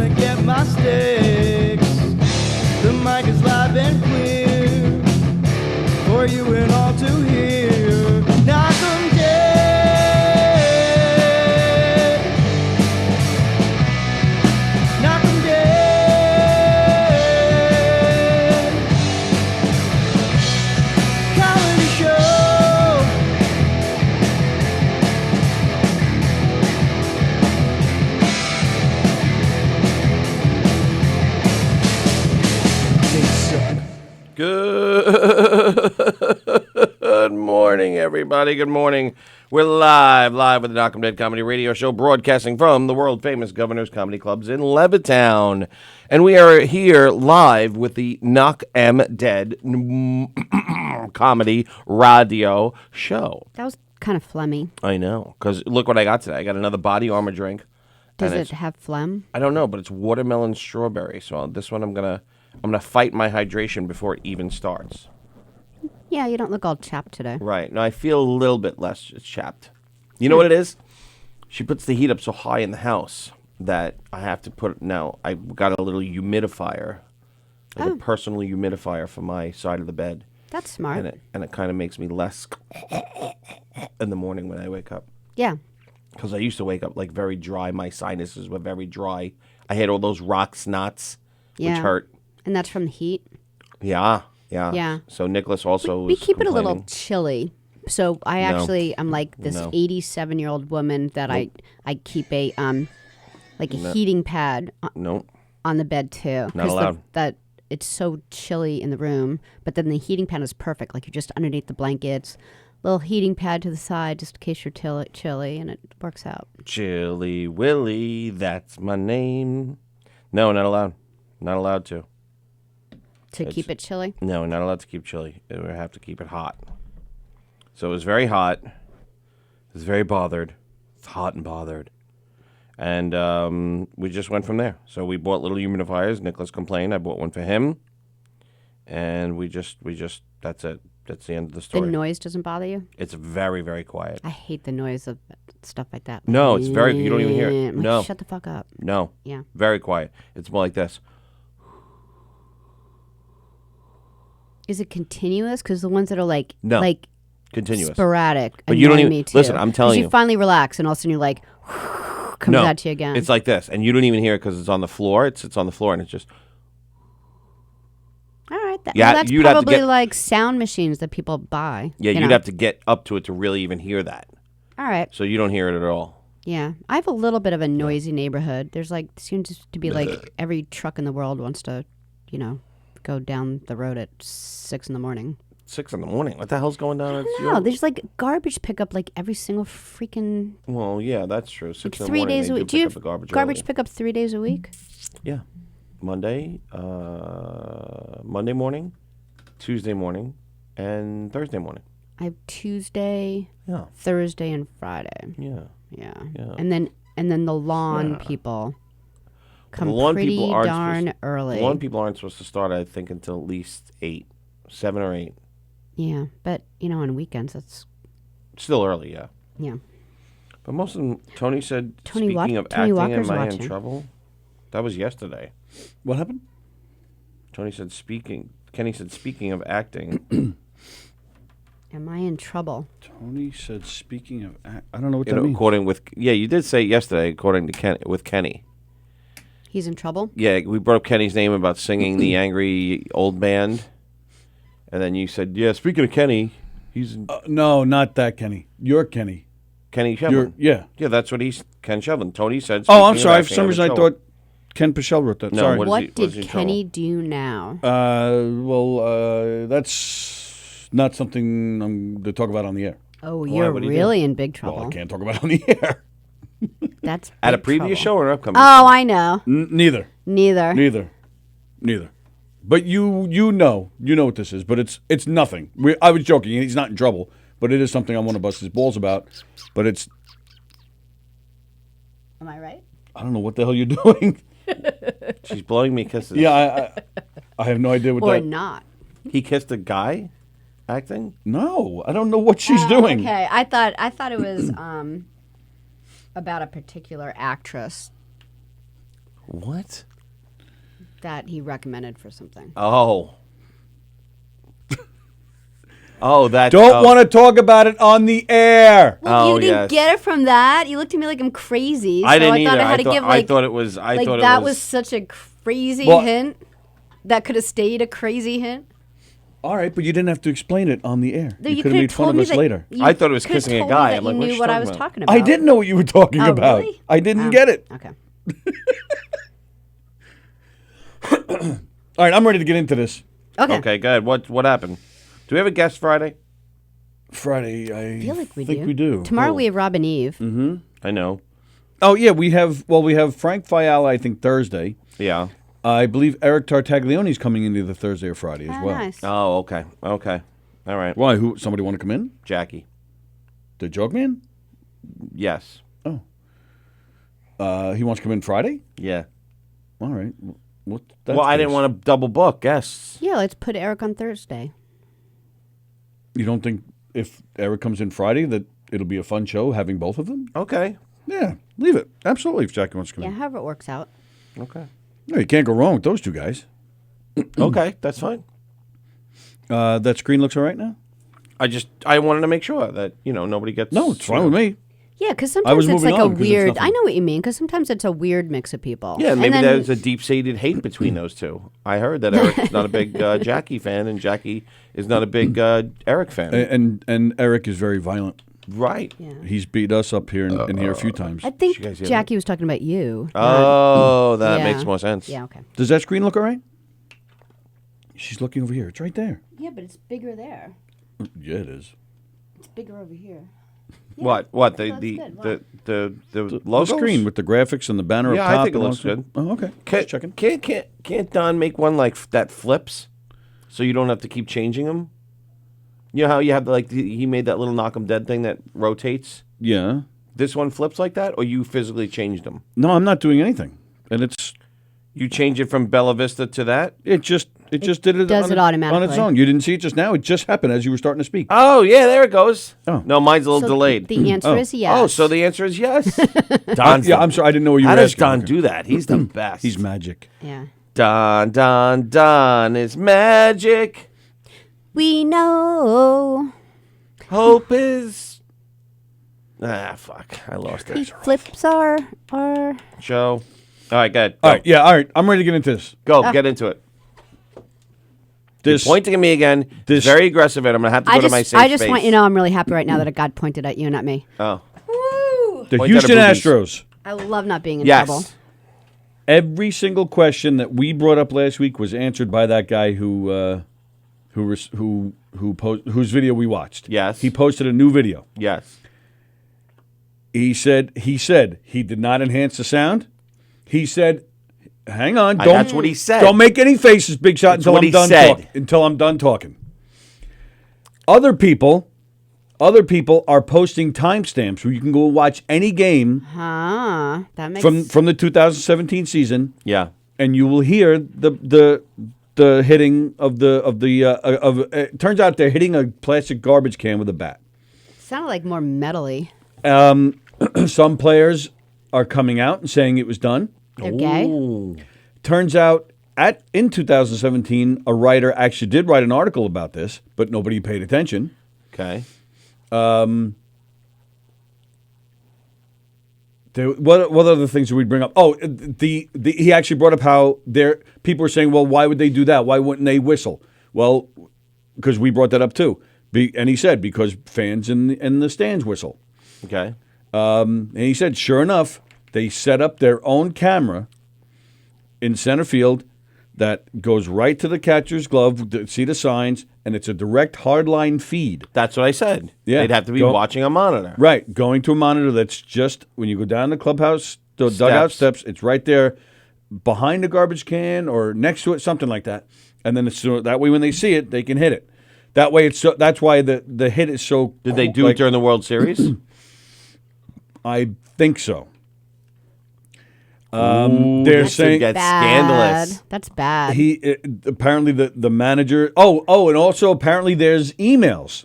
gonna get my sticks. The mic is live and clear for you and all to hear. Knockem dead. Knockem dead. Comedy show. Good morning, everybody. Good morning. We're live with the Knockem Dead Comedy Radio Show, broadcasting from the world-famous Governor's Comedy Clubs in Levittown. And we are here live with the Knockem Dead Comedy Radio Show. That was kind of phlegmy. I know, because look what I got today. I got another body armor drink. Does it have phlegm? I don't know, but it's watermelon strawberry. So this one I'm gonna fight my hydration before it even starts. Yeah, you don't look all chapped today. Right. No, I feel a little bit less chapped. You know what it is? She puts the heat up so high in the house that I have to put... Now, I got a little humidifier, like a personal humidifier for my side of the bed. That's smart. And it kind of makes me less in the morning when I wake up. Yeah. Because I used to wake up like very dry. My sinuses were very dry. I had all those rock snots, which hurt. And that's from the heat? Yeah. So Nicholas also we keep it a little complaining. chilly. So I'm like this 87-year-old woman that I keep a heating pad on the bed too. Not allowed. That it's so chilly in the room, but then the heating pad is perfect. Like you're just underneath the blankets, little heating pad to the side just in case you're chilly, and it works out. Chilly Willy, that's my name. No, not allowed. Not allowed to. Keep it chilly? No, not allowed to keep chilly. We have to keep it hot. So it was very hot. It was very bothered. It's hot and bothered. And we just went from there. So we bought little humidifiers. Nicholas complained. I bought one for him. And we just that's it. That's the end of the story. The noise doesn't bother you? It's very, very quiet. I hate the noise of stuff like that. No, it's very, you don't even hear it. Like, No. shut the fuck up. No. Yeah. Very quiet. It's more like this. Is it continuous? Because the ones that are like Continuous. sporadic, But you don't even me too. listen. I'm telling you. You finally relax, and all of a sudden you're like, comes at you again. It's like this, and you don't even hear it because it's on the floor. It's on the floor, and it's just. All right, that's you'd have to probably get- like sound machines that people buy. Yeah, you'd have to get up to it to really even hear that. All right. So you don't hear it at all. Yeah, I have a little bit of a noisy neighborhood. There's seems to be like every truck in the world wants to, go down the road at 6 a.m. 6 a.m. What the hell's going down? No, there's like garbage pickup like every single freaking. Well, yeah, that's true. 6 in the 3 morning, days they a do week. Do you pick have up the garbage garbage early. pickup 3 days a week? Yeah, Monday morning, Tuesday morning, and Thursday morning. I have Tuesday, Yeah. Thursday, and Friday. Yeah. Yeah. Yeah. And then the lawn people come The lawn pretty people aren't darn early. The lawn people aren't supposed to start, I think, until at least 7 or 8. Yeah, but on weekends it's Still early, yeah. yeah. But most of them, Tony said, Tony speaking of Tony acting, Walker's am I in watching. trouble? That was yesterday. What happened? Kenny said, speaking of acting. Am I in trouble? Tony said, speaking of... I don't know what that means. According with... Yeah, you did say it yesterday, according to Kenny. He's in trouble? Yeah, we brought up Kenny's name about singing the Angry Old Band. And then you said, yeah, speaking of Kenny, he's... No, not that Kenny. You're Kenny. Kenny Shevlin. Yeah. Yeah, that's what he's... Ken Shevlin. Tony said... Oh, I'm speaking of sorry. acting, For some I'm in reason, I trouble. thought Ken Pichel wrote that. No, Sorry. What was did he in Kenny do now? That's not something I'm to talk about on the air. Oh, you're what'd he really in big trouble. Well, I can't talk about it on the air. That's At a big previous trouble. show or an upcoming Oh, I know. Neither. Neither. But you know what this is. But it's nothing. I was joking. He's not in trouble. But it is something I want to bust his balls about. But it's... Am I right? I don't know what the hell you're doing. She's blowing me kisses. Yeah, I have no idea what Or that... not? He kissed a guy acting? No, I don't know what she's doing. Okay, I thought it was about a particular actress. What? that he recommended for something. Oh. Oh, that. Don't want to talk about it on the air. Well, you didn't yes. get it from that. You looked at me like I'm crazy. I didn't I thought either. I had to give like. I thought it was. I like thought that it was such a crazy Well- hint. That could have stayed a crazy hint. All right, but you didn't have to explain it on the air. No, you you could could have made fun of us later. I thought it was kissing a guy. I'm like, you what's knew she what I talking was about? talking about. I didn't know what you were talking Oh, about. really? I didn't get it. Okay. All right, I'm ready to get into this. Okay. Okay, good. What happened? Do we have a guest Friday? Friday, I I feel like we think do. we do. Tomorrow we have Robin Eve. Mm-hmm. I know. Oh, yeah, we have Frank Fiala, I think, Thursday. Yeah. I believe Eric Tartaglione is coming in either Thursday or Friday as well. Nice. Oh, okay. Okay. All right. Why? Somebody want to come in? Jackie. The Joke Man? Yes. Oh. He wants to come in Friday? Yeah. All right. Well, I didn't want to double book guests. Yeah, let's put Eric on Thursday. You don't think if Eric comes in Friday that it'll be a fun show having both of them? Okay. Yeah, leave it. Absolutely, if Jackie wants to come Yeah, in. however it works out. Okay. No, you can't go wrong with those two guys. Okay, that's fine. That screen looks all right now? I wanted to make sure that, nobody gets. No, it's fine with me. Yeah, because I was sometimes it's moving like a on 'cause it's weird. nothing. I know what you mean. Because sometimes it's a weird mix of people. Yeah, And maybe then- there's a deep-seated hate between those two. I heard that Eric's not a big Jackie fan, and Jackie is not a big Eric fan. And Eric is very violent. Right. Yeah. He's beat us up here in here a few times. I think you guys hear Jackie was talking about you. Oh, that Yeah. makes more sense. Yeah. Okay. Does that screen look all right? She's looking over here. It's right there. Yeah, but it's bigger there. Yeah, it is. It's bigger over here. What? The good. the The logo screen with the graphics and the banner Yeah, up top. I think it and all looks that. good. Oh, okay. Can't, Just checking. can't Don make one like that flips, so you don't have to keep changing them? You know how you have he made that little Knockem Dead thing that rotates. Yeah. This one flips like that, or you physically changed them? No, I'm not doing anything. And You change it from Bella Vista to that? it just did it does on it on its automatically. own. You didn't see it just now. It just happened as you were starting to speak. Oh yeah, there it goes. Oh. No, mine's a little So delayed. The answer is yes. Oh, so the answer is yes. Don's Yeah, I'm sorry. I didn't know what you How were does asking. Don Okay. do that? He's the best. He's magic. Yeah. Don is magic. We know. Hope is. Fuck. I lost He it. flips our. Joe. All right, good. All right. Yeah. All right. I'm ready to get into this. Go. Get into it. This You're pointing at me again. this- Very aggressive, and I'm going to have to go to my safe I just space. want you to know I'm really happy right now that a God pointed at you, not me. Oh. Woo! the Point at Houston her boobies. Astros. I love not being in Yes. trouble. Every single question that we brought up last week was answered by that guy whose video we watched. Yes. He posted a new video. Yes. He said he did not enhance the sound. He said, "Hang on, don't." That's what he said. Don't make any faces, Big Shot, That's until what I'm he done said. talking. Until I'm done talking. Other people are posting timestamps where you can go watch any game That makes from the 2017 season, Yeah. and you will hear the hitting of it turns out they're hitting a plastic garbage can with a bat. sounded like more metally. Some players are coming out and saying it was done. They're gay. Turns out in 2017, a writer actually did write an article about this, but nobody paid attention. Okay. What other things did we bring up? Oh, he actually brought up how people were saying, well, why would they do that? Why wouldn't they whistle? Well, because we brought that up too. And he said, because fans in the stands whistle. Okay. And he said, sure enough, they set up their own camera in center field that goes right to the catcher's glove, see the signs, and it's a direct hardline feed. That's what I said. Yeah. They'd have to be Go- watching a monitor. Right, going to a monitor that's just, when you go down the clubhouse, the dugout steps, it's right there behind the garbage can or next to it, something like that. And then that way when they see it, they can hit it. That way, that's why the hit is so... Did they do it during the World Series? I think so. Ooh, they're this saying... could get scandalous. That's bad. Apparently the manager... Oh, and also apparently there's emails.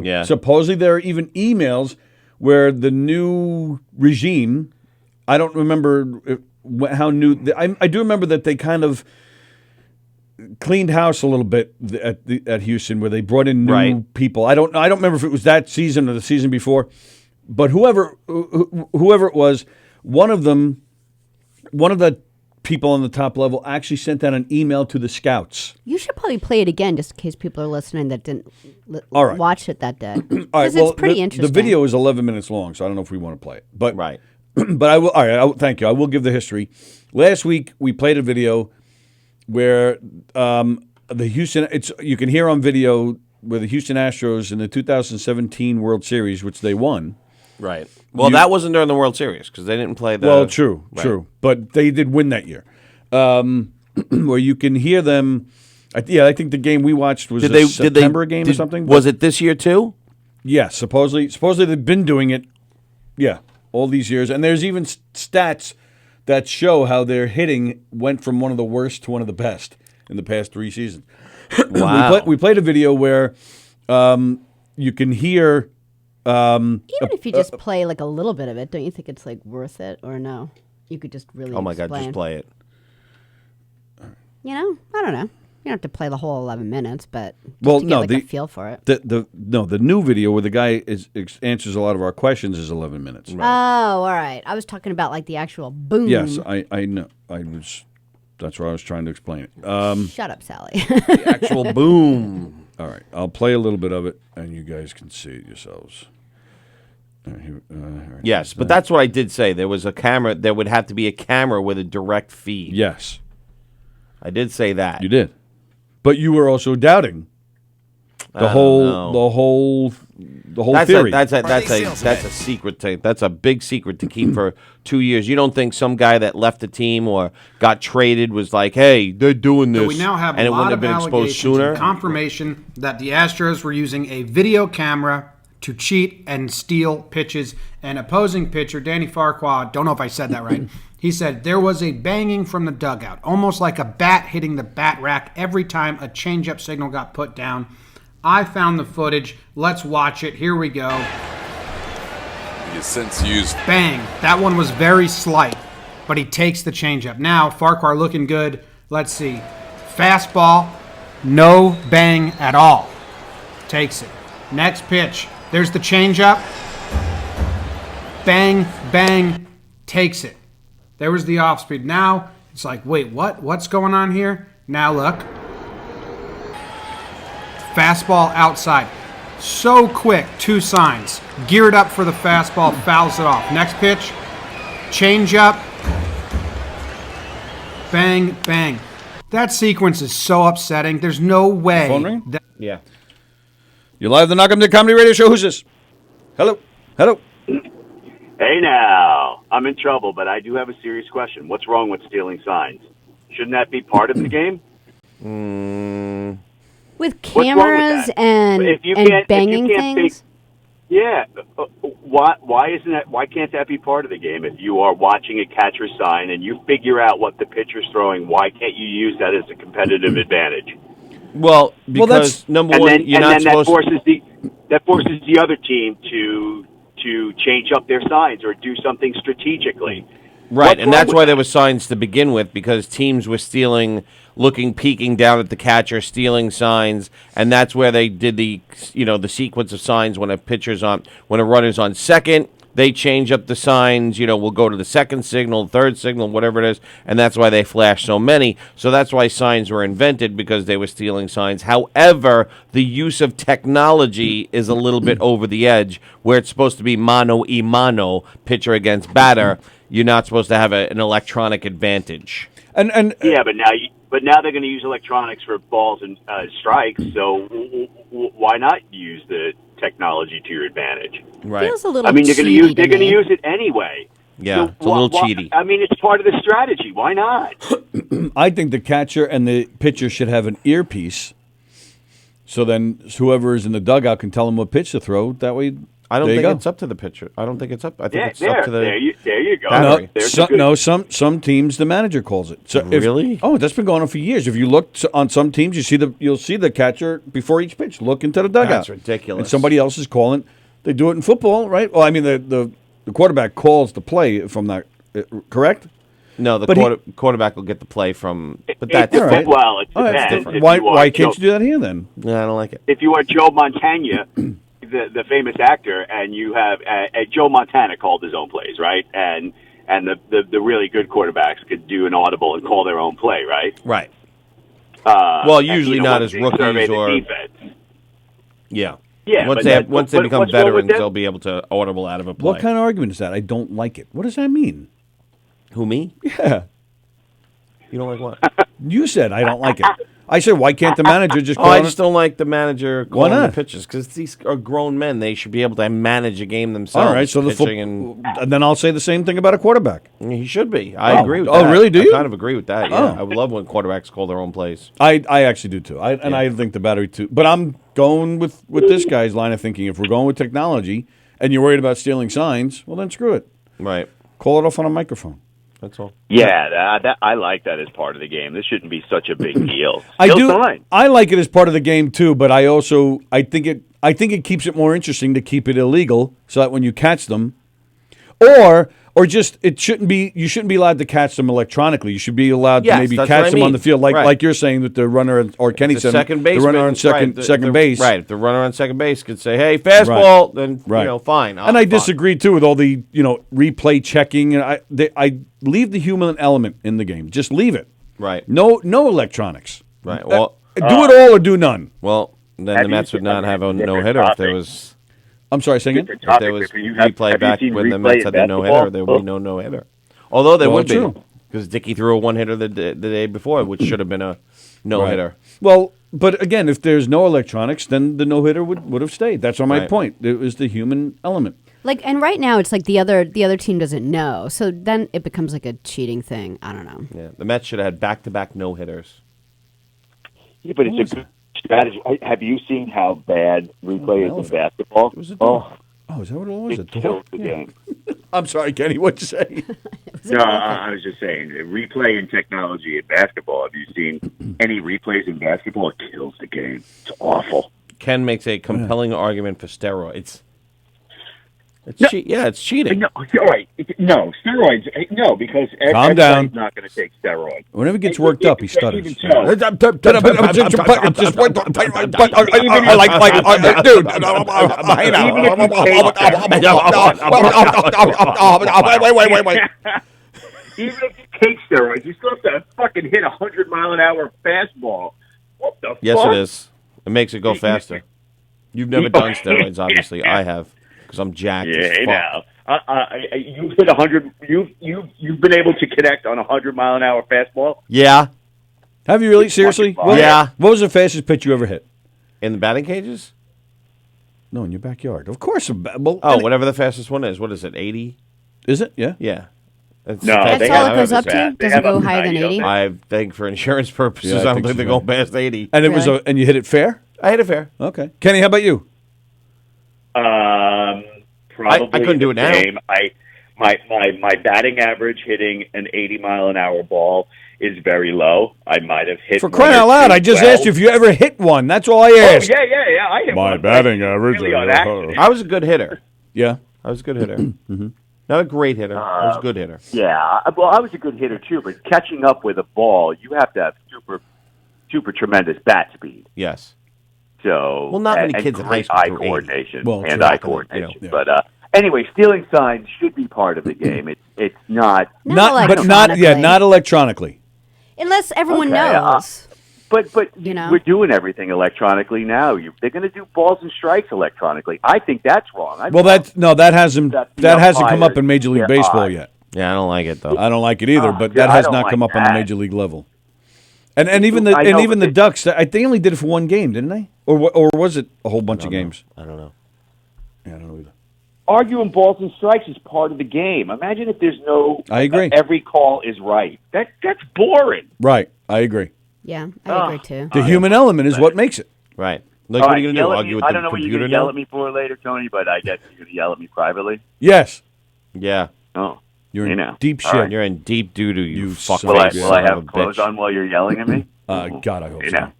Yeah. Supposedly there are even emails where the new regime... I don't remember how new. I do remember that they kind of cleaned house a little bit at Houston, where they brought in new people. I don't remember if it was that season or the season before, but whoever it was, one of the people on the top level actually sent out an email to the scouts. You should probably play it again, just in case people are listening that didn't watch it that day. All right, it's pretty interesting. The video is 11 minutes long, so I don't know if we want to play it. But Right. But I will. All right, thank you. I will give the history. Last week we played a video where the Houston. You can hear on video where the Houston Astros in the 2017 World Series, which they won. Right. Well, that wasn't during the World Series because they didn't play the. Well, true, but they did win that year. Where you can hear them. I think the game we watched was a September game or something. Was it this year too? Yeah, supposedly they've been doing it. Yeah, all these years, and there's even stats that show how their hitting went from one of the worst to one of the best in the past 3 seasons. Wow. we played a video where you can hear. Even if you just play like a little bit of it, don't you think it's like worth it, or no? You could just really. Oh my God! Just play it. I don't know. You don't have to play the whole 11 minutes, but to get a feel for it. The new video where the guy answers a lot of our questions is 11 minutes. Right. Oh, all right. I was talking about like the actual boom. Yes, I know. That's what I was trying to explain it. Shut up, Sallie. The actual boom. All right, I'll play a little bit of it, and you guys can see it yourselves. Yes, but that's what I did say. There was a camera. There would have to be a camera with a direct feed. Yes, I did say that. You did, but you were also doubting the whole theory. That's a secret. That's a big secret to keep for 2 years. You don't think some guy that left the team or got traded was like, "Hey, they're doing this," so we now have and a it lot wouldn't have of been exposed allegations sooner? and confirmation that the Astros were using a video camera to cheat and steal pitches. And opposing pitcher Danny Farquhar, don't know if I said that right. He said there was a banging from the dugout, almost like a bat hitting the bat rack every time a changeup signal got put down. I found the footage. Let's watch it. Here we go. You since used bang. That one was very slight, but he takes the changeup. Now Farquhar looking good. Let's see. Fastball, no bang at all. Takes it. Next pitch. There's the changeup. Bang, bang, takes it. There was the off speed. Now it's like, wait, what? What's going on here? Now look. Fastball outside. So quick, 2 signs. Geared up for the fastball, fouls it off. Next pitch, changeup. Bang, bang. That sequence is so upsetting. There's no way. Phone ring? Yeah. You're live the Knockem Comedy Radio Show. Who's this? Hello? Hey now, I'm in trouble, but I do have a serious question. What's wrong with stealing signs? Shouldn't that be part of the game? With cameras and banging things? Why isn't that? Why can't that be part of the game? If you are watching a catcher sign and you figure out what the pitcher's throwing, why can't you use that as a competitive advantage? Well, because number one, you're not supposed to. That forces the other team to change up their signs or do something strategically. Right, and that's why there were signs to begin with, because teams were peeking down at the catcher, stealing signs, and that's where they did the sequence of signs when a runner's on second. They change up the signs, we'll go to the second signal, third signal, whatever it is, and that's why they flash so many. So that's why signs were invented, because they were stealing signs. However, the use of technology is a little bit over the edge, where it's supposed to be mano-a-mano, pitcher against batter. You're not supposed to have an electronic advantage. Yeah, but now they're going to use electronics for balls and strikes, so why not use the technology to your advantage? Right. Feels a little they're going to use it anyway. Yeah, so it's a little cheaty. It's part of the strategy. Why not? I think the catcher and the pitcher should have an earpiece, so then whoever is in the dugout can tell them what pitch to throw. That way, I don't think it's up to the pitcher. I don't think it's up. I think it's up to the. There you go. Some teams the manager calls it. So really? That's been going on for years. If you look on some teams, you'll see the catcher before each pitch look into the dugout. That's ridiculous. And somebody else is calling. They do it in football, right? Well, I mean the quarterback calls the play from that. Correct? No, the quarterback will get the play from. But that's It's different. well, it Oh, that's depends. different. If Why you are can't Joe- you do that here then? Yeah, I don't like it. If you are Joe Montana, the famous actor, and you have Joe Montana called his own plays, right? And the really good quarterbacks could do an audible and call their own play, right? Right. Well, usually not when as they rookies survey the or defense. yeah. Yeah, Once they become what's wrong with veterans, them? they'll be able to audible out of a play. What kind of argument is that? I don't like it. What does that mean? Who, me? Yeah. You don't like what? You said I don't like it. I said, why can't the manager just call I it? just don't like the manager Why calling the not? pitches because these are grown men. They should be able to manage a game themselves. All right, so pitching and then I'll say the same thing about a quarterback. he should be. I agree with that. Oh, really? Do you? I kind of agree with that. Yeah, Oh. I would love when quarterbacks call their own plays. I actually do too. I think the battery too. But I'm going with this guy's line of thinking. If we're going with technology and you're worried about stealing signs, well then screw it. Right. Call it off on a microphone. That's all. Yeah, that I like that as part of the game. This shouldn't be such a big deal. I Still do. fine. I like it as part of the game too, but I think it keeps it more interesting to keep it illegal, so that when you catch them, or just it shouldn't be. You shouldn't be allowed to catch them electronically. You should be allowed to Yes, maybe that's catch what I them on mean. the field, Right. like you're saying that the runner or Kenny The said second the baseman, runner on second base. Right. If the runner on second base could say, "Hey, fastball," then Right. fine. And I fine. disagree too with all the replay checking. And I leave the human element in the game. Just leave it. Right. No electronics. Right. Well, Do it all or do none. well, then the Mets would not have a no hitter if there was. I'm sorry, saying it. If there was replay back when the Mets had the no hitter, there would be no hitter. Although there Well, would be, true. because Dickey threw a one hitter the day before, which should have been a no hitter. Well, but again, if there's no electronics, then the no hitter would have stayed. That's my Right. point. It was the human element. And right now it's like the other team doesn't know, so then it becomes like a cheating thing. I don't know. Yeah, the Mets should have had back-to-back no hitters. Yeah, but it's a good strategy. Have you seen how bad replay is in basketball? It was a dog. Oh, is that what it was? It kills the game. I'm sorry, Kenny. What'd you say? No, I was just saying, replay and technology in basketball. Have you seen any replays in basketball? It kills the game. It's awful. Ken makes a compelling argument for steroids. It's it's cheating. No, all right. No, steroids. No, because Calm down. everybody's not going to take steroids. Whenever he gets worked up, he stutters. Even so, Wait. even if you take steroids, you still have to fucking hit 100-mile-an-hour fastball. What the Yes, fuck? it is. It makes it go faster. You've never done steroids, obviously. I have, because I'm jacked. Yeah, as hey fuck. now. You've hit 100. You've been able to connect on a 100-mile-an-hour fastball. Yeah, Have you really? Seriously? fucking Yeah. What was the fastest pitch you ever hit? in the batting cages. No, in your backyard. Of course. Whatever the fastest one is. What is it? 80? Is it? Yeah. Yeah. That's No, the That's they fastest all have it goes I've up ever to. seen. They Doesn't have go up to higher than 90, 80. I think for insurance purposes, Yeah, I I don't think think so, they're going past 80. And it was Really? and you hit it fair? I hit it fair. Okay. Kenny, how about you? Probably I couldn't do it the now. same. My batting average hitting an 80-mile-an-hour ball is very low. I might have hit For one crying or out loud, two I just well. asked you if you ever hit one. That's all I Oh asked. yeah. I hit My one, batting but average, really on accident. I was a good hitter. Yeah. I was a good hitter. Not a great hitter. I was a good hitter. Yeah, well, I was a good hitter too, but catching up with a ball, you have to have super tremendous bat speed. Yes. So, Well, not many and kids in high great school eye threw 80. coordination, Well, hand-eye true. coordination. You know. But anyway, stealing signs should be part of the game. It's not. Not Not electronically. Unless everyone Okay, knows. But You know? we're doing everything electronically now. They're going to do balls and strikes electronically. I think that's wrong. Well, that hasn't That the come up umpires in Major League their Baseball eye. yet. Yeah, I don't like it though. I don't like it either, but yeah, that I has don't not like come up on the that. Major League level. And even I know, the but Ducks, they only did it for one game, didn't they? Or was it a whole bunch of games? I don't know. Yeah, I don't know either. Arguing balls and strikes is part of the game. Imagine if there's no. I agree. Every call is right. That's boring. Right, I agree. Yeah, I agree too. The human element is what makes it. Right. Like, All what are right, you going to yell do? at Argue me. with I the don't know what you're computer going to yell now? at me for later, Tony, but I guess you're going to yell at me privately. Yes, Yeah. Oh, you're in know. deep All shit. right. You're in deep doo-doo, you fuck Will I, face will I son of have a clothes bitch. on while you're yelling at me? God, I hope You so. know.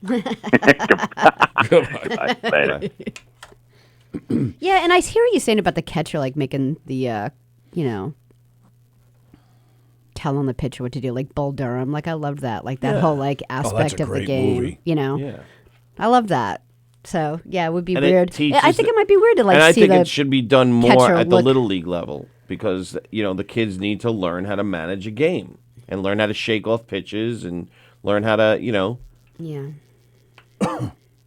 Goodbye. Later. Yeah, and I hear what you're saying about the catcher, like making the, telling the pitcher what to do, like Bull Durham. Like I loved that, like that whole like aspect of the great game. movie. You know, Yeah. I love that. So yeah, it would be And it weird. teaches I think it might be weird to like and I see think the it should be done more catcher at the look- little league level because the kids need to learn how to manage a game and learn how to shake off pitches and learn how to Yeah.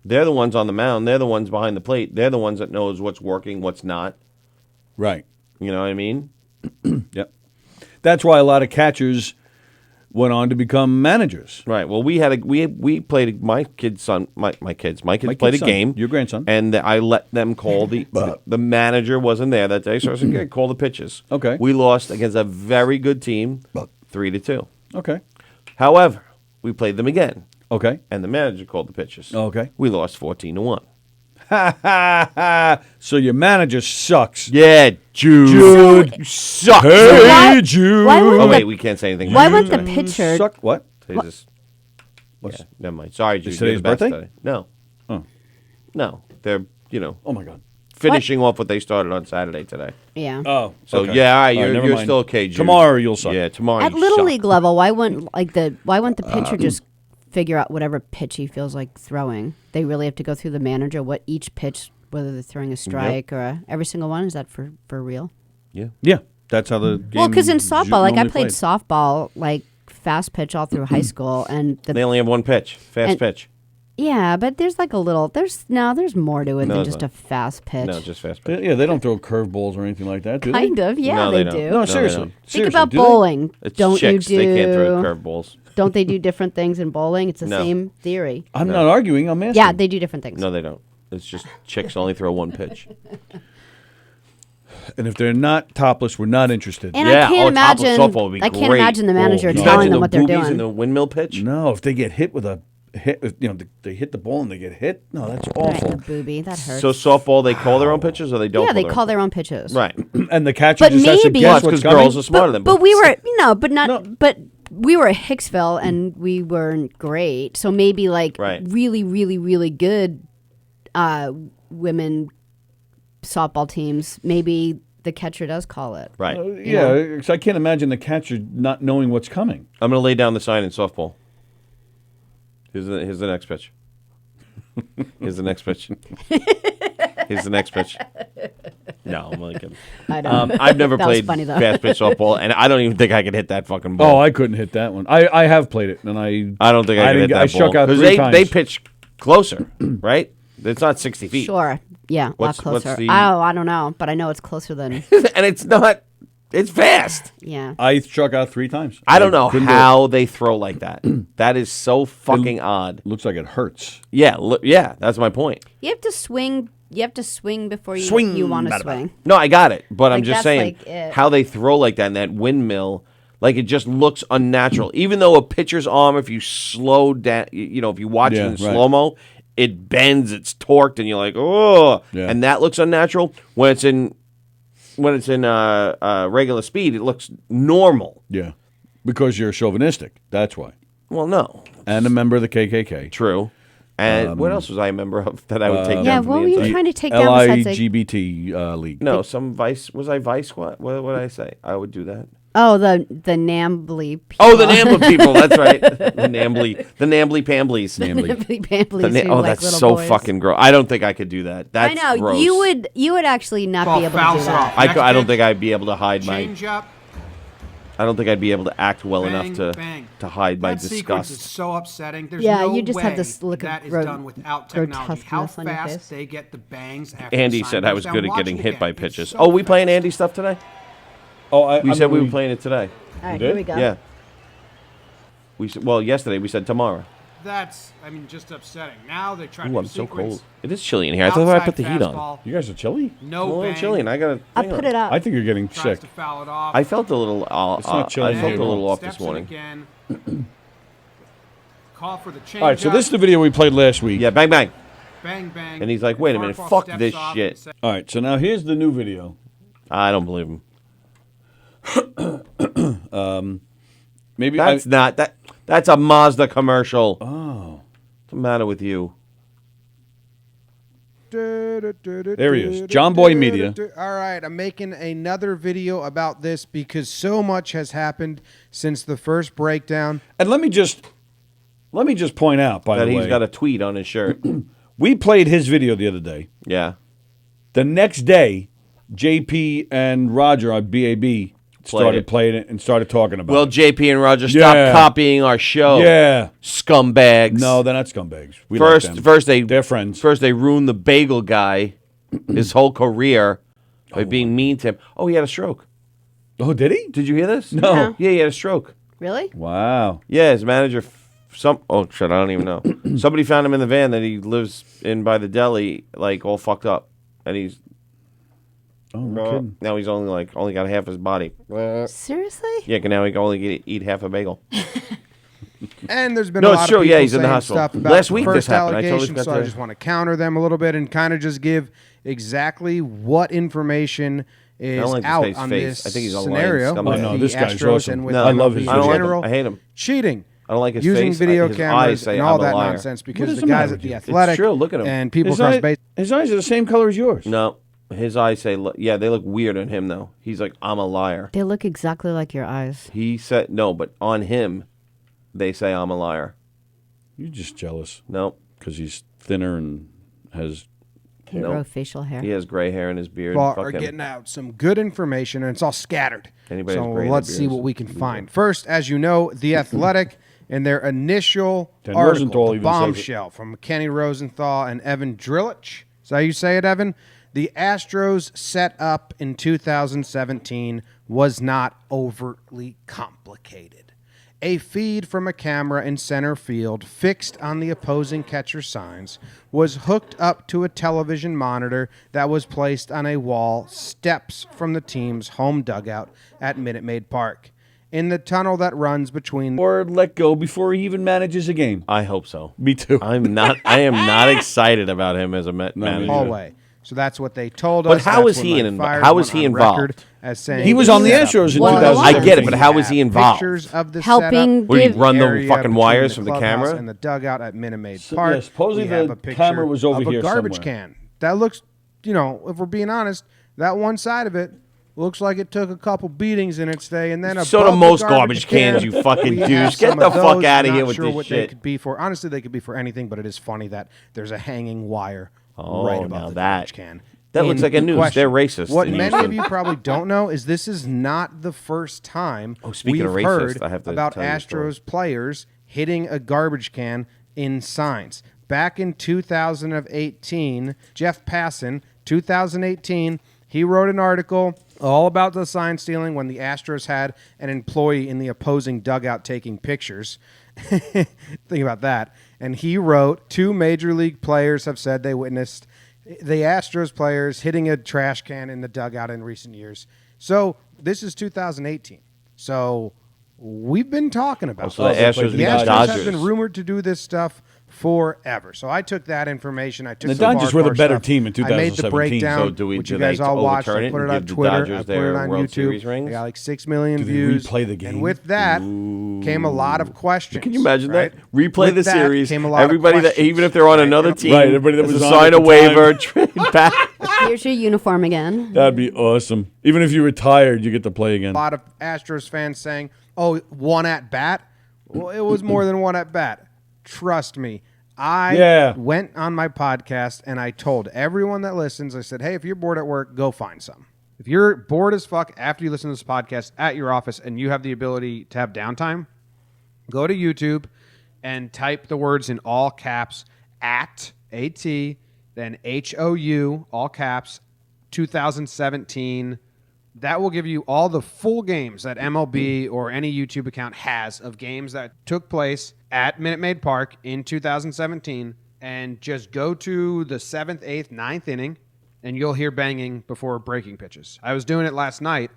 They're the ones on the mound. They're the ones behind the plate. They're the ones that knows what's working, what's not. Right. You know what I mean? Yep. That's why a lot of catchers went on to become managers. Right. Well, we played my kids' played a son, game. your grandson. And I let them call the manager wasn't there that day, so I said, "Okay, call the pitches." Okay. We lost against a very good team, 3-2. Okay. However, we played them again, Okay. and the manager called the pitches. Okay. We lost 14-1. Ha ha ha! So your manager sucks. Yeah, Jude. You suck. Hey, why- Jude. why would Oh the- wait, we can't say anything. Why about wouldn't Jude the today. pitcher? Suck. What? Today's just- What's- yeah, never mind. Sorry, Jude. Is You're today's the best birthday? today. No. Oh. No. They're Oh my God. finishing off what they started on Saturday today. Yeah. Oh. So okay. yeah, all right, never you're mind. still okay, Jude. Tomorrow you'll suck. Yeah, tomorrow. At you little suck. league level, why wouldn't the pitcher just figure out whatever pitch he feels like throwing? They really have to go through the manager what each pitch, whether they're throwing a strike or every single one. Is that for real? Yeah. Yeah. That's how the game. Well, because in softball, like I normally played played. softball, like fast pitch all through high school, and They only have one pitch, fast And- pitch. yeah, but there's like a little there's more to it No, than it's just not. a fast pitch. No, just fast pitch. Yeah, they don't throw curveballs or anything like that, do they? Kind of, yeah, No, they they do. don't. No, No, seriously. they don't. Think Seriously, about do they? bowling. It's Don't chicks. you do? They can't throw curveballs. Don't they do different things in bowling? It's the No. same theory. I'm not arguing. I'm asking. Yeah, they do different things. No, they don't. It's just chicks only throw one pitch. And if they're not topless, we're not interested. And Yeah, I can't topless imagine. softball would be I can't great. imagine the manager no. telling Imagine them the what they're boobies doing. and the windmill pitch. No, if they get hit with a hit, they hit the ball and they get hit. No, that's Right, awful. the booby that hurts. So softball, they call their own pitches or they don't? yeah, they their call own their own pitches. Right. And the catcher But just has to maybe- Well, guess that's what's because coming. girls are smarter than But boys. we were but not. No. But we were at Hicksville and we weren't great. So maybe like Right. really, really, really good women softball teams. Maybe the catcher does call it. Right. Yeah, 'cause I can't imagine the catcher not knowing what's coming. I'm going to lay down the sign in softball. Here's the next pitch. Here's the next pitch. Here's the next pitch. No, I'm only kidding. I know. I've never That was played funny, though. fast pitch softball, and I don't even think I could hit that fucking Oh, ball. I couldn't hit that one. I have played it, and I don't think I could hit didn't- that I ball. struck out 'Cause 3 times. they pitch closer, right? It's not 60 feet. Sure. Yeah, a What's- lot what's closer. the- I don't know, but I know it's closer than. And it's not. It's fast. Yeah. I struck out 3 times. I don't know couldn't do it. how they throw like that. That is so fucking odd. Looks like it hurts. Yeah, yeah, that's my point. You have to swing. You have to swing before you Swing, want to bada, bada. swing. No, I got it, but I'm Like, just that's saying like it. how they throw like that in that windmill, like it just looks unnatural. Even though a pitcher's arm, if you slow down, if you watch it Yeah, in right. slow mo, it bends, it's torqued, and you're like, oh, Yeah. and that looks unnatural. When it's in regular speed, it looks normal. Yeah, because you're chauvinistic. That's why. Well, no, And a member of the KKK. true. And what else was I a member of that I would take down Yeah, from what the were you inside? trying to take down besides like, LGBT league. No, some vice. Was I vice squad? What did I say? I would do that. oh the Nambly people. Oh, the Nambly people. That's right. The Nambly Pamblies. Nambly Pamblies The who oh, like that's little so boys. fucking gross. I don't think I could do that. That's I know gross. you would actually not Ball be able to do fouls it that. off. I Next don't pitch. think I'd be able to hide my. Change up. I don't think I'd be able to act well Bang, enough to bang. to hide my That sequence is disgust. so upsetting. There's Yeah, no you just way have this look of that is gro- done without technology. How grotesqueness on your face. fast they get the bangs after Andy the sign said I goes was down. good at Watch getting it hit again. by It's pitches. so Oh, we playing fast. Andy stuff today? Oh, We said we were playing it today. All right, did? here we go. Yeah. Yesterday we said tomorrow. That's, just upsetting. Now they try to Ooh, do I'm so sequence. cold. It is chilly in here. I thought I Outside put the heat on. fastball, you guys are chilly? No I'm a little bang. chilly, and I gotta. I hang put on. it up. I think you're getting Tries sick. to foul it off. I felt a little. It's not chilly I felt here. a little off Steps this in morning. again. Call for the change. All right, so this is the video we played last week. Yeah, bang bang. Bang bang. And he's like, "Wait a minute, Farquhar fuck steps this off shit." and says, All right, so now here's the new video. I don't believe him. Maybe That's not that. That's a Mazda commercial. Oh, what's the matter with you? There he is. John Boy Media. All right, I'm making another video about this because so much has happened since the first breakdown. And let me just point out, by That the way, he's got a tweet on his shirt. we played his video the other day. Yeah. The next day, JP and Roger on BAB started playing it and started talking about it. JP and Roger, stop copying our show. Yeah. Scumbags. No, they're not scumbags. We First, like them. They're friends. First, they ruined the bagel guy, his whole career, by being mean to him. Oh, he had a stroke. Oh, did he? Did you hear this? No. Yeah, he had a stroke. Really? Wow. Yeah, his manager. Oh shit! I don't even know. Somebody found him in the van that he lives in by the deli, like all fucked up, and he's. Oh, no kidding. Now he's only got half his body. Seriously? Yeah, now he can only eat half a bagel. And there's been a lot of people he's in the saying hospital. stuff about Last the week first this happened. I totally allegations, forgot so I to- just want to counter them a little bit and kind of just give exactly what information is don't like this out guy's on face. this I think he's a lying scenario. scumbag. with Oh, no, the this guy's Astros awesome. and with No, MLB I love his in I don't like him. general. I hate him. Cheating. I don't like his using face. video His cameras eyes say and all I'm a that liar. nonsense What because is the the matter guys at with the you? It's Athletic true. Look at him. and people His, across eye- base. his eyes are the same color as yours. No, his eyes say, yeah, they look weird on him though. He's like, I'm a liar. They look exactly like your eyes. He said no, but on him, they say I'm a liar. You're just jealous No, because he's thinner and has. Can Nope. grow facial hair. he has gray hair in his beard. Are Fuck him. getting out some good information, and it's all scattered. Anybody so who's great let's at see beers what we can is find. First, as you know, The Athletic in their initial Dan article, Rosenthal the even says it. bombshell from Kenny Rosenthal and Evan Drillich. Is that how you say it, Evan? The Astros set up in 2017 was not overtly complicated. A feed from a camera in center field fixed on the opposing catcher signs was hooked up to a television monitor that was placed on a wall steps from the team's home dugout at Minute Maid Park. In the tunnel that runs between Or let go before he even manages a game. I hope so. Me too. I am not excited about him as a manager. hallway. So that's what they told But us. how That's is when he my in- Fires how is went he on involved? record as saying He was on the set up. Astros in One of the 2017. I get it, but how is he We have involved? Pictures of the Helping setup, Would he give run the area fucking between wires from the clubhouse camera? and the dugout at Minute Maid So, Park. yeah, supposedly We have the a picture camera was over of here a garbage somewhere. can. That looks, if we're being honest, that one side of it looks like it took a couple beatings in its day, and then So above do the most garbage cans, can, you fucking we have douche. Get some the of fuck those. outta I'm here not with sure this what shit. They could be for. Honestly, they could be for anything, but it is funny that there's a hanging wire Oh, right now above the that- garbage can. that looks In like a noose. question. They're racist What in many Houston. of you probably don't know is this is not the first time speaking we've of racist, heard I have to about tell you a story. Astros players hitting a garbage can in signs. Back in 2018, Jeff Passan, 2018, he wrote an article all about the sign stealing when the Astros had an employee in the opposing dugout taking pictures. Think about that. And he wrote, 2 major league players have said they witnessed the Astros players hitting a trash can in the dugout in recent years. So this is 2018. So we've been talking about So the this. Astros The beat the Astros Dodgers. have been rumored to do this stuff forever. So I took that information. I took The some Dodgers were the hardcore better stuff. team in I made the 2017. breakdown, So do we- which do you guys they all watched. overturn I it put it and on give the Twitter. Dodgers I put their it on World YouTube. Series rings? I got like 6 million Do they views. replay the game? And with that came a lot of questions. Can you imagine right? that? Replay With the that series. came a lot of Everybody that, questions. even if they're on another team, Right, everybody that has was to on sign at a the waiver, trade back. Here's your uniform again. That'd be awesome. Even if you retired, you get to play again. A lot of Astros fans saying, "Oh, one at bat." Well, it was more than one at bat. Trust me. I went on my podcast and I told everyone that listens, I said, hey, if you're bored at work, go find some. If you're bored as fuck after you listen to this podcast at your office and you have the ability to have downtime, go to YouTube and type the words in all caps at AT, then HOU, all caps, 2017. That will give you all the full games that MLB or any YouTube account has of games that took place at Minute Maid Park in 2017, and just go to the 7th, 8th, 9th inning, and you'll hear banging before breaking pitches. I was doing it last night.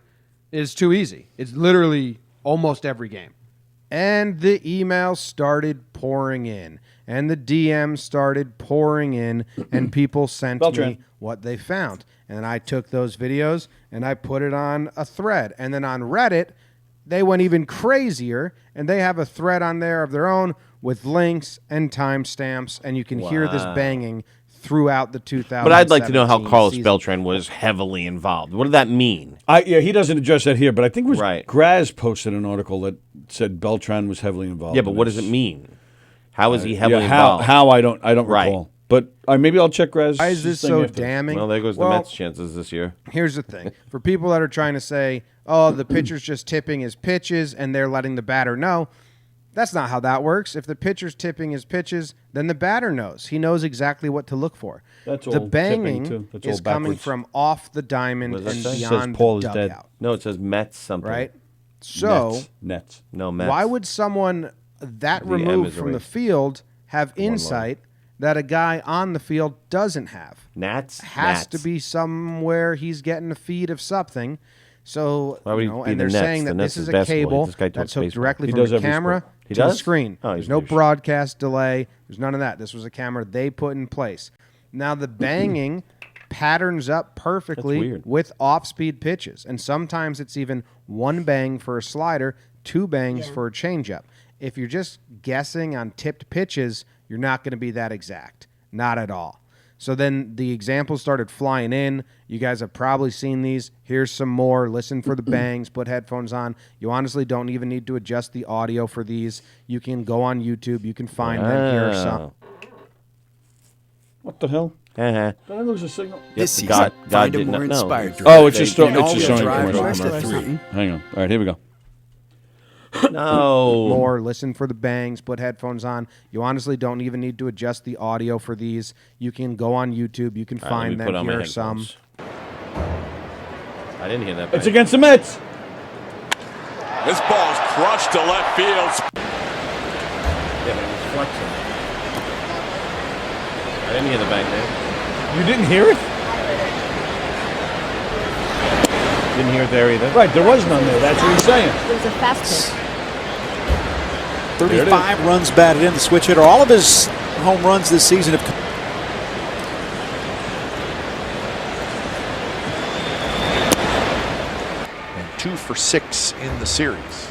It's too easy. It's literally almost every game. And the emails started pouring in, and the DMs started pouring in, and people sent me what they found. And I took those videos and I put it on a thread. And then on Reddit, they went even crazier, and they have a thread on there of their own with links and timestamps, and you can hear this banging throughout the 2000. But I'd like to know how Carlos Beltran was heavily involved. What did that mean? He doesn't address that here, but I think it was Right. Graz posted an article that said Beltran was heavily involved. Yeah, but in what this. does it mean? How is he heavily involved? How I don't Right. recall. But maybe I'll check Graz. Why is this so damning? Well, there goes the Mets' chances this year. Here's the thing. For people that are trying to say, oh, the pitcher's just tipping his pitches and they're letting the batter know, that's not how that works. If the pitcher's tipping his pitches, then the batter knows. He knows exactly what to look for. That's the all banging tipping, too. That's is all coming backwards. from off the diamond What and does that say? beyond Says Paul the is dead. dugout. No, it says Mets something. Right? So, Nets. No, Mets. why would someone that The M removed is from the erased. field have One line. insight that a guy on the field doesn't have? Nats? Has Nats. to be somewhere he's getting a feed of something. So, Why would he be and the they're Nets? saying The that Nets this is a basketball. cable This guy talks that's hooked baseball. directly He from does the every camera sport. He to the does? screen. Oh, There's he's no douche. broadcast delay. There's none of that. This was a camera they put in place. Now, the banging patterns up perfectly weird. with off-speed pitches. And sometimes it's even one bang for a slider, two bangs for a changeup. If you're just guessing on tipped pitches, you're not going to be that exact. Not at all. So then the examples started flying in. You guys have probably seen these. Here's some more. Listen for the bangs. Put headphones on. You honestly don't even need to adjust the audio for these. You can go on YouTube. You can find them. Here are some. What the hell? Uh-huh. Did I lose a signal? This season, God find did a more not know. inspired Oh, it's just, driver. it's just showing All-wheel drive commercial. Mazda 3. Hang on. All right, here we go. No. More. Listen for the bangs. Put headphones on. You honestly don't even need to adjust the audio for these. You can go on YouTube. You can All right, let find me put them. on my Here are some. headphones. I didn't hear that. It's bang. against the Mets. This ball's crushed to left field. Yeah, but it was flexing. I didn't hear the bang there. You didn't hear it? Didn't hear it there either. Right, there was none there. That's what he's saying. It was a fast hit. 35 runs batted in, the switch hitter. All of his home runs this season have come. And 2 for 6 in the series.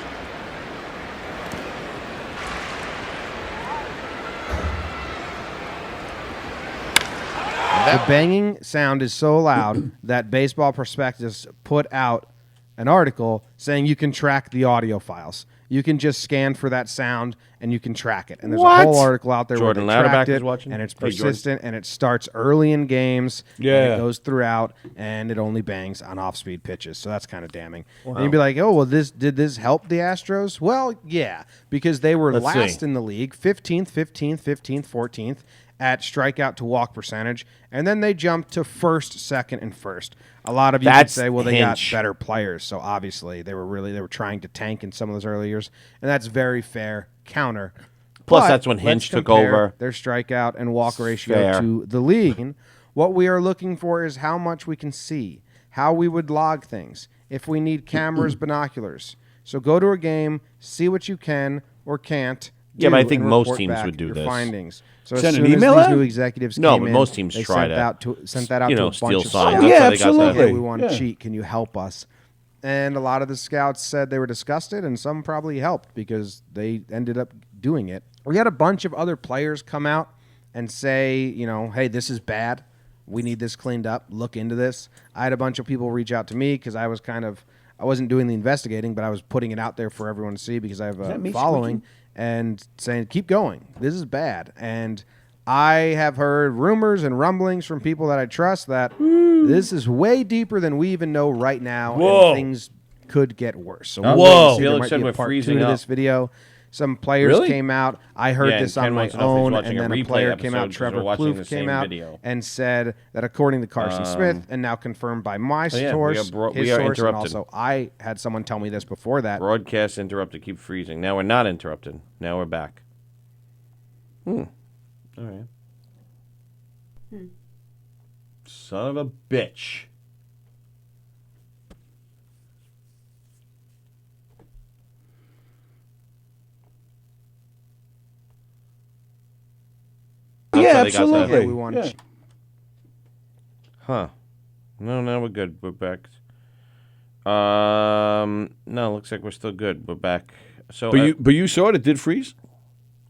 The banging sound is so loud that Baseball Prospectus put out an article saying you can track the audio files. You can just scan for that sound and you can track it. And there's a whole article out there Jordan where they Louderback tracked is it, watching? and it's Hey, Jordan. persistent, and it starts early in games, and Yeah. it goes throughout, and it only bangs on off-speed pitches. So that's kind of damning. And you'd be like, oh, well, did this help the Astros? Well, yeah, because they were Let's last see. in the league, 15th, 14th at strikeout to walk percentage, and then they jumped to first, second, and first. A lot of you That's could say, well, they got Hinch. better players, so obviously they were trying to tank in some of those early years, and that's very fair counter. Plus, But that's when let's Hinch took compare over. their strikeout and walk ratio Fair. to the league. What we are looking for is how much we can see, how we would log things, if we need cameras, binoculars. So go to a game, see what you can or can't. Yeah, but I do, think and most report teams back would do your this. findings. So Send as an soon email as these out? new executives No, came but in, most teams they try sent to, sent that out you to know, a bunch steal of signs. scouts. That's yeah, how they got the- absolutely. Hey, we want to Yeah. cheat. Can you help us? And a lot of the scouts said they were disgusted, and some probably helped because they ended up doing it. We had a bunch of other players come out and say, you know, hey, this is bad. We need this cleaned up. Look into this. I had a bunch of people reach out to me because I wasn't doing the investigating, but I was putting it out there for everyone to see because I have a that me following and saying, keep going. This is bad. And I have heard rumors and rumblings from people that I trust that this is way deeper than we even know right now, Whoa. and things could get worse. So Whoa. we'll wait and see. There Felix might said be a we're part freezing 2 to up. this video. Some players Really? came out. I heard Yeah, this and on Ken my wants to know if he's own, watching and a then a replay player came episode out. 'cause Trevor we're watching the Plouffe came same out video. and said that according to Carson Smith, and now confirmed by my yeah, we are source, bro- his we are source, and interrupted. also I had someone tell me this before that. Broadcast interrupted. Keep freezing. Now we're not interrupted. Now we're back. All right. Son of a bitch. That's Yeah, how they got that. absolutely. Yeah, we want Yeah. to. Huh. No, now we're good. We're back. No, looks like we're still good. We're back. So, But you saw it. It did freeze.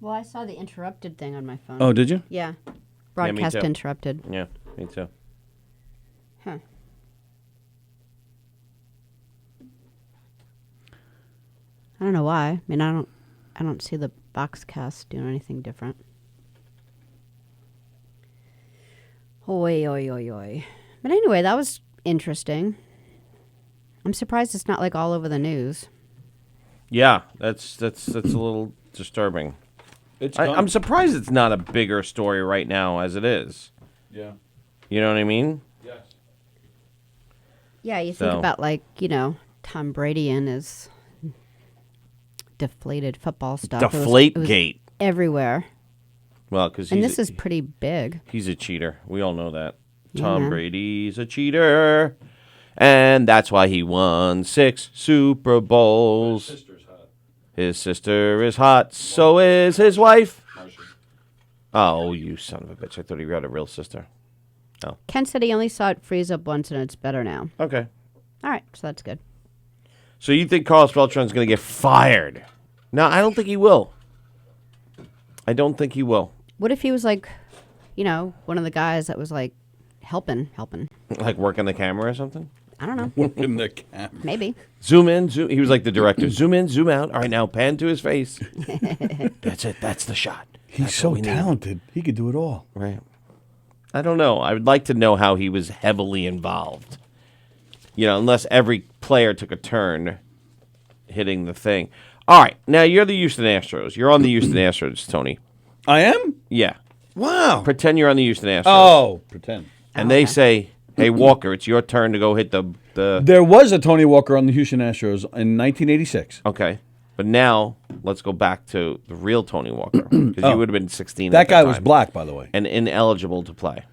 Well, I saw the interrupted thing on my phone. Oh, did you? Yeah. Broadcast too. interrupted. Yeah, me too. Huh. I don't know why. I mean, I don't see the Boxcast doing anything different. Oi, oi, oi, oi. But anyway, that was interesting. I'm surprised it's not like all over the news. Yeah, that's a little disturbing. I'm surprised it's not a bigger story right now as it is. Yeah. You know what I mean? Yes. Yeah, you think about Tom Brady and his deflated football stuff. Deflate It was gate. everywhere. Well, because And this is pretty big. He's a cheater. We all know that. Yeah, Tom man. Brady's a cheater. And that's why he won 6 Super Bowls. His sister is hot. So is his wife. Oh, you son of a bitch. I thought he had a real sister. Oh. Ken said he only saw it freeze up once and it's better now. Okay. All right, so that's good. So you think Carlos Beltran's going to get fired? No, I don't think he will. I don't think he will. What if he was like, one of the guys that was like helping? Like working the camera or something? I don't know. Working the camera. Maybe. Zoom in, zoom. He was like the director. Zoom in, zoom out. All right, now pan to his face. That's it. That's the shot. He's That's so what we need. talented. He could do it all. Right. I don't know. I would like to know how he was heavily involved. Unless every player took a turn hitting the thing. All right. Now, you're the Houston Astros. You're on the Houston Astros, Tony. I am? Yeah. Wow. Pretend you're on the Houston Astros. Oh, pretend. And they say, hey, Walker, it's your turn to go hit the... There was a Tony Walker on the Houston Astros in 1986. Okay. But now, let's go back to the real Tony Walker. Because you would have been 16 That at the guy time. was black, by the way. And ineligible to play.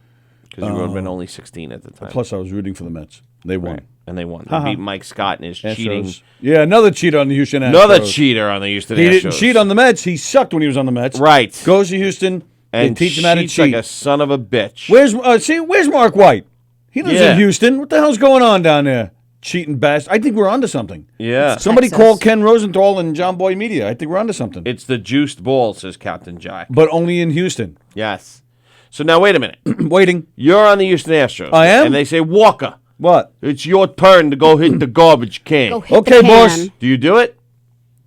Because you would have been only 16 at the time. Plus, I was rooting for the Mets. They won. Right. And they won. They beat Mike Scott and his cheating. Astros. Yeah, another cheater on the Houston Astros. Another cheater on the Houston He Astros. didn't cheat on the Mets. He sucked when he was on the Mets. Right. Goes to Houston And they teach him how to cheats cheat. like a son of a bitch. Where's Mark White? He lives Yeah. in Houston. What the hell's going on down there? Cheating bastard. I think we're onto something. Yeah. Somebody Texas. call Ken Rosenthal and John Boy Media. I think we're onto something. It's the juiced ball, says Captain Jack. But only in Houston. Yes. So now, wait a minute. Waiting. You're on the Houston Astros. I am? And they say, Walker, What? it's your turn to go hit the garbage can. Go hit Okay, the can. boss. Do you do it?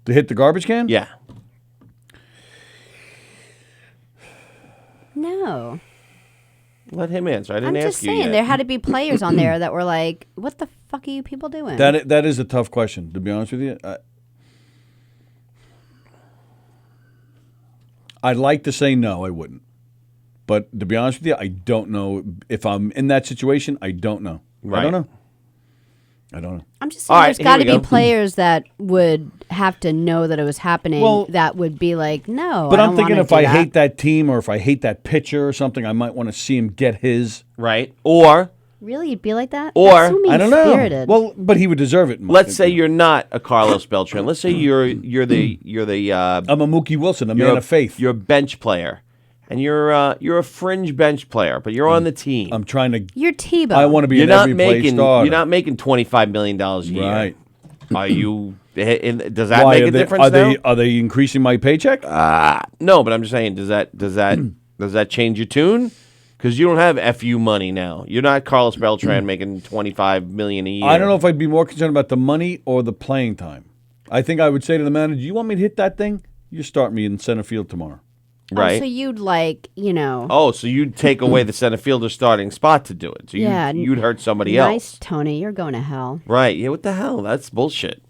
To hit the garbage can? Yeah. No. Let him answer. I I'm didn't ask just you saying, yet. there had to be players on there that were like, what the fuck are you people doing? That is a tough question, to be honest with you. I'd like to say no, I wouldn't. But to be honest with you, I don't know. If I'm in that situation, I don't know. Right. I don't know. I'm just All saying right, there's here got to we be go. players that would have to know that it was happening Well, that would be like, no, But I I'm don't thinking wanna if do I that. hate that team or if I hate that pitcher or something, I might want to see him get his. Right. Or Really? You'd be like that? Or- That's so I don't know. mean-spirited. Well, but he would deserve it. in my let's say opinion. you're not a Carlos Beltran. Let's say you're the I'm a Mookie Wilson, a you're man of faith. You're a bench player. And you're a fringe bench player, but you're on the team. I'm trying to. You're Tebow. I want to be You're an not every play making starter. you're not making $25 million a year. Right. Are you? Does that Why, make a are they- difference are now? Are they increasing my paycheck? No, but I'm just saying, does that change your tune? Because you don't have FU money now. You're not Carlos Beltran making $25 million a year. I don't know if I'd be more concerned about the money or the playing time. I think I would say to the manager, "You want me to hit that thing? You start me in center field tomorrow." Right. So you'd like, Oh, so you'd take away the center fielder starting spot to do it. So Yeah, you'd hurt somebody nice, else. Tony. You're going to hell. Right. Yeah, what the hell? That's bullshit.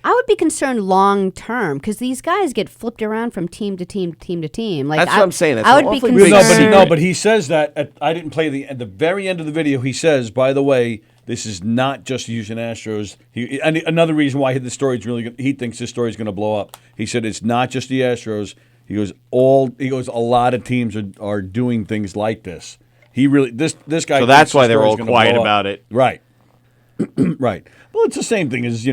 I would be concerned long term because these guys get flipped around from team to team, team to team. Like That's what I'm saying. That's I an would be awfully concerned. big secret. No, but he says that. I didn't play at the very end of the video. He says, by the way, this is not just the Houston Astros. And another reason why the story's he thinks this story's going to blow up. He said it's not just the Astros. He goes, a lot of teams are doing things like this. He really this guy. So that's thinks why the they're all story's gonna quiet blow up. about it. Right. Right. Well, it's the same thing as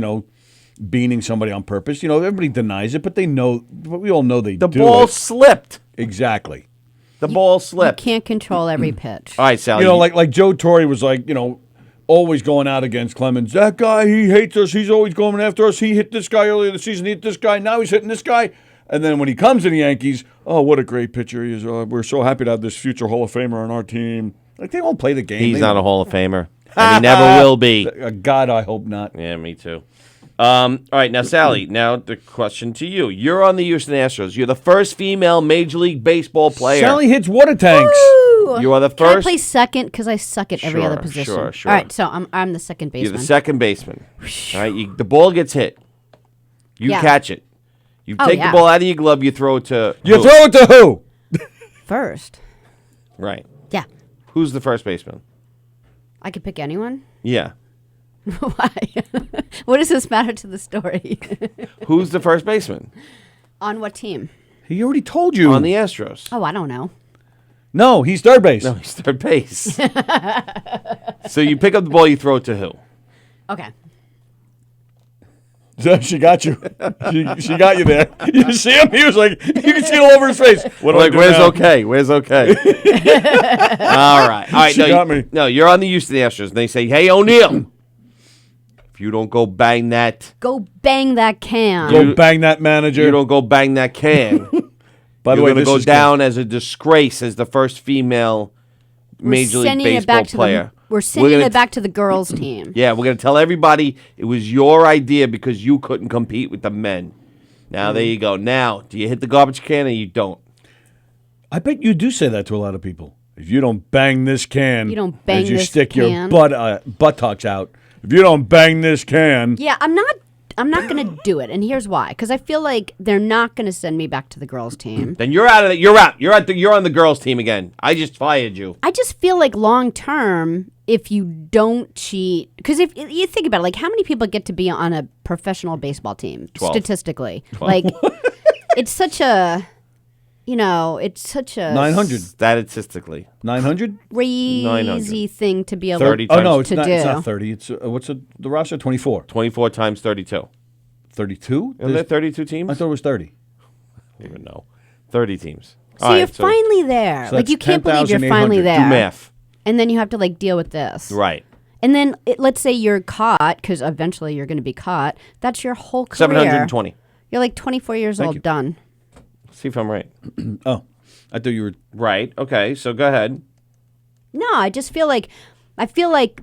beaning somebody on purpose. Everybody denies it, but they know. But we all know they The do ball it. slipped. Exactly. The ball You slipped. can't control every pitch. All right, Sally. Like Joe Torre was always going out against Clemens. That guy, he hates us. He's always going after us. He hit this guy earlier in the season. He hit this guy. Now he's hitting this guy. And then when he comes to the Yankees, oh, what a great pitcher he is. Oh, we're so happy to have this future Hall of Famer on our team. Like, they won't play the game. He's not a Hall of Famer. And he never will be. God, I hope not. Yeah, me too. All right, now, Sallie, now the question to you. You're on the Houston Astros. You're the first female Major League Baseball player. Sallie hits water tanks. Woo! You are the Can I first. play second? Because I suck at every Sure, other position. sure. All right, so I'm the second baseman. You're the second baseman. All right, the ball gets hit. You Yeah. catch it. You Oh, take yeah. the ball out of your glove. You throw it to You who? throw it to who? First. Right. Yeah. Who's the first baseman? I could pick anyone. Yeah. Why? What does this matter to the story? Who's the first baseman? On what team? He already told you. On the Astros. Oh, I don't know. No, he's third base. No, he's third base. So you pick up the ball. You throw it to who? Okay. She got you. She got you there. You see him? He was like, you can see it all over his face. What do I Like, do where's now? okay? Where's okay? All right. She got me. No, you're on the Houston Astros, and they say, "Hey, O'Neal, if you don't go bang that, Go bang that can. Go bang that manager. you don't go bang that can, By the you're way, going to this go is down as a disgrace as the first female Major League sending it Baseball back to player." we're sending gonna it back to the girls' team. Yeah, we're going to tell everybody it was your idea because you couldn't compete with the men. Now, there you go. Now, do you hit the garbage can or you don't? I bet you do say that to a lot of people. If you don't bang this can, You don't bang as you this stick your can. buttocks out. If you don't bang this can, Yeah, I'm not going to do it, and here's why. Because I feel like they're not going to send me back to the girls' team. Then you're out of it. You're out. You're on the girls' team again. I just fired you. I just feel like long term, if you don't cheat, because if you think about it, like how many people get to be on a professional baseball team 12. statistically? Like it's such a, it's such a 900. Statistically. 900? crazy 900. thing to be able 30 to Oh, no, it's to not, do. it's not 30. It's what's the roster? 24. 24 times 32. 32? Isn't there 32 teams? I thought it was 30. I don't even know. 30 teams. So All you're right, finally there. So Like that's you can't believe you're 10,800. finally Do there. do math. And then you have to like deal with this. Right. And then let's say you're caught, because eventually you're going to be caught. That's your whole career. 720. You're like 24 years old, you. done. See if I'm right. Oh, I thought you were. Right. Okay. So go ahead. No, I feel like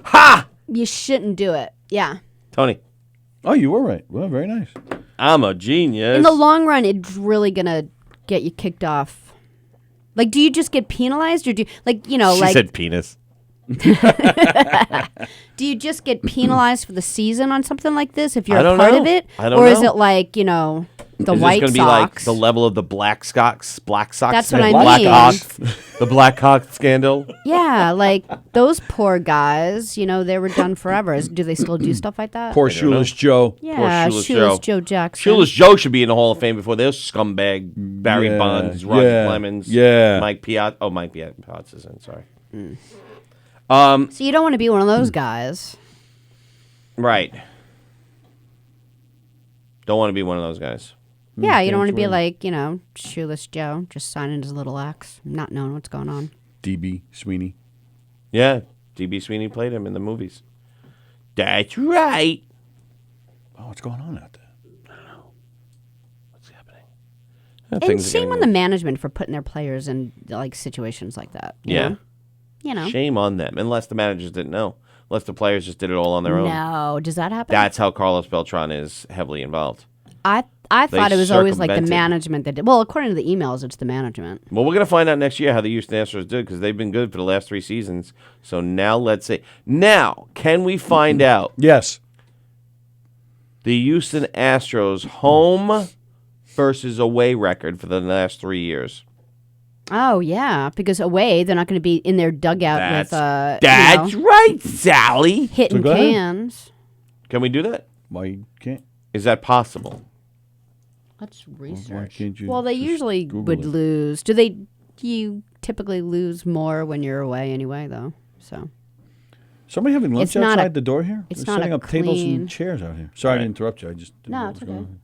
Ha! you shouldn't do it. Yeah. Tony, Oh, you were right. Well, very nice. I'm a genius. In the long run, it's really going to get you kicked off. Like, do you just get penalized, or do you, she said penis. do you just get penalized for the season on something like this if you're I a don't part know. of it? I don't or is know. it like, the Is White this Sox? be like the level of the Black Sox? That's what I Black mean. Hawks, the Black Hawk scandal. Yeah, like those poor guys, they were done forever. Do they still do stuff like that? Poor don't know. shoeless Joe. Yeah, Shoeless Shoeless Joe. Joe Jackson. Shoeless Joe should be in the Hall of Fame before those scumbag Barry Yeah, Bonds, Roger yeah, Clemens, yeah. Mike Piazza. Oh, Mike Piazza's in. Sorry. So you don't want to be one of those guys. Right. Don't want to be one of those guys. Yeah, you don't want to be like, Shoeless Joe, just signing his little X, not knowing what's going on. DB Sweeney. Yeah, D.B. Sweeney played him in the movies. That's right. Oh, what's going on out there? What's happening? And shame on the management for putting their players in like situations like that. you Yeah. know? You know. Shame on them, unless the managers didn't know. Unless the players just did it all on their own. No, does that happen? That's how Carlos Beltran is heavily involved. I thought it was always like the circumvented. management that did. Well, according to the emails, it's the management. Well, we're going to find out next year how the Houston Astros did because they've been good for the last 3 seasons. So now let's see. Now, can we find out Yes. the Houston Astros home versus away record for the last 3 years? Oh yeah, because away they're not going to be in their dugout That's right, Sallie. hitting So go ahead. cans. Can we do that? Why you can't? Is that possible? Let's Why research. can't you? Well, they just usually Google would it? lose. Do you typically lose more when you're away anyway, though? So Somebody having lunch It's not outside a- the door here? it's They're not setting a up tables clean- and chairs out here. Sorry Right. to interrupt you. I just didn't No, know it's what was okay. going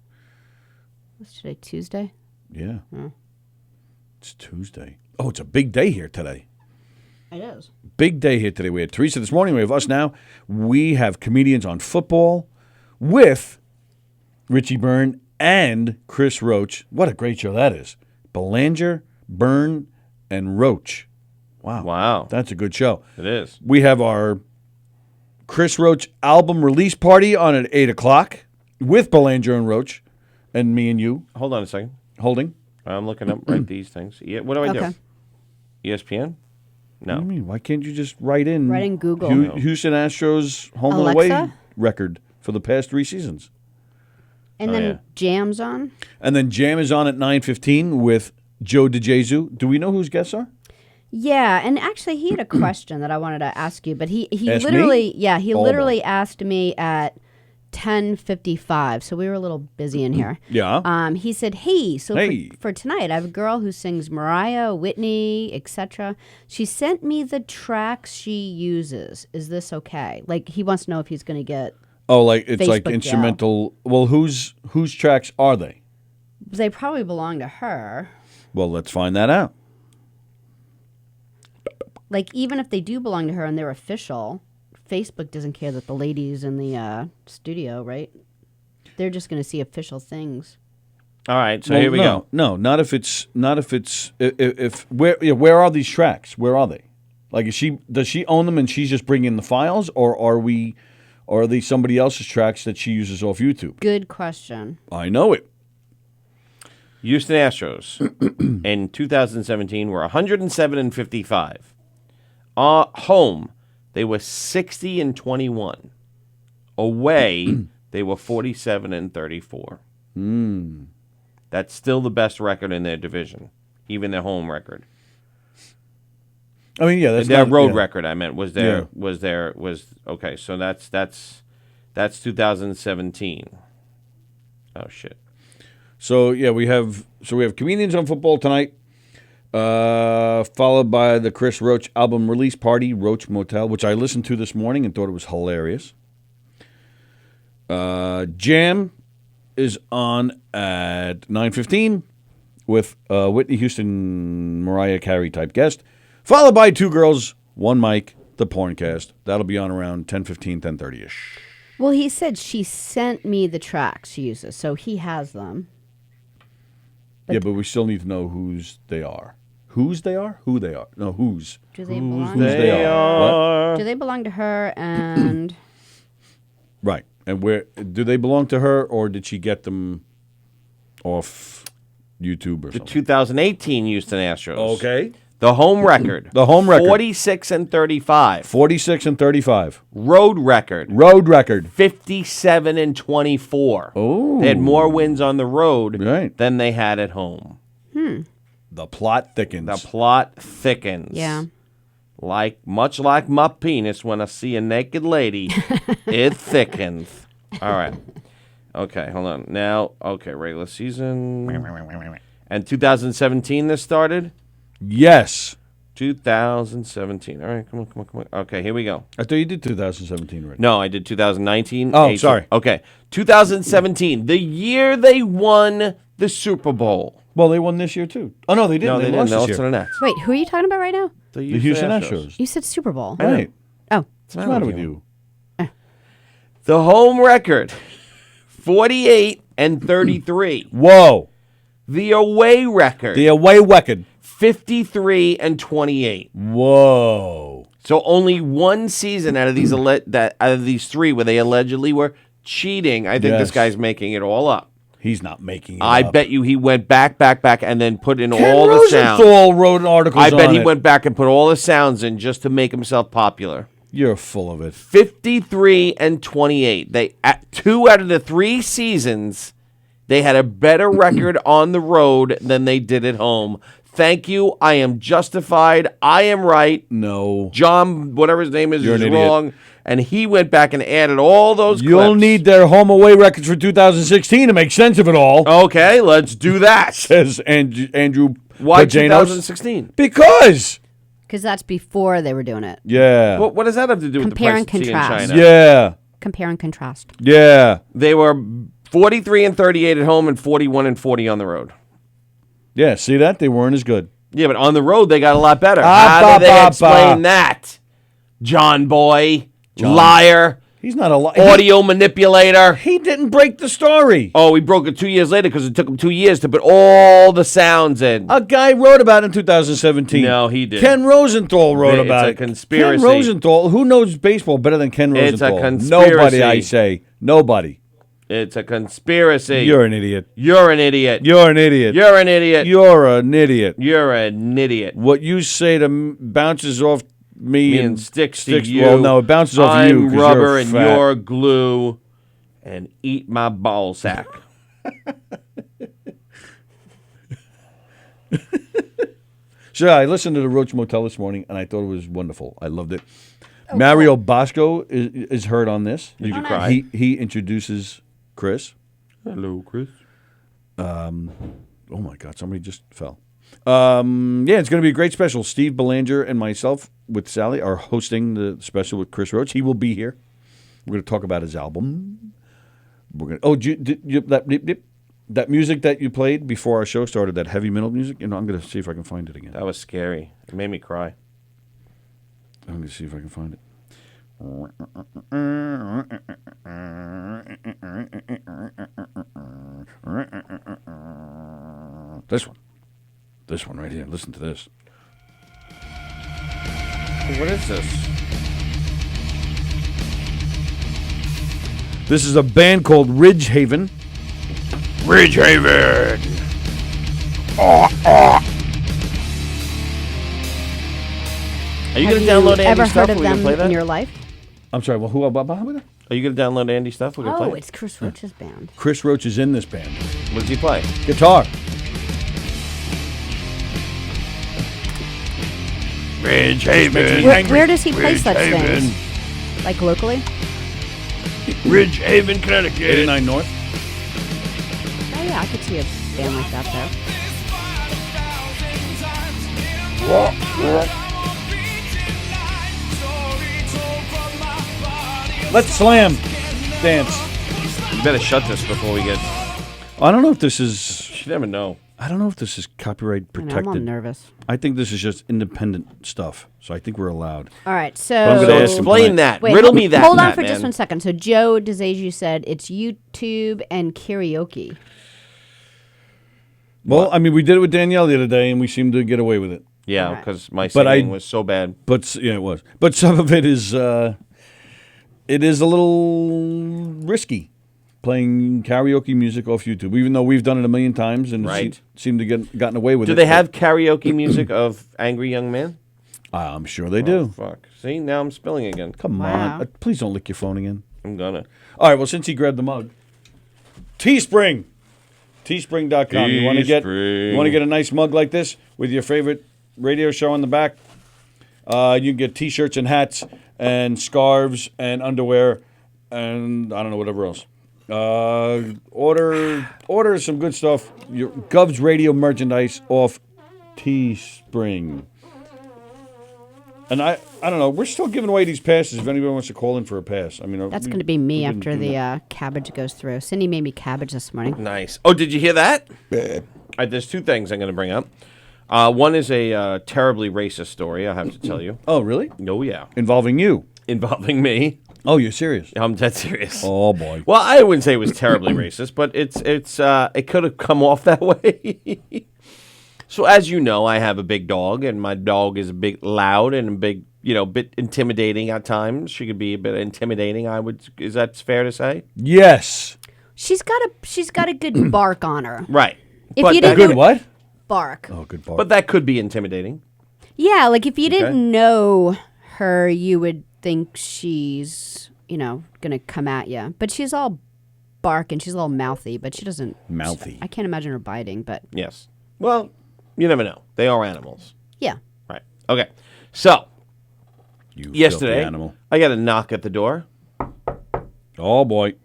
what's today? Tuesday. on. Yeah. It's Tuesday. Oh, it's a big day here today. It is. Big day here today. We had Teresa this morning. We have us now. We have comedians on football with Richie Byrne and Chris Roach. What a great show that is. Belanger, Byrne, and Roach. Wow. That's a good show. It is. We have our Chris Roach album release party on at 8 o'clock with Belanger and Roach and me and you. Hold on a second. Holding. I'm looking up these things. Yeah, what do I do? ESPN? No. What do you mean? Why can't you just write in Google. Houston Astros home and Alexa? away record for the past 3 seasons? And then Jam's on? And then Jam is on at 9:15 with Joe DeJesu. Do we know whose guests are? Yeah, and actually he had a question that I wanted to ask you, but he Ask literally me? literally asked me at 10:55, so we were a little busy in here. Yeah. He said, "Hey, so Hey. For tonight, I have a girl who sings Mariah, Whitney, etc. She sent me the tracks she uses. Is this okay?" Like he wants to know if he's going to get. Oh, like it's like Facebook instrumental. Well, whose tracks are they? They probably belong to her. Well, let's find that out. Like even if they do belong to her and they're official, Facebook doesn't care that the ladies in the studio, right? They're just going to see official things. All right, so here we go. No, not if where are these tracks? Where are they? Like does she own them and she's just bringing the files, or are they somebody else's tracks that she uses off YouTube? Good question. I know it. Houston Astros in 2017 were 107-55. Home, they were 60-21. Away, they were 47-34. That's still the best record in their division, even their home record. I mean, yeah, that's their not, road yeah. record. I meant was okay. So that's 2017. Oh shit. So yeah, we have comedians on football tonight, followed by the Chris Roach album release party, Roach Motel, which I listened to this morning and thought it was hilarious. Jam is on at 9:15 with Whitney Houston, Mariah Carey type guest, followed by Two Girls, One Mic, the Porncast. That'll be on around 10:15, 10:30ish. Well, he said she sent me the tracks she uses, so he has them. But we still need to know whose they are. Whose they are? Who they are? No, whose. Do they belong? Whose they are. What? Do they belong to her and... Right. And where do they belong to her, or did she get them off YouTube or The something? 2018 Houston Astros. Okay. The home record. 46-35. 46-35. Road record. 57-24. Oh. They had more wins on the road Right. than they had at home. The plot thickens. The plot thickens. Yeah. Much like my penis when I see a naked lady, it thickens. All right. Okay, hold on. Now, regular season. And 2017 this started? Yes. 2017. All right, come on. Okay, here we go. I thought you did 2017 already. No, I did 2019. Oh, 18. sorry. Okay, 2017, the year they won the Super Bowl. Well, they won this year, too. Oh, no, they didn't. No, they lost didn't. this To year. the Nets. Wait, who are you talking about right now? The Houston Astros. You said Super Bowl. Right. Oh. What's the matter with you? The home record, 48-33. Whoa. The away record, The away record. 53-28. Whoa. So only one season out of these three where they allegedly were cheating. I think this Yes. guy's making it all up. He's not making it I up. bet you he went back, and then put in Ken all the sounds. Rosenthal wrote articles I bet on he it. went back and put all the sounds in just to make himself popular. You're full of it. 53-28. They at 2 out of the 3 seasons, they had a better record on the road than they did at home. Thank you. I am justified. I am right. No. John, whatever his name is You're an idiot. wrong. And he went back and added all those You'll clips. need their home away records for 2016 to make sense of it all. Okay, let's do that. Says Andrew Why Pajanos. 2016? Because. Because that's before they were doing it. Yeah. What does that have to do with Compare the and price of tea in contrast. China? Yeah. Compare and contrast. Yeah. They were 43-38 at home and 41-40 on the road. Yeah. See that? They weren't as good. Yeah, but on the road they got a lot better. Ah, How do they ba, ba, explain ba. that? John Boy, liar. He's not a audio manipulator. He didn't break the story. Oh, he broke it 2 years later because it took him 2 years to put all the sounds in. A guy wrote about it in 2017. No, he did. Ken Rosenthal wrote about it. It's a conspiracy. Ken Rosenthal. Who knows baseball better than Ken Rosenthal? It's a conspiracy. Nobody, I say. Nobody. It's a conspiracy. You're an idiot. You're an idiot. You're an idiot. You're an idiot. You're an idiot. You're an idiot. What you say bounces off me and sticks to you. Well, no, it bounces off you. I'm rubber and you're glue, and eat my ball sack. So I listened to the Roach Motel this morning, and I thought it was wonderful. I loved it. Mario Bosco is heard on this. Did you cry? He introduces Chris. Hello, Chris. Oh my God! Somebody just fell. Yeah, it's going to be a great special. Steve Belanger and myself with Sallie are hosting the special with Chris Roach. He will be here. We're going to talk about his album. We're going to, that music that you played before our show started, that heavy metal music. I'm going to see if I can find it again. That was scary. It made me cry. I'm going to see if I can find it. This one right here. Listen to this. What is this? This is a band called Ridgehaven. Ridgehaven. Are you going to download Andy ever stuff? heard of Are we gonna play them that? in your life? I'm sorry. Well, who? Are you going to download Andy stuff? We're going to Oh, play. it's Chris Roach's band. Chris Roach is in this band. What does he play? Guitar. Ridgehaven. Where does he play such things? Like locally? Ridgehaven, Connecticut. 89 North. Oh yeah, I could see a band like that there. Let's slam dance. You better shut this before we get. I don't know if this is. You never know. I don't know if this is copyright I know, protected. I'm all nervous. I think this is just independent stuff, so I think we're allowed. All right, I'm gonna so ask him Explain tonight. that. Wait, Riddle me that. Hold on Matt, for man. just 1 second. So Joe DeZaju said it's YouTube and karaoke. Well, I mean, we did it with Danielle the other day, and we seemed to get away with it. Yeah, Alright. because my But singing was so bad. But yeah, it was. But some of it is a little risky, playing karaoke music off YouTube. Even though we've done it a million times and Right. seemed to gotten away with it. Do they have karaoke music of Angry Young Man? I'm sure they do. Fuck. See, now I'm spilling again. Come Wow. on, please don't lick your phone again. I'm gonna. All right. Well, since he grabbed the mug, Teespring. Teespring.com. You want to Teespring. get a nice mug like this with your favorite radio show on the back? You can get T-shirts and hats and scarves and underwear and I don't know whatever else. Order some good stuff. Your Gov's radio merchandise off Teespring. And I don't know. We're still giving away these passes if anybody wants to call in for a pass. I mean, That's going to be me after the cabbage goes through. Cindy made me cabbage this morning. Nice. Oh, did you hear that? There's two things I'm going to bring up. One is a terribly racist story, I have to tell you. Oh, really? Oh, yeah. Involving you? Involving me. Oh, you're serious? I'm dead serious. Oh boy. Well, I wouldn't say it was terribly racist, but it could have come off that way. So as you know, I have a big dog, and my dog is a bit loud and a big, bit intimidating at times. She could be a bit intimidating. Is that fair to say? Yes. She's got a good bark on her. Right. If But you that- didn't Good what? bark. Oh, good bark. But that could be intimidating. Yeah, like if you Okay. didn't know her, you would think she's, gonna come at you. But she's all bark and she's all mouthy, but she doesn't. Mouthy. I can't imagine her biting, but Yes. Well, you never know. They are animals. yeah. Right. Okay. So You yesterday, filthy animal. I got a knock at the door. Oh boy.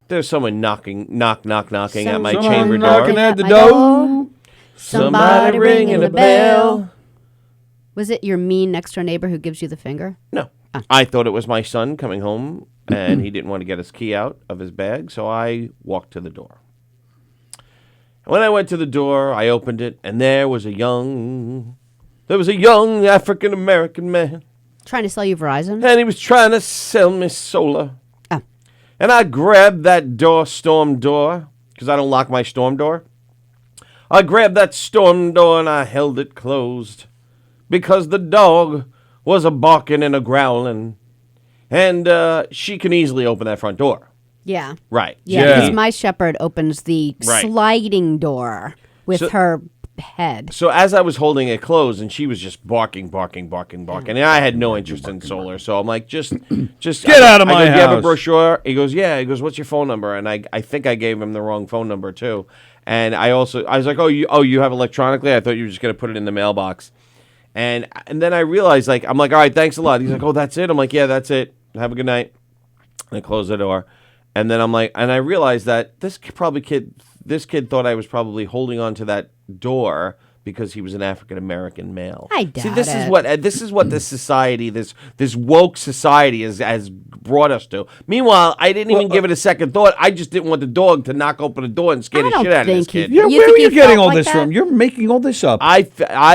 There's someone knocking at my Someone chamber knocking door. at the my door. Somebody ringing the bell. Was it your mean next door neighbor who gives you the finger? No. I thought it was my son coming home, and he didn't want to get his key out of his bag, so I walked to the door. When I went to the door, I opened it, and there was a young African-American man, Trying to sell you Verizon? and he was trying to sell me solar. Oh. And I grabbed that storm door, because I don't lock my storm door. I grabbed that storm door and I held it closed, because the dog was a barking and a growling, and she can easily open that front door. Yeah. Right. Yeah, Yeah. because my shepherd opens the Right. sliding door with her head. So as I was holding it closed, and she was just barking, and I had no interest in solar, so I'm like, just Get out of my I go, "Do you have a house." brochure?" He goes, "Yeah." He goes, "What's your phone number?" And I think I gave him the wrong phone number too. And I was like, "Oh, you have electronically? I thought you were just gonna put it in the mailbox." And then I realized, like, I'm like, "All right, thanks a lot." He's like, "Oh, that's it?" I'm like, "Yeah, that's it. Have a good night." And I close the door. And then I'm like, and I realized that this kid thought I was probably holding on to that door because he was an African American male. I See, doubt this is what this society, this woke society has brought us to. Meanwhile, I didn't even give it a second thought. I just didn't want the dog to knock open the door and scare I the don't shit out of this think he- kid. Yeah, You where think are you he getting felt all like this that? from? You're making all this up. I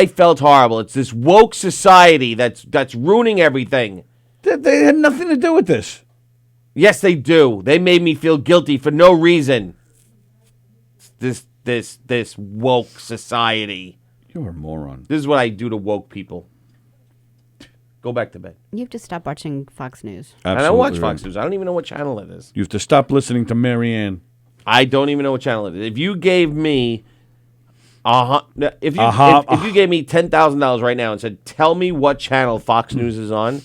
felt horrible. It's this woke society that's ruining everything. They had nothing to do with this. Yes, they do. They made me feel guilty for no reason. This woke society. You're a moron. This is what I do to woke people. Go back to bed. You have to stop watching Fox News. I don't watch Absolutely Fox News. I don't even know what channel it is. You have to stop listening to Marianne. I don't even know what channel it is. If you gave me if you gave me $10,000 right now and said, "Tell me what channel Fox News is on,"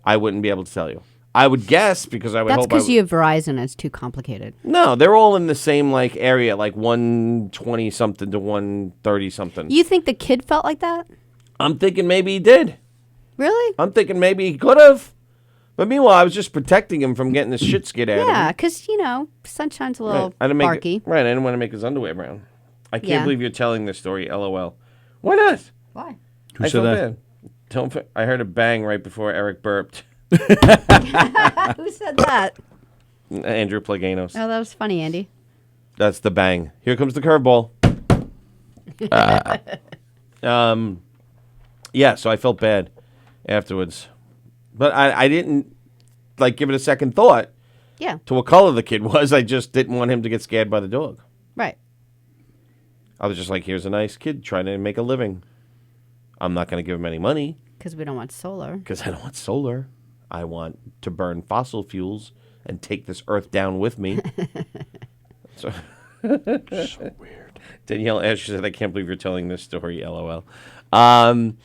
I wouldn't be able to tell you. I would guess because I would That's hope. because you have Verizon. It's too complicated. No, they're all in the same like area, like 120 something to 130 something. You think the kid felt like that? I'm thinking maybe he did. Really? I'm thinking maybe he could have. But meanwhile, I was just protecting him from getting the shit scared out of him. Yeah, because, Sunshine's a little I didn't make barky. I didn't want to make his underwear brown. I can't Yeah. believe you're telling this story. LOL. Why not? Why? Who I said felt that? bad. I heard a bang right before Eric burped. Who said that? Andrew Plaganos. Oh, that was funny, Andy. That's the bang. Here comes the curveball. Yeah, so I felt bad afterwards. But I didn't give it a second thought Yeah, to what color the kid was. I just didn't want him to get scared by the dog. right. I was just like, here's a nice kid trying to make a living. I'm not going to give him any money Because we don't want solar. because I don't want solar. I want to burn fossil fuels and take this earth down with me. So weird. Danielle Asher said, "I can't believe you're telling this story." LOL. And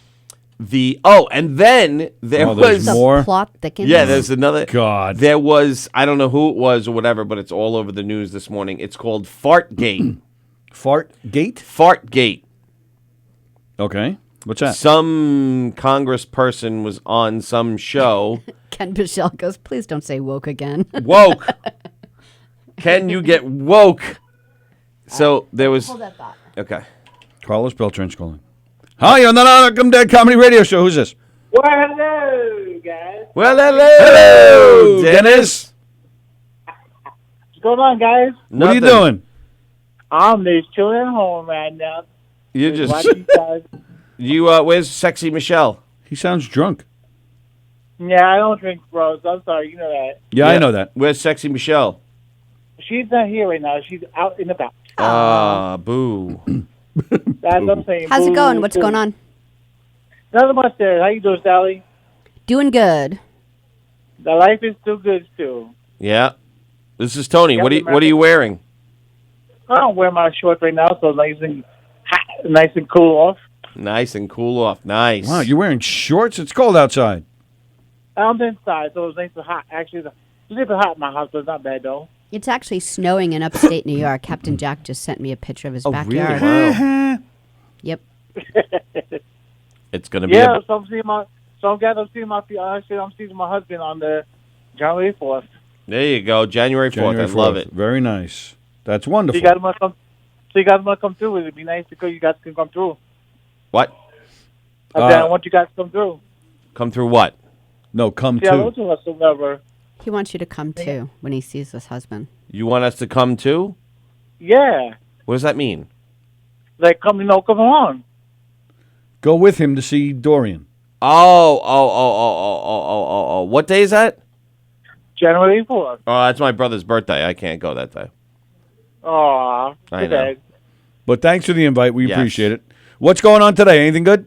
then there there's The was more? plot thickens. yeah, there's another. God. There was, I don't know who it was or whatever, but it's all over the news this morning. It's called Fartgate. Fart gate? Fartgate. Okay. What's that? Some congressperson was on some show. Ken Bichelle goes, please don't say woke again. Woke. Can you get woke? So there was. Hold that thought. Okay. Carlos Beltran's calling. Hi, on the Knockem Dead Comedy Radio Show. Who's this? Well, hello, guys. Well, hello, Dennis. What's going on, guys? What are you Nothing. doing? I'm just chilling at home right now. You just Watching you guys. Where's Sexy Michelle? He sounds drunk. Yeah, I don't drink, bro. So I'm sorry. You know that. Yeah, I know that. Where's Sexy Michelle? She's not here right now. She's out and about. Ah, boo. That's what I'm saying. How's it Boo, going? What's boo. going on? Nothing much there. How you doing, Sallie? Doing good. The life is still good, still. Yeah. This is Tony. Yeah, What are you wearing? I don't wear my shorts right now, so nice and hot, nice and cool off. Nice and cool off. Nice. Wow, you're wearing shorts? It's cold outside. I'm inside, so it's nice and hot. Actually, it's a little bit hot in my house, but it's not bad, though. It's actually snowing in upstate New York. Captain Jack just sent me a picture of his backyard. Really? Wow. Yep. It's gonna be. Yeah, so I'm glad I'm seeing my fiance. I'm seeing my husband on the January 4th. There you go. January 4th. January I love 4th. it. Very nice. That's So wonderful. you guys want to come? So you guys want to come through? It'd be nice because you guys can come through. What? I want you guys to come through. Come through what? No, come See, hello to. to us or whatever. He wants you to come too when he sees his husband. You want us to come too? Yeah, What does that mean? like come on. Go with him to see Dorian. Oh. What day is that? January 4th. Oh, that's my brother's birthday. I can't go that day. Aw, I too know. bad. But thanks for the invite. We Yes. appreciate it. What's going on today? Anything good?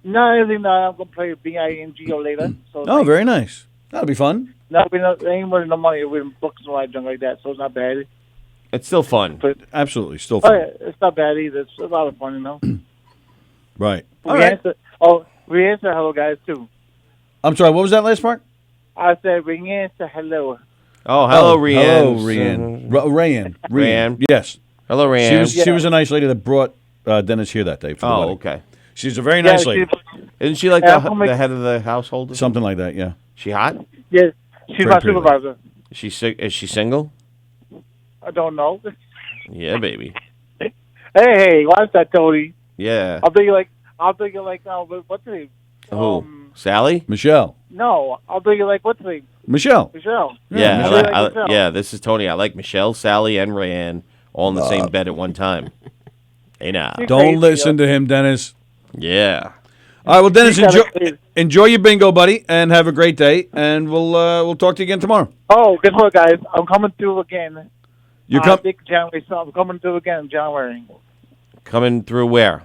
No, anything. I'm gonna play BINGO later. So Oh, very nice. That'll be fun. no, there ain't really no money with books and all that junk like that, so it's not bad. It's still fun. But Absolutely. Still oh, fun. yeah, it's not bad either. It's a lot of fun, you know. Right. All we right. we answer hello guys too. I'm sorry. What was that last part? I said we answer hello. Oh, hello, Rianne. Hello, Rianne. Rayanne. Rianne. Yes. Hello, Rianne. She was a nice lady that brought Dennis here that day for the Oh, wedding. okay. She's a very nice Yeah, lady. Isn't she like Yeah, the head of the household? Something like that, yeah. She hot? Yeah, she's Very my pretty supervisor. Is she single? I don't know. Yeah, baby. Hey, watch that, Tony. Yeah. I'll think like what's her name? Who? Sally? Michelle. No, I'll think like what's her name? Michelle. Michelle. Yeah. I'll think like Michelle. Yeah. This is Tony. I like Michelle, Sally, and Rayanne all in the same bed at one time. Hey now. She's Don't crazy, listen to him, Dennis. Yeah. All right, well, Dennis, She's got a- enjoy your bingo, buddy, and have a great day. And we'll talk to you again tomorrow. Oh, guess what, guys? I'm coming through again. You I come. think January. So I'm coming through again in January. Coming through where?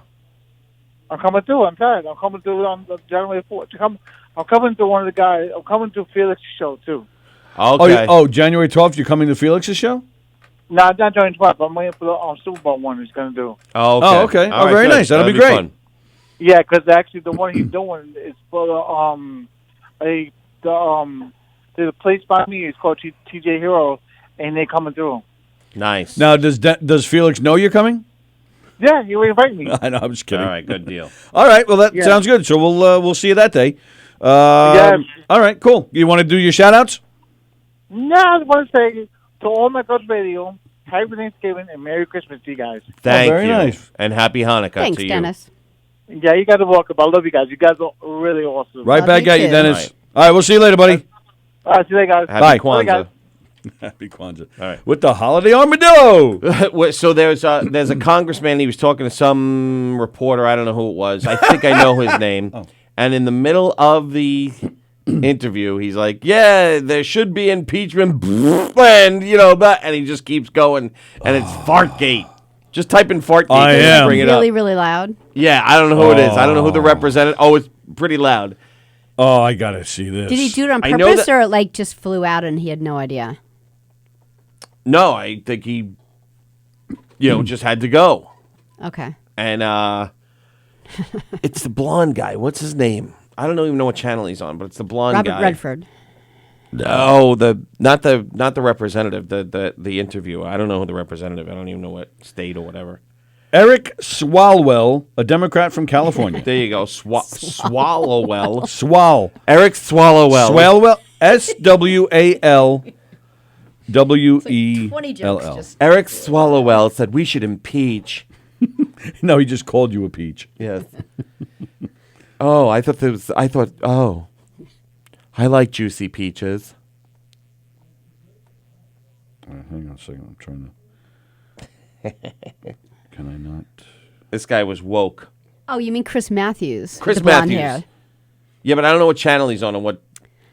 I'm coming through. I'm tired. I'm coming through on January 4th. I'm coming through one of the guys. I'm coming through Felix's show too. Okay. January 12th. You're coming to Felix's show? No, I'm not joining 12th. I'm waiting for the Super Bowl one he's going to do. Oh, okay. Oh, okay. All Oh, very good. nice. That'll be great. Fun. Yeah, because actually the one he's doing is for there's a place by me. It's called TJ Hero, and they're coming through. Nice. Now, does Felix know you're coming? Yeah, you invite me. I know. I'm just kidding. All right. Good deal. All right. Well, that Yeah. sounds good. So we'll see you that day. Yes. All right. Cool. You want to do your shout outs? No, I just want to say to all my Coach Radio, Happy Thanksgiving and Merry Christmas to you guys. Thank very you. nice. And happy Hanukkah Thanks, to you. Dennis. Yeah, you guys are welcome. I love you guys. You guys are really awesome. Right Love back you at you, too. Dennis. Right. All right. We'll see you later, buddy. All right, see you later, guys. Happy Bye. Kwanzaa. Happy Kwanzaa. All right. With the holiday armadillo. So there's a congressman. He was talking to some reporter. I don't know who it was. I think I know his name. Oh. And in the middle of the interview, he's like, "Yeah, there should be impeachment," and and he just keeps going, and it's Fartgate. Just type in Fartgate I and am. bring it Really, up. really loud. Yeah, I don't know who it is. I don't know who the representative. Oh, it's pretty loud. Oh, I gotta see this. Did he do it on I know purpose that- or like just flew out and he had no idea? No, I think he, just had to go. Okay. And it's the blonde guy. What's his name? I don't even know what channel he's on, but it's the blonde Robert guy. Redford. No, not the representative, the interviewer. I don't know who the representative. I don't even know what state or whatever. Eric Swalwell, a Democrat from California. There you go, Swallowwell. Swal. Eric Swallowwell. Swalwell. SWALWELL. Eric Swallowwell said we should impeach. No, he just called you a peach. Yes. Oh, I thought. Oh, I like juicy peaches. Hang on a second. I'm trying to. Can I not? This guy was woke. Oh, you mean Chris Matthews? with Chris the blonde Matthews. hair. Yeah, but I don't know what channel he's on and what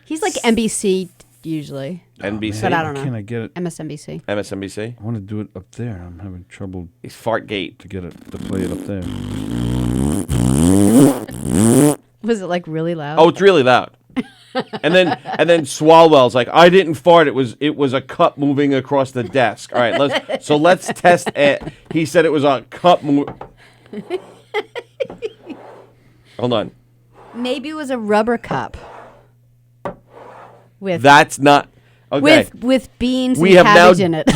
He's like NBC usually. NBC. But I don't know. Can I get it? MSNBC. MSNBC. I want to do it up there. I'm having trouble He's Fartgate. to get it to play it up there. Was it like really loud? Oh, it's really loud. and then Swalwell's like, I didn't fart. It was a cup moving across the desk. All right, let's test it. He said it was a cup. Hold on. Maybe it was a rubber cup. With That's not okay. with beans we and have now cabbage in it.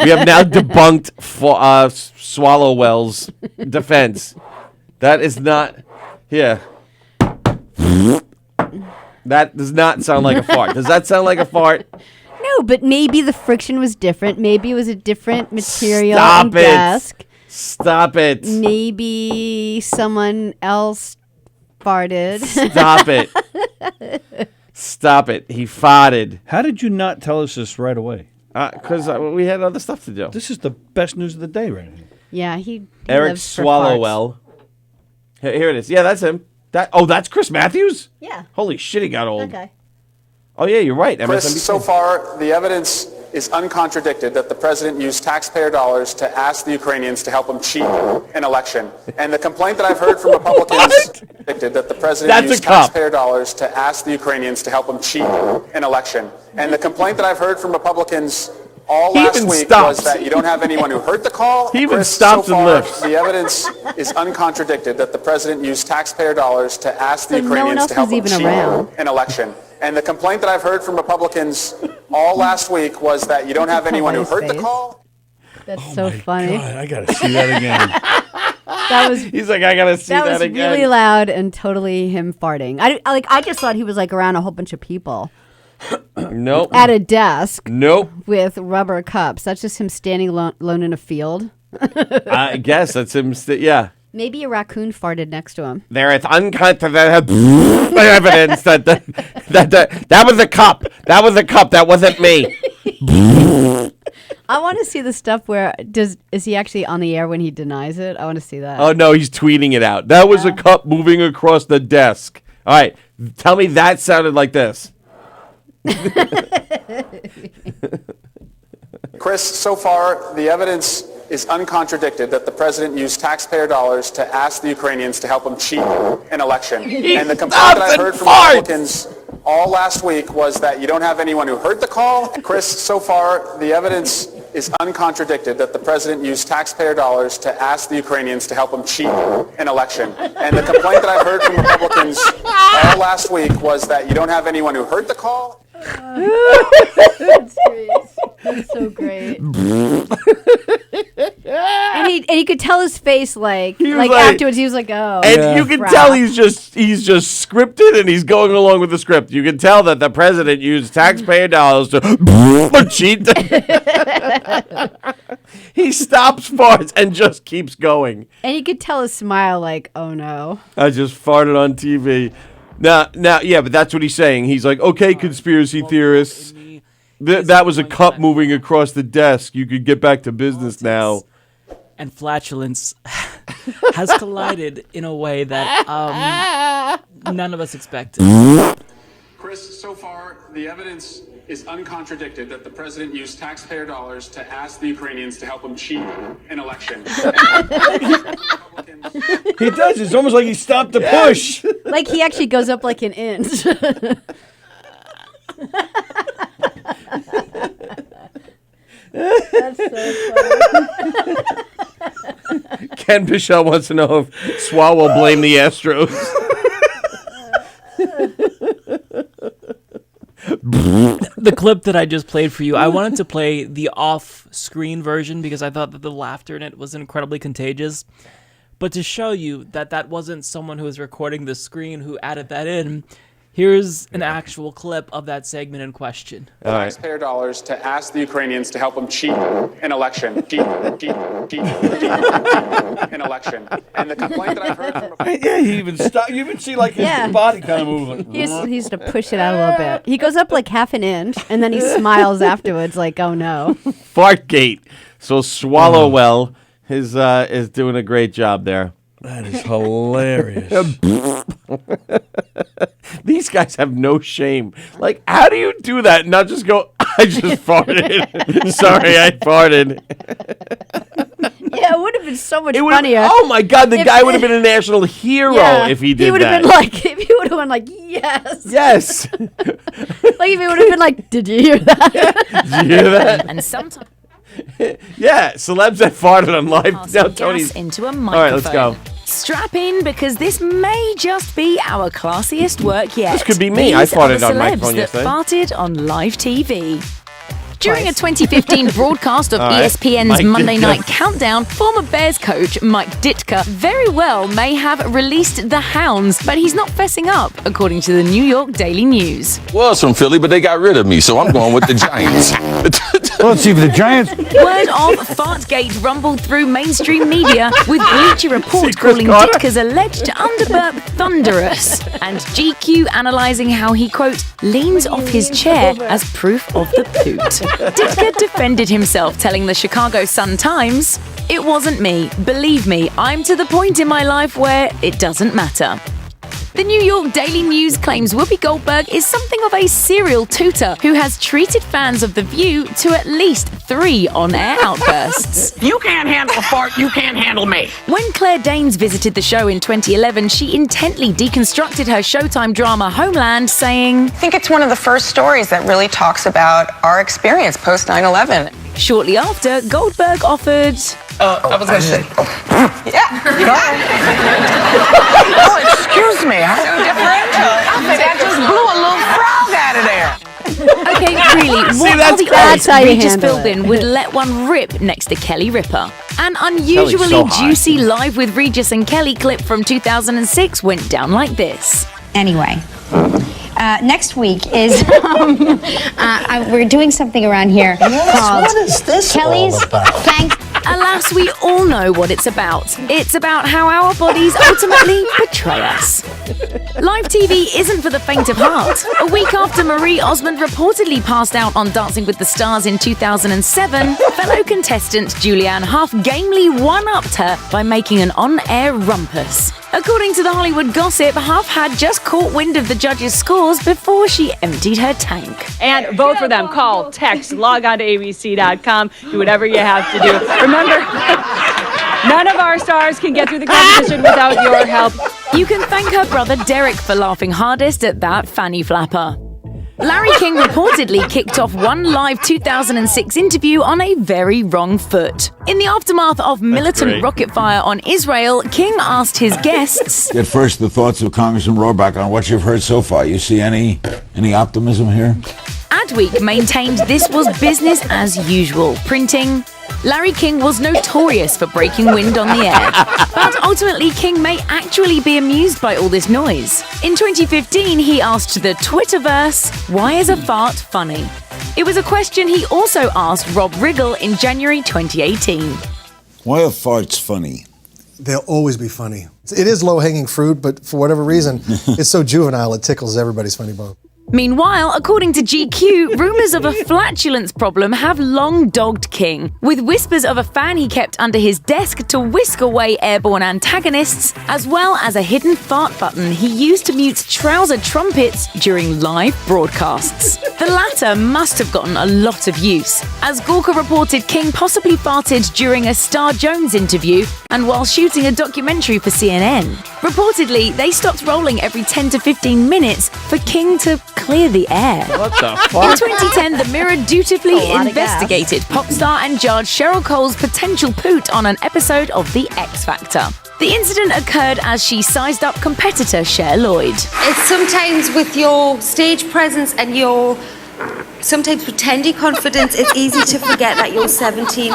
we have now debunked for Swallowwell's defense. That is not. Yeah. That does not sound like a fart. Does that sound like a fart? No, but maybe the friction was different. Maybe it was a different material Stop and it. desk. Stop it. Maybe someone else farted. Stop it. Stop it. He farted. How did you not tell us this right away? Because we had other stuff to do. This is the best news of the day right here. Yeah, he Eric lives for farts. Swallowwell. Here it is. Yeah, that's him. That's Chris Matthews? Yeah. Holy shit, he got old. Okay. Oh, yeah, you're right. Chris, MSNBC. so far, the evidence is uncontradicted that the president used taxpayer dollars to ask the Ukrainians to help him cheat an election. And the complaint that I've heard from Republicans predicted that the president used taxpayer dollars to ask the Ukrainians to help him cheat an election. And the complaint that I've heard from Republicans all last week was that you don't have anyone who heard the call. He even Chris, stops so and far, lifts. the evidence is uncontradicted that the president used taxpayer dollars to ask the So no one Ukrainians else to help was him even cheat around. an election. And the complaint that I've heard from Republicans all last week was that you don't have anyone who heard the call. That's so funny. God, I gotta see that again. That was. He's like, I gotta see that was again. really loud and totally him farting. I just thought he was like around a whole bunch of people Nope. at a desk Nope. with rubber cups. That's just him standing alone in a field. I guess that's him. Yeah. Maybe a raccoon farted next to him. There is uncontradicted evidence that was a cup. That was a cup. That wasn't me. I want to see the stuff where is he actually on the air when he denies it? I want to see that. Oh, no, he's tweeting it out. That was a cup moving across the desk. All right. Tell me that sounded like this. Chris, so far, the evidence is uncontradicted that the president used taxpayer dollars to ask the Ukrainians to help him cheat an election. And the complaint that I heard from Republicans all last week was that you don't have anyone who heard the call. Chris, so far, the evidence is uncontradicted that the president used taxpayer dollars to ask the Ukrainians to help him cheat an election. And the complaint that I've heard from Republicans all last week was that you don't have anyone who heard the call. That's great. That's so great. and he could tell his face like afterwards he was like, oh. And you can crap. tell he's just scripted and he's going along with the script. You can tell that the president used taxpayer dollars to cheat. He stops, farts, and just keeps going. And you could tell his smile like, oh no. I just farted on TV. Now, yeah, but that's what he's saying. He's like, okay, conspiracy theorists. That was a cup moving across the desk. You could get back to business now. And flatulence has collided in a way that none of us expected. Chris, so far, the evidence is uncontradicted that the president used taxpayer dollars to ask the Ukrainians to help him cheat an election. He does. It's almost like he stopped the push. Like he actually goes up like an inch. That's so funny. Ken Pichelle wants to know if Swah will blame the Astros. The clip that I just played for you, I wanted to play the off-screen version because I thought that the laughter in it was incredibly contagious. But to show you that that wasn't someone who was recording the screen who added that in, here's an actual clip of that segment in question. Taxpayer dollars to ask the Ukrainians to help them cheat an election. Cheat an election. And the complaint that I've heard from... Yeah, he even stopped. You even see like his body kind of moving. He used to push it out a little bit. He goes up like half an inch, and then he smiles afterwards like, oh no. Fartgate. So Swallow Well is doing a great job there. That is hilarious. These guys have no shame. Like, how do you do that and not just go, I just farted. Sorry, I farted. Yeah, it would have been so much funnier. Oh my God, the guy would have been a national hero if he did that. He would have been like, if he would have been like, yes. Yes. Like if he would have been like, did you hear that? Did you hear that? And sometimes Yeah, celebs that farted on live. Now Tony's into a microphone. All right, let's go. Strap in because this may just be our classiest work yet. This could be me. These I farted are the on my celebs phone that yesterday. farted on live TV. During a 2015 broadcast of All right. ESPN's Mike Monday Ditka. Night Countdown, former Bears coach Mike Ditka very well may have released the hounds, but he's not fessing up, according to the New York Daily News. Was from Philly, but they got rid of me, so I'm going with the Giants. Well, let's see for the Giants. Word of Fartgate rumbled through mainstream media, with Bleacher Report Chris calling Carter? Ditka's alleged underburp thunderous, and GQ analysing how he, quote, leans off his chair as proof of the poot. Ditka defended himself, telling the Chicago Sun-Times, "It wasn't me. Believe me, I'm to the point in my life where it doesn't matter." The New York Daily News claims Whoopi Goldberg is something of a serial tutor who has treated fans of The View to at least 3 on-air outbursts. You can't handle a fart, you can't handle me. When Claire Danes visited the show in 2011, she intently deconstructed her Showtime drama Homeland, saying, I think it's one of the first stories that really talks about our experience post 9/11. Shortly after, Goldberg offered... I was going to say... Yeah, go ahead. Oh, excuse me. So different. I think I just blew a little frog out of there. Okay, really, what that's the great. That's odds how you Regis handle Philbin it. would let one rip next to Kelly Ripa? An unusually so hot. juicy Live with Regis and Kelly clip from 2006 went down like this. Anyway, next week is we're doing something around here called What is this Kelly's all about? Thank. Alas, we all know what it's about. It's about how our bodies ultimately betray us. Live TV isn't for the faint of heart. A week after Marie Osmond reportedly passed out on Dancing with the Stars in 2007, fellow contestant Julianne Hough gamely one-upped her by making an on-air rumpus. According to the Hollywood Gossip, Hough had just caught wind of the judges' scores before she emptied her tank. And vote for them. Call, text, log on to abc.com, do whatever you have to do. Remember, none of our stars can get through the competition without your help. You can thank her brother Derek for laughing hardest at that fanny flapper. Larry King reportedly kicked off one live 2006 interview on a very wrong foot. In the aftermath of militant great. rocket fire on Israel, King asked his guests, Get first the thoughts of Congressman Rohrabacher on what you've heard so far. You see any optimism here? Adweek maintained this was business as usual, printing, Larry King was notorious for breaking wind on the air. But ultimately, King may actually be amused by all this noise. In 2015, he asked the Twitterverse, why is a fart funny? It was a question he also asked Rob Riggle in January 2018. Why are farts funny? They'll always be funny. It is low-hanging fruit, but for whatever reason, it's so juvenile it tickles everybody's funny bone. Meanwhile, according to GQ, rumours of a flatulence problem have long dogged King, with whispers of a fan he kept under his desk to whisk away airborne antagonists, as well as a hidden fart button he used to mute trouser trumpets during live broadcasts. The latter must have gotten a lot of use, as Gawker reported King possibly farted during a Star Jones interview and while shooting a documentary for CNN. Reportedly, they stopped rolling every 10 to 15 minutes for King to clear the air. What the In fuck? 2010, the Mirror dutifully A lot of investigated pop star and judge Cheryl Cole's potential poot on an episode of The X Factor. The incident occurred as she sized up competitor Cher Lloyd. It's sometimes with your stage presence and your sometimes pretending confidence, it's easy to forget that you're 17.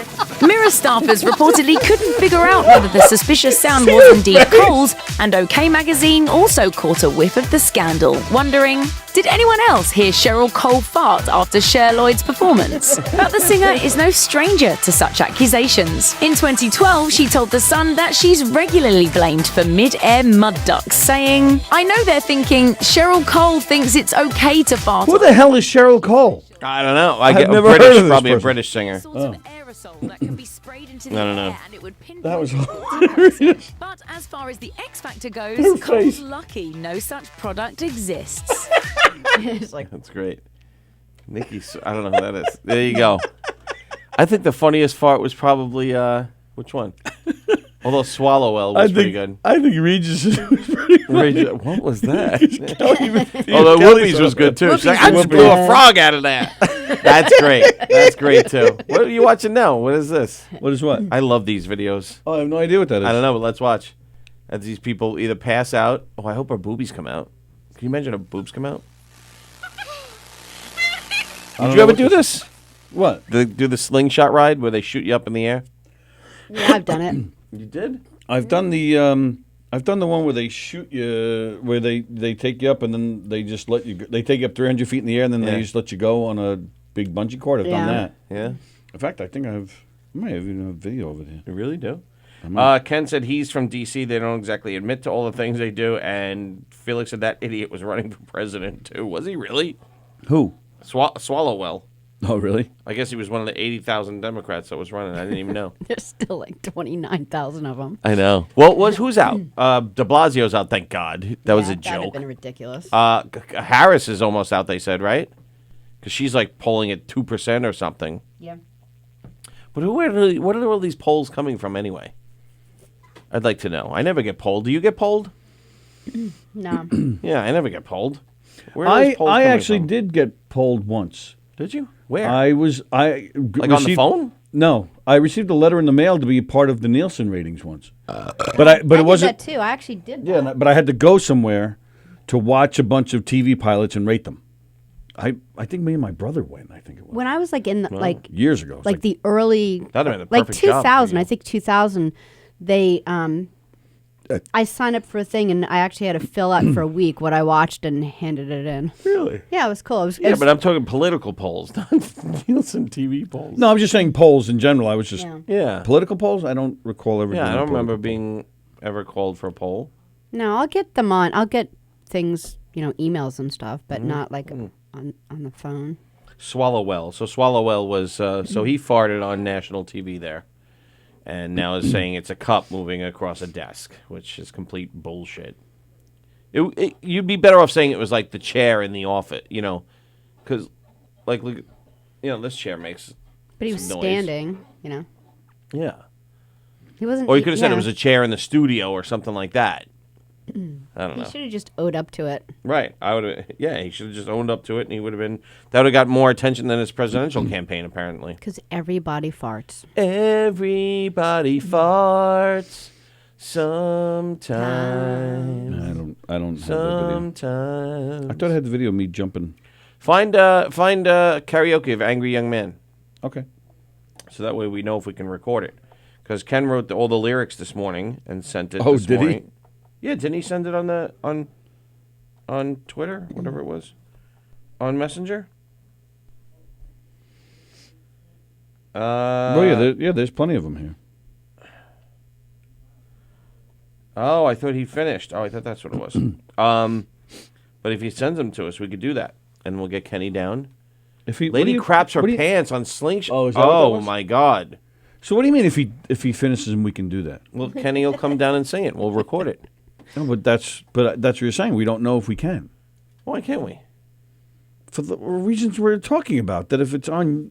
Mirror staffers reportedly couldn't figure out whether the suspicious sound was indeed Cole's, and OK Magazine also caught a whiff of the scandal, wondering, did anyone else hear Cheryl Cole fart after Cher Lloyd's performance? But the singer is no stranger to such accusations. In 2012, she told The Sun that she's regularly blamed for mid-air mud ducks, saying, I know they're thinking Cheryl Cole thinks it's okay to fart. Who the hell is Cheryl Cole? I don't know. I've get never British, heard of this probably a person. British singer. That can be sprayed into the No, no, no. air and it would pinpoint That was hilarious. But as far as the X Factor Her goes, face. Cole's lucky no such product exists. It's like, That's great. Nikki, I don't know who that is. There you go. I think the funniest fart was probably, which one? Although Swallowwell was pretty good. I think Regis was pretty funny. Regis, what was that? Kelly- Although Kelly Whoopi's saw was that. good too. She's like, Whoopi's I just was blew a good. frog out of that. That's great. That's great too. What are you watching now? What is this? What is what? I love these videos. Oh, I have no idea what that is. I don't know, but let's watch. As these people either pass out. Oh, I hope our boobies come out. Can you imagine our boobs come out? Did you ever do this? What? Do the slingshot ride where they shoot you up in the air? yeah, I've done it. You did? I've done the one where they shoot you, where they take you up and then they just let you. They take you up 300 feet in the air and then Yeah. they just let you go on a big bungee cord. I've done Yeah. that. Yeah. In fact, I think I might have even a video of it here. You really do? I might. Ken said he's from D.C. They don't exactly admit to all the things they do. And Felix said that idiot was running for president, too. Was he really? Who? Swallowwell. Oh, really? I guess he was one of the 80,000 Democrats that was running. I didn't even know. There's still like 29,000 of them. I know. Well, who's out? De Blasio's out, thank God. That was a That'd have joke. been ridiculous. Harris is almost out, they said, right? Because she's like polling at 2% or something. Yeah. But what are all these polls coming from anyway? I'd like to know. I never get polled. Do you get polled? No. Yeah, I never get polled. Where are these polls I coming actually from? did get polled once. Did you? Where? I on the phone? No, I received a letter in the mail to be a part of the Nielsen ratings once. But I it wasn't. did that too. I actually did that. Yeah, but I had to go somewhere to watch a bunch of TV pilots and rate them. I think me and my brother went. I think it was When I was like in the, years ago. It was like the early, That'd have been the like perfect job for 2000. you. I think 2000. They I signed up for a thing and I actually had to fill out for a week what I watched and handed it in. Really? Yeah, it was cool. It Yeah, was, but I'm talking political polls, not Nielsen TV polls. No, I'm just saying polls in general. I was just Yeah. political polls. I don't recall ever. Yeah, doing I a don't remember political being ever called for a poll. no, I'll get them on. I'll get things, emails and stuff, but Mm-hmm. not like on the phone. Swallowwell. So Swallowwell was so he farted on national TV there, and now is saying it's a cup moving across a desk, which is complete bullshit. You'd be better off saying it was like the chair in the office, because like look, this chair makes. But he was some noise. standing, Yeah. He wasn't. Or you could have said it yeah. was a chair in the studio or something like that. I don't He know. should have just owed up to it. Right. I would have. Yeah, he should have just owned up to it, and he would have been. That would have got more attention than his presidential campaign, apparently. Because everybody farts. Everybody farts sometime. I don't have that video. Sometimes. I thought I had the video of me jumping. Find karaoke of Angry Young Man. Okay. So that way we know if we can record it. Because Ken wrote all the lyrics this morning and sent it. Oh, this did he? morning. Yeah, didn't he send it on Twitter, whatever it was, on Messenger? There's plenty of them here. Oh, I thought he finished. Oh, I thought that's what it was. But if he sends them to us, we could do that, and we'll get Kenny down. Lady craps her pants on slingshot. Oh, is that what that was? My God! So what do you mean if he finishes and we can do that? Well, Kenny will come down and sing it. We'll record it. No, but that's what you're saying. We don't know if we can. Why can't we? For the reasons we're talking about. That if it's on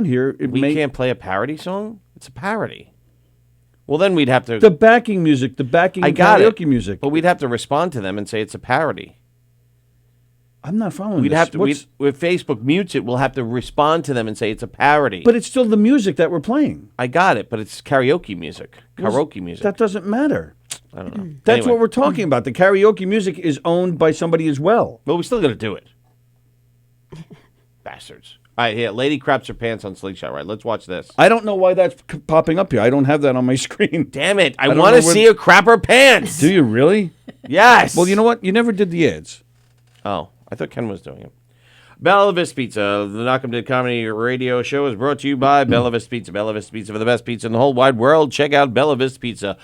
here, We can't play a parody song. It's a parody. Well, then we'd have to. The backing music, I got karaoke it. music. But we'd have to respond to them and say it's a parody. I'm not following We'd this. have to. If Facebook mutes it, we'll have to respond to them and say it's a parody. But it's still the music that we're playing. I got it, but it's karaoke music. Karaoke music. That doesn't matter. I don't know. That's Anyway. what we're talking about. The karaoke music is owned by somebody as well. Well, we still got to do it. Bastards. All right, here. Lady craps her pants on Slingshot. Right, let's watch this. I don't know why that's popping up here. I don't have that on my screen. Damn it. I don't want know to where- see her crap her pants. Do you really? Yes. Well, you know what? You never did the ads. Oh, I thought Ken was doing it. Bella Vista Pizza, the Knockem Did Comedy Radio Show is brought to you by Bella Vista Pizza. Bella Vista Pizza for the best pizza in the whole wide world. Check out Bella Vista Pizza.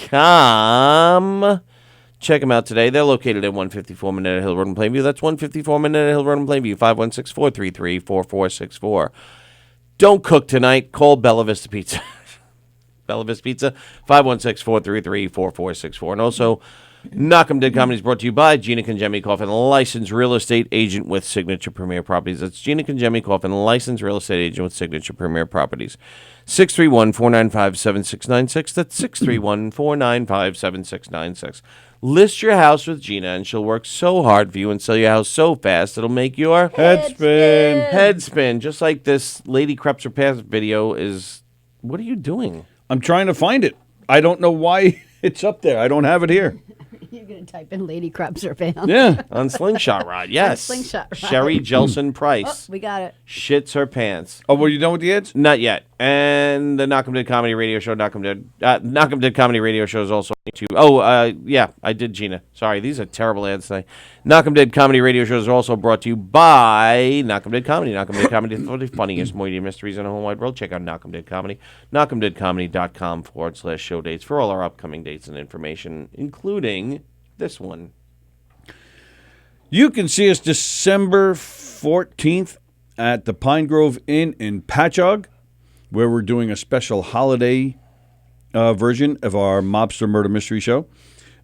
BellaVistaPizza.com. Check them out today. They're located at 154 Minetta Hill Road in Plainview. That's 154 Minetta Hill Road in Plainview, 516-433-4464. Don't cook tonight. Call Bella Vista Pizza. Bella Vista Pizza, 516-433-4464. And also, Knockem Did Comedy is brought to you by Gina Conjemi Coffin, licensed real estate agent with Signature Premier Properties. That's Gina Conjemi Coffin, licensed real estate agent with Signature Premier Properties. 631-495-7696. That's 631-495-7696. List your house with Gina, and she'll work so hard for you and sell your house so fast it'll make your head spin. Head spin. Just like this Lady Creps Her Pants video is. What are you doing? I'm trying to find it. I don't know why it's up there. I don't have it here. You're going to type in Lady Craps Her Pants. Yeah. On Slingshot Rod, yes. On Slingshot Rod. Sherry Jelson Price. Oh, we got it. Shits her pants. Oh, were you done with the ads? Not yet. And the Knockem Did Comedy Radio Show. Knockem Did Comedy Radio Show is also on YouTube. Oh, yeah, I did, Gina. Sorry, these are terrible ads today. Knockem Did Comedy Radio Show is also brought to you by Knockem Did Comedy. Knockem Did Comedy is one of the funniest media mysteries in the whole wide world. Check out Knockem Did Comedy. KnockemDidComedy.com/show dates for all our upcoming dates and information, including this one. You can see us December 14th at the Pine Grove Inn in Patchogue, where we're doing a special holiday version of our Mobster Murder Mystery Show.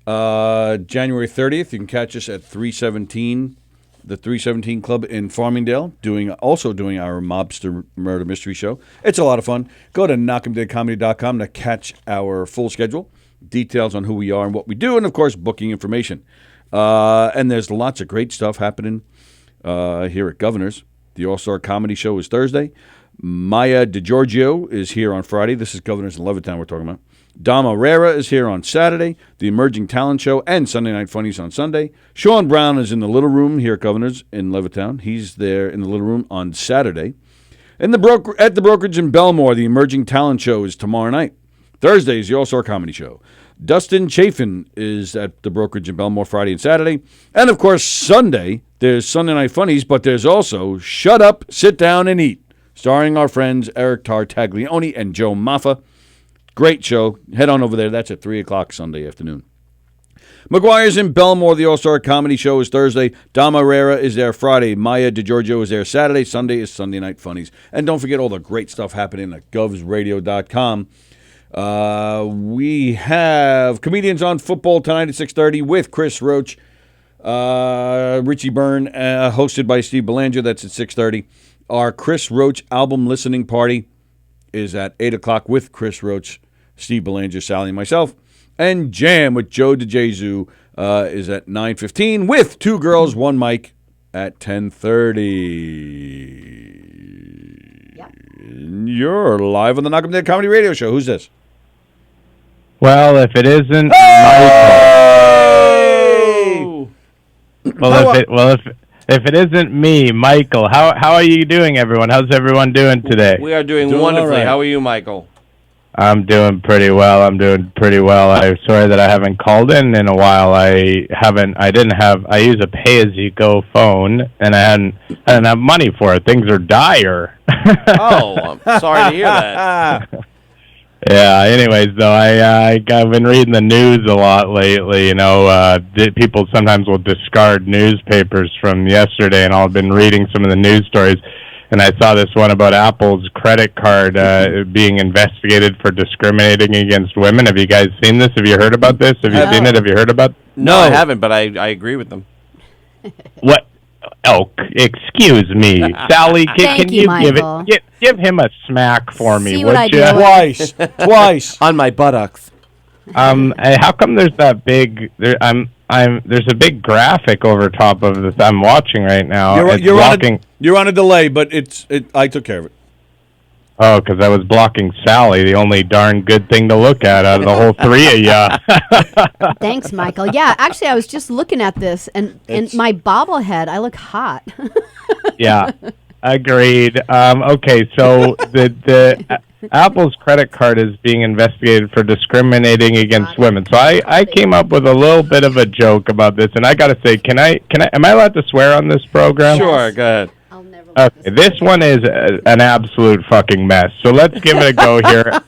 January 30th, you can catch us at 317, the 317 Club in Farmingdale, also doing our Mobster Murder Mystery Show. It's a lot of fun. Go to knockemdeadcomedy.com to catch our full schedule, details on who we are and what we do, and, of course, booking information. And there's lots of great stuff happening here at Governor's. The All-Star Comedy Show is Thursday. Maya DiGiorgio is here on Friday. This is Governor's in Levittown we're talking about. Dom Herrera is here on Saturday. The Emerging Talent Show and Sunday Night Funnies on Sunday. Sean Brown is in the Little Room here at Governor's in Levittown. He's there in the Little Room on Saturday. At the Brokerage in Belmore, the Emerging Talent Show is tomorrow night. Thursday is the All-Star Comedy Show. Dustin Chafin is at the Brokerage in Belmore Friday and Saturday. And, of course, Sunday, there's Sunday Night Funnies, but there's also Shut Up, Sit Down, and Eat, starring our friends Eric Tartaglione and Joe Maffa. Great show. Head on over there. That's at 3 o'clock Sunday afternoon. McGuire's in Belmore. The All-Star Comedy Show is Thursday. Dom Herrera is there Friday. Maya DiGiorgio is there Saturday. Sunday is Sunday Night Funnies. And don't forget all the great stuff happening at govsradio.com. We have Comedians on Football tonight at 6:30 with Chris Roach, Richie Byrne, hosted by Steve Belanger. That's at 6:30. Our Chris Roach album listening party is at 8 o'clock with Chris Roach, Steve Belanger, Sallie, and myself. And Jam with Joe DeJesu is at 9:15 with Two Girls, One Mic at 10:30. Yep. You're live on the Knockem Dead Comedy Radio Show. Who's this? Well, if it isn't Michael. If it isn't me, Michael, how are you doing, everyone? How's everyone doing today? We are doing wonderfully. Right. How are you, Michael? I'm doing pretty well. I'm sorry that I haven't called in a while. I use a pay-as-you-go phone, and I didn't have money for it. Things are dire. Oh, I'm sorry to hear that. Yeah. Anyways, though, I've been reading the news a lot lately. You know, people sometimes will discard newspapers from yesterday, and I've been reading some of the news stories. And I saw this one about Apple's credit card being investigated for discriminating against women. Have you guys seen this? Have you heard about this? Have you seen it? Have you heard about? No, I haven't, but I agree with them. What? Oh, excuse me, Sallie. Can you give him a smack for me? Would you? Twice on my buttocks. How come there's that big? There's a big graphic over top of this I'm watching right now. You're on a delay, but I took care of it. Oh, because I was blocking Sallie, the only darn good thing to look at out of the whole three of ya. Thanks, Michael. Yeah, actually, I was just looking at this, and my bobblehead, I look hot. Yeah, agreed. Okay, so the Apple's credit card is being investigated for discriminating against women. So I came up with a little bit of a joke about this, and I got to say, am I allowed to swear on this program? Sure, go ahead. Okay, this one is an absolute fucking mess. So let's give it a go here.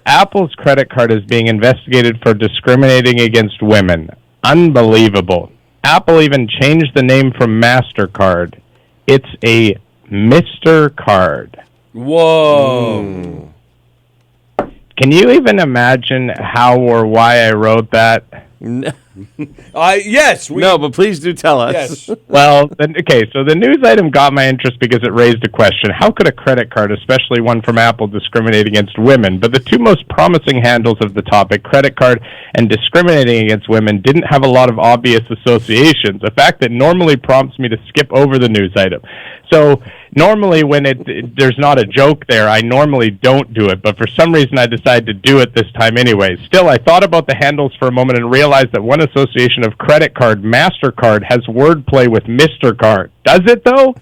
Apple's credit card is being investigated for discriminating against women. Unbelievable. Apple even changed the name from MasterCard. It's a Mr. Card. Whoa. Can you even imagine how or why I wrote that? Yes. No, but please do tell us. Yes. Well, okay, so the news item got my interest because it raised a question. How could a credit card, especially one from Apple, discriminate against women? But the two most promising handles of the topic, credit card and discriminating against women, didn't have a lot of obvious associations, a fact that normally prompts me to skip over the news item. So normally when there's not a joke there, I normally don't do it, but for some reason I decided to do it this time anyway. Still, I thought about the handles for a moment and realized that one association of credit card, MasterCard, has wordplay with Mr. Card. Does it, though?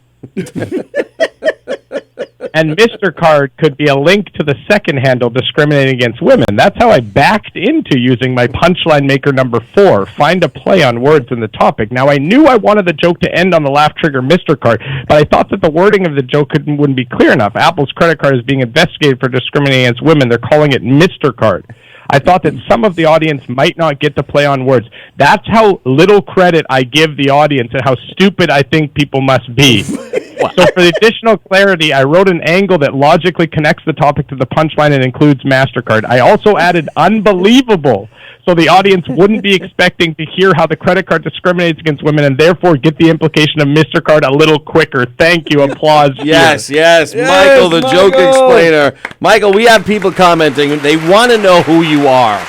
And Mr. Card could be a link to the second handle, discriminating against women. That's how I backed into using my punchline maker number 4, find a play on words in the topic. Now, I knew I wanted the joke to end on the laugh trigger Mr. Card, but I thought that the wording of the joke wouldn't be clear enough. Apple's credit card is being investigated for discriminating against women. They're calling it Mr. Card. I thought that some of the audience might not get to play on words. That's how little credit I give the audience and how stupid I think people must be. So for the additional clarity, I wrote an angle that logically connects the topic to the punchline and includes MasterCard. I also added unbelievable, so the audience wouldn't be expecting to hear how the credit card discriminates against women and therefore get the implication of Mr. Card a little quicker. Thank you. Applause. Yes, Michael, the joke explainer. Michael, we have people commenting. They want to know who you are.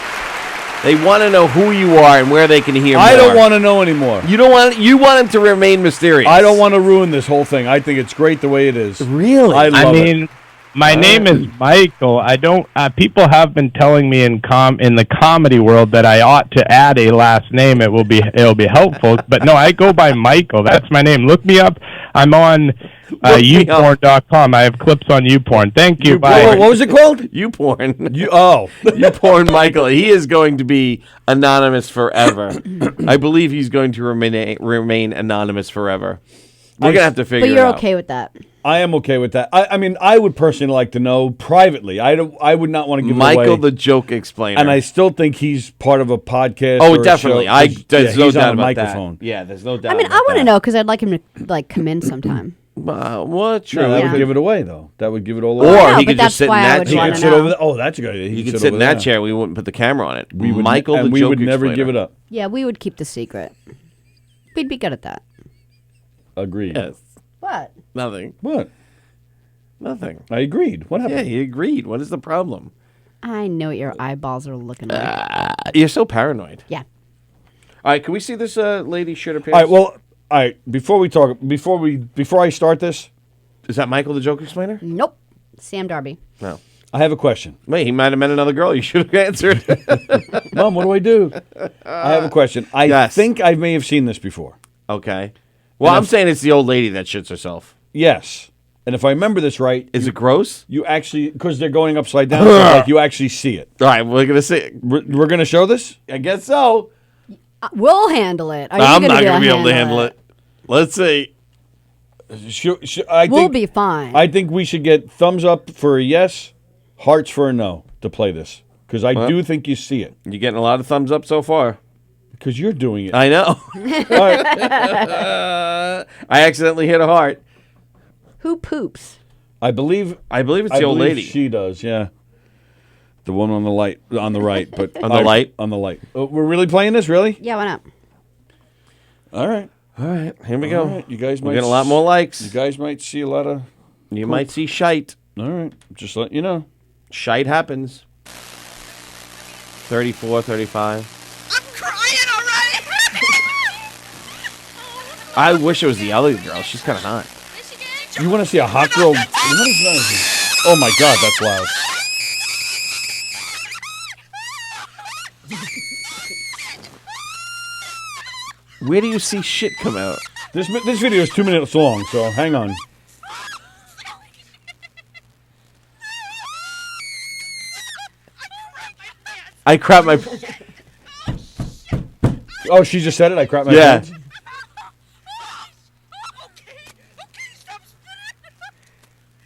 They want to know who you are and where they can hear more. I don't want to know anymore. You want it to remain mysterious. I don't want to ruin this whole thing. I think it's great the way it is. Really? I mean, my name is Michael. I don't. People have been telling me in the comedy world that I ought to add a last name. It'll be helpful. But no, I go by Michael. That's my name. Look me up. I'm on youporn.com. I have clips on YouPorn. Thank you. Bye. What was it called? YouPorn. YouPorn Michael. He is going to be anonymous forever. I believe he's going to remain anonymous forever. We're gonna have to figure it out. But you're okay with that? I am okay with that. I mean, I would personally like to know privately. I would not want to give Michael, it away. the joke explainer. And I still think he's part of a podcast. Oh, or a definitely. show. There's no he's doubt on a about microphone. that. Yeah, there's no doubt. I mean, I want to know because I'd like him to come in sometime. What? True. No, that would give it away, though. That would give it all away. Or he could just sit in that chair. He could sit over there. Oh, that's a good idea. He could sit in that chair. We wouldn't put the camera on it. We would, Michael, the we joke would never explainer. give it up. Yeah, we would keep the secret. We'd be good at that. Agreed. Yes. What? Nothing. What? Nothing. I agreed. What happened? Yeah, he agreed. What is the problem? I know what your eyeballs are looking like. You're so paranoid. Yeah. All right, can we see this lady shit her pants? All right. Well, all right. Before I start this, is that Michael, the joke explainer? Nope. Sam Darby. No. I have a question. Wait, he might have met another girl. You should have answered. Mom, what do I do? I have a question. I think I may have seen this before. Okay. Well, I'm saying it's the old lady that shits herself. Yes. And if I remember this right, is it gross? You actually, because they're going upside down, so like you actually see it. All right, we're gonna see. We're gonna show this. I guess so. We'll handle it. Are I'm you not gonna be able to handle it. Let's see. We'll be fine. I think we should get thumbs up for a yes, hearts for a no to play this because I do think you see it. You're getting a lot of thumbs up so far. Because you're doing it. I know. I accidentally hit a heart. Who poops? I believe it's the old lady. She does, yeah. The one on the right, but on the light. On the light. Oh, we're really playing this, really? Yeah, why not? All right. Here we go. Right. You guys we'll might get a lot more likes. You guys might see a lot of. You might see shite. All right, just letting you know. Shite happens. 34, 35. I wish it was the other girl. She's kind of hot. You want to see a hot girl? What is that? Oh my God, that's loud. Where do you see shit come out? This video is 2 minutes long, so hang on. I crap my. Oh, she just said it. I crap my Yeah. pants.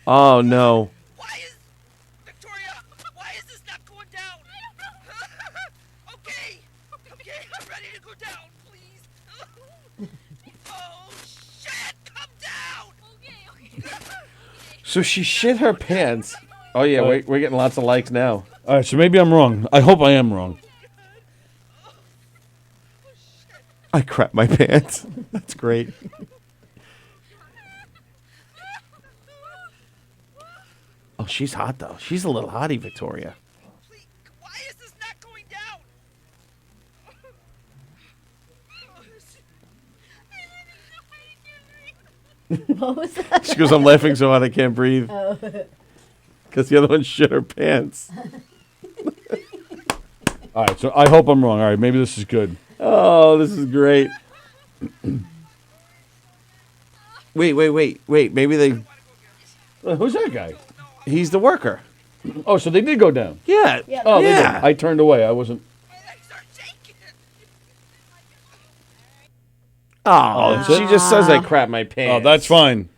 Oh no. So she shit her pants. Oh yeah, we're getting lots of likes now. All right, so maybe I'm wrong. I hope I am wrong. I crap my pants. That's great. Oh, she's hot though. She's a little hottie, Victoria. What was that? She goes, I'm laughing so hard I can't breathe. Oh. Because the other one shit her pants. All right, so I hope I'm wrong. All right, maybe this is good. Oh, this is great. Wait. Maybe they... Who's that guy? He's the worker. Oh, so they did go down. Yeah. Oh, yeah. They did. I turned away. I wasn't... Oh, she just says I crap my pants. Oh, that's fine.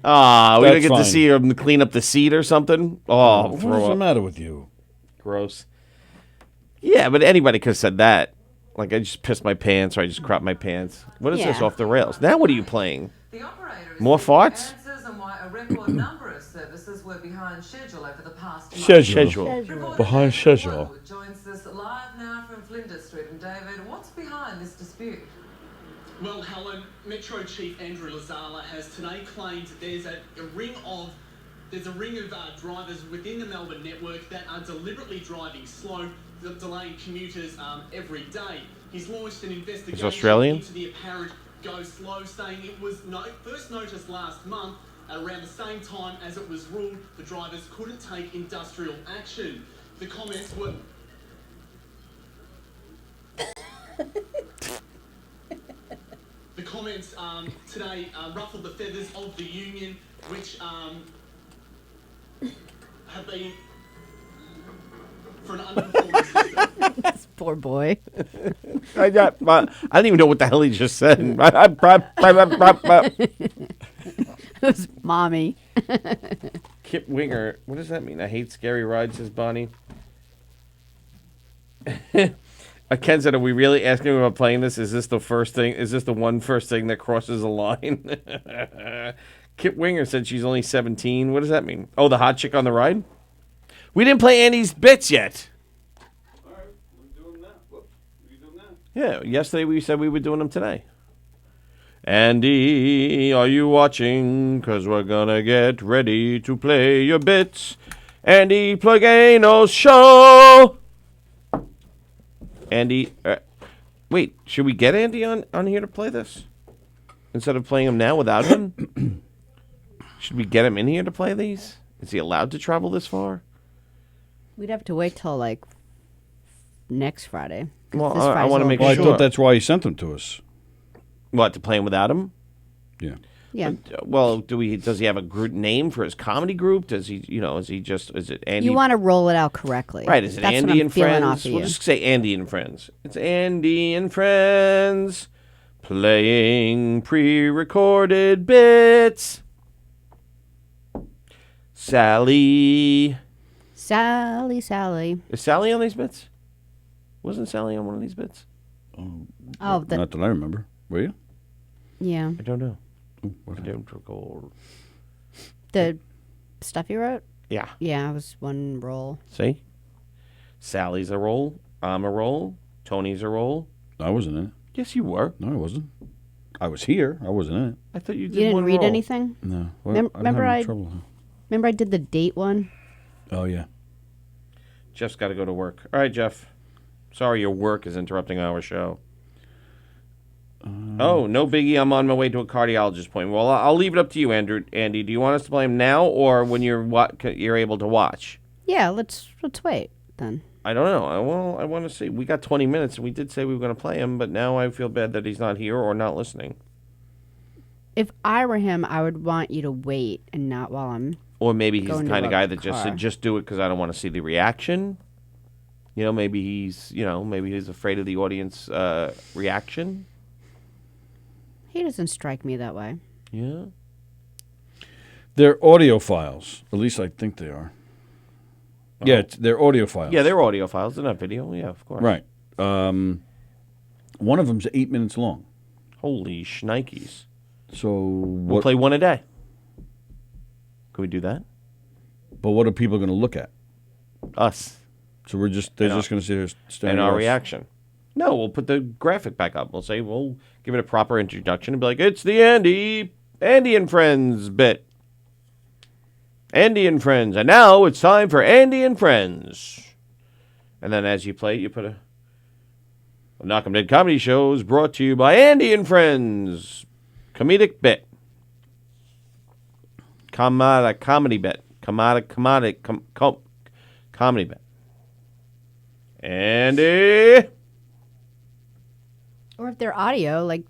We don't get fine. to see her clean up the seat or something. Oh, What is the matter with you? Gross. Yeah, but anybody could have said that. Like, I just pissed my pants or I just cropped my pants. What is this Yeah. off the rails? Now what are you playing? More farts? Services were behind schedule over the past Schedule. Behind schedule. Joins us live now from Flinders Street. And David, what's behind this dispute? Well, Helen, Metro Chief Andrew Lazala has today claimed there's a ring of drivers within the Melbourne network that are deliberately driving slow, delaying commuters every day. He's launched an investigation Australian? into the apparent go slow, saying it was first noticed last month around the same time as it was ruled the drivers couldn't take industrial action. The comments were... The comments today ruffled the feathers of the union, which have been for an underperforming system. Poor boy. I didn't even know what the hell he just said. It was mommy. Kip Winger. What does that mean? I hate scary rides, says Bonnie. Ken said, are we really asking him about playing this? Is this the first thing? Is this the one first thing that crosses a line? Kip Winger said she's only 17. What does that mean? Oh, the hot chick on the ride? We didn't play Andy's bits yet. All right, we're doing that. What are you doing now? Yeah, yesterday we said we were doing them today. Andy, are you watching? 'Cause we're gonna get ready to play your bits. Andy Plugano's show. Andy, wait, should we get Andy on here to play this? Instead of playing him now without him? Should we get him in here to play these? Is he allowed to travel this far? We'd have to wait till like next Friday. Well, This I Friday's want to a make little sure. I thought that's why he sent them to us. What, to play him without him? Yeah. Yeah. Well, does he have a group name for his comedy group? Does he, is it Andy? You want to roll it out correctly. Right, is it That's what Andy I'm and feeling Friends? off of We'll you. just say Andy and Friends. It's Andy and Friends playing pre-recorded bits. Sallie. Sally. Is Sallie on these bits? Wasn't Sallie on one of these bits? Oh, Not that I remember. Were you? Yeah. I don't know. What I don't recall. The stuff you wrote? Yeah. Yeah, it was one roll. See? Sally's a roll. I'm a roll. Tony's a roll. I wasn't in it. Yes, you were. No, I wasn't. I was here. I wasn't in it. I thought you did You didn't one read roll. anything? No. Well, I'm remember having I trouble. remember I did the date one? Oh, yeah. Jeff's got to go to work. All right, Jeff. Sorry your work is interrupting our show. Oh, no biggie. I'm on my way to a cardiologist appointment. Well, I'll leave it up to you, Andy. Do you want us to play him now or when you're able to watch? Yeah, let's wait then. I don't know. I want to see. We got 20 minutes, and we did say we were going to play him, but now I feel bad that he's not here or not listening. If I were him, I would want you to wait and not while I'm Or maybe he's the going to kind of a guy that just car. said, just do it because I don't want to see the reaction. Maybe he's afraid of the audience reaction. He doesn't strike me that way. Yeah. They're audio files. At least I think they are. Oh. Yeah, they're audio files. Yeah, they're audio files. They're not video. Yeah, of course. Right. One of them's 8 minutes long. Holy shnikes. So We'll play one a day. Can we do that? But what are people going to look at? Us. So they're just going to sit here staring And at our us. reaction. No, we'll put the graphic back up. We'll give it a proper introduction and be like, it's the Andy and Friends bit. Andy and Friends. And now it's time for Andy and Friends. And then as you play it, you put a Knockem Dead Comedy Shows brought to you by Andy and Friends. Comedic bit. Comedy bit. Comedy bit. Andy. Or if they're audio, like,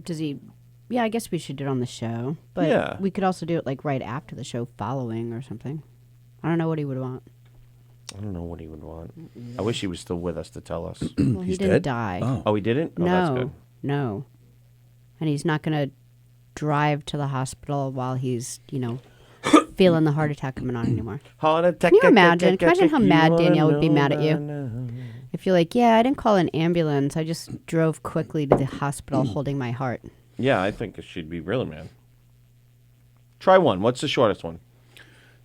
does he? Yeah, I guess we should do it on the show. But Yeah. we could also do it like right after the show, following or something. I don't know what he would want. I don't know what he would want. I wish he was still with us to tell us. Well, he didn't die. Oh, he didn't? Oh, no, that's good. no. And he's not going to drive to the hospital while he's, feeling the heart attack coming on anymore. Heart attack. Can you imagine? Can you imagine how mad Danielle would be mad at you? If you're like, yeah, I didn't call an ambulance. I just drove quickly to the hospital holding my heart. Yeah, I think it should be really, man. Try one. What's the shortest one?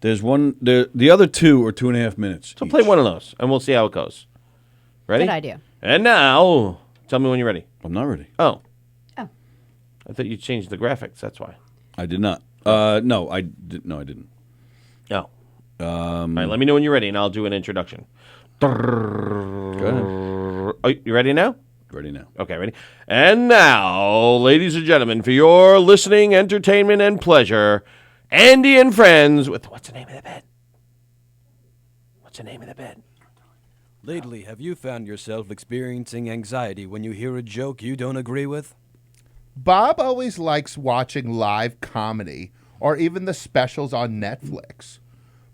There's one. The other two are 2.5 minutes. So play one of those, and we'll see how it goes. Ready? Good idea. And now, tell me when you're ready. I'm not ready. Oh. Oh. I thought you changed the graphics. That's why. I did not. No, I didn't. Oh. All right, let me know when you're ready, and I'll do an introduction. Go ahead. Oh, you ready now? Ready now. Okay, ready? And now, ladies and gentlemen, for your listening, entertainment, and pleasure, Andy and Friends with what's the name of the bed? What's the name of the bed? Lately, have you found yourself experiencing anxiety when you hear a joke you don't agree with? Bob always likes watching live comedy or even the specials on Netflix.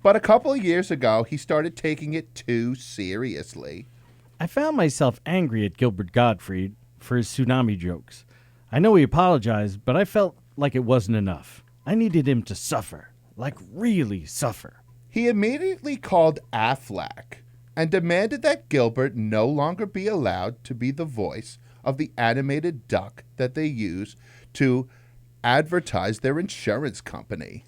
But a couple of years ago, he started taking it too seriously. I found myself angry at Gilbert Gottfried for his tsunami jokes. I know he apologized, but I felt like it wasn't enough. I needed him to suffer, like really suffer. He immediately called Affleck and demanded that Gilbert no longer be allowed to be the voice of the animated duck that they use to advertise their insurance company.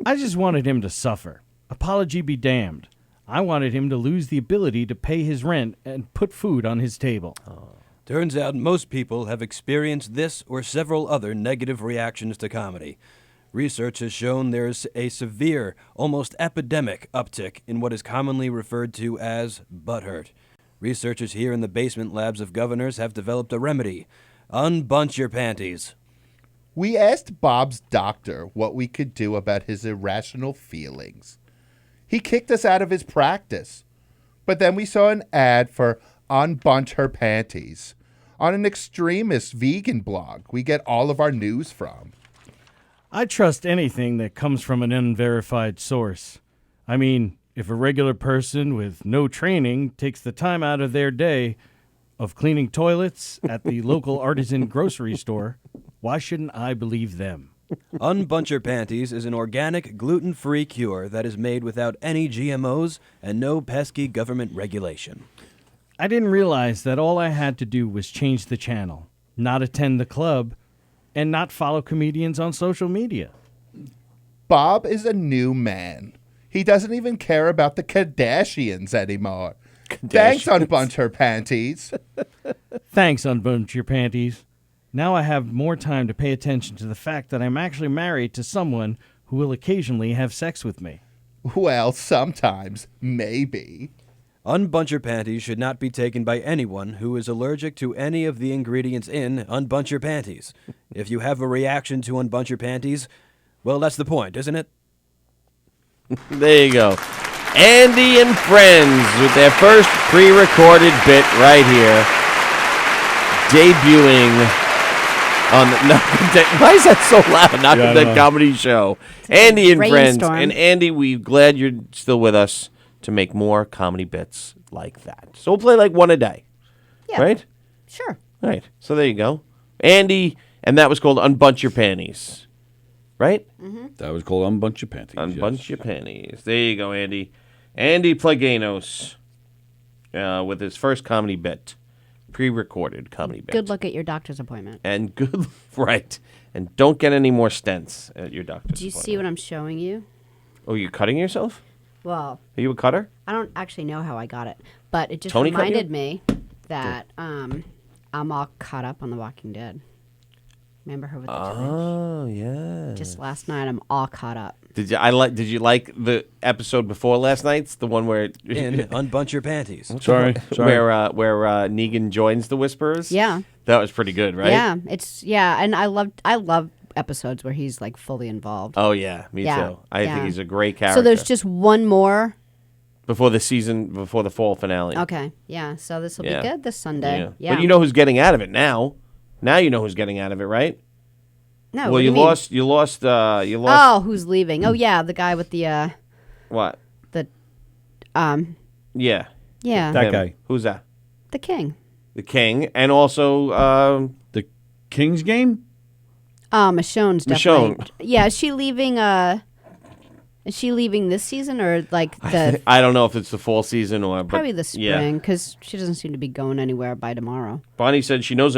I just wanted him to suffer. Apology be damned. I wanted him to lose the ability to pay his rent and put food on his table. Turns out most people have experienced this or several other negative reactions to comedy. Research has shown there's a severe, almost epidemic uptick in what is commonly referred to as butthurt. Researchers here in the basement labs of governors have developed a remedy. Unbunch your panties. We asked Bob's doctor what we could do about his irrational feelings. He kicked us out of his practice. But then we saw an ad for Unbunch Her Panties on an extremist vegan blog we get all of our news from. I trust anything that comes from an unverified source. I mean, if a regular person with no training takes the time out of their day of cleaning toilets at the local artisan grocery store, why shouldn't I believe them? Unbunch Your Panties is an organic, gluten-free cure that is made without any GMOs and no pesky government regulation. I didn't realize that all I had to do was change the channel, not attend the club, and not follow comedians on social media. Bob is a new man. He doesn't even care about the Kardashians anymore. Thanks, Unbunch Her Panties. Thanks, Unbunch Your Panties. Now I have more time to pay attention to the fact that I'm actually married to someone who will occasionally have sex with me. Well, sometimes, maybe. Unbunch Your Panties should not be taken by anyone who is allergic to any of the ingredients in Unbunch Your Panties. If you have a reaction to Unbunch Your Panties, well, that's the point, isn't it? There you go. Andy and Friends with their first pre-recorded bit right here. Debuting on the why is that so loud? Not the comedy show. Andy and Friends. And Andy, we're glad you're still with us to make more comedy bits like that. So we'll play like one a day. Yeah. Right? Sure. Right. So there you go. Andy, and that was called Unbunch Your Panties. Right? Mm-hmm. That was called Unbunch Your Panties. Unbunch Your Panties. There you go, Andy. Andy Plaganos with his first comedy bit. Pre-recorded comedy bit. Good luck at your doctor's appointment. And good, right. And don't get any more stents at your doctor's Do you appointment. see what I'm showing you? Oh, you're cutting yourself? Well, Are you a cutter? I don't actually know how I got it, but it just Tony cut you? reminded me that I'm all caught up on The Walking Dead. Remember her with the twitch? Oh, yeah. Just last night, I'm all caught up. Did you like the episode before last night's, the one where In Unbunch Your Panties? Sorry. where Negan joins the Whisperers? Yeah. That was pretty good, right? Yeah, and I love episodes where he's like fully involved. Oh yeah, me too. I think he's a great character. So there's just one more before the fall finale. Okay, yeah. So this will be good this Sunday. Yeah. But you know who's getting out of it now. Now you know who's getting out of it, right? No. Well, what do you mean? lost. Oh, who's leaving? Oh yeah, the guy with the what? The Yeah. Yeah. That guy. Who's that? The king. The king, and also the King's Game. Michonne's definitely. Michonne. Yeah, is she leaving? Is she leaving this season or like the I don't know if it's the fall season or probably the yeah. spring? Because she doesn't seem to be going anywhere by tomorrow. Bonnie said she knows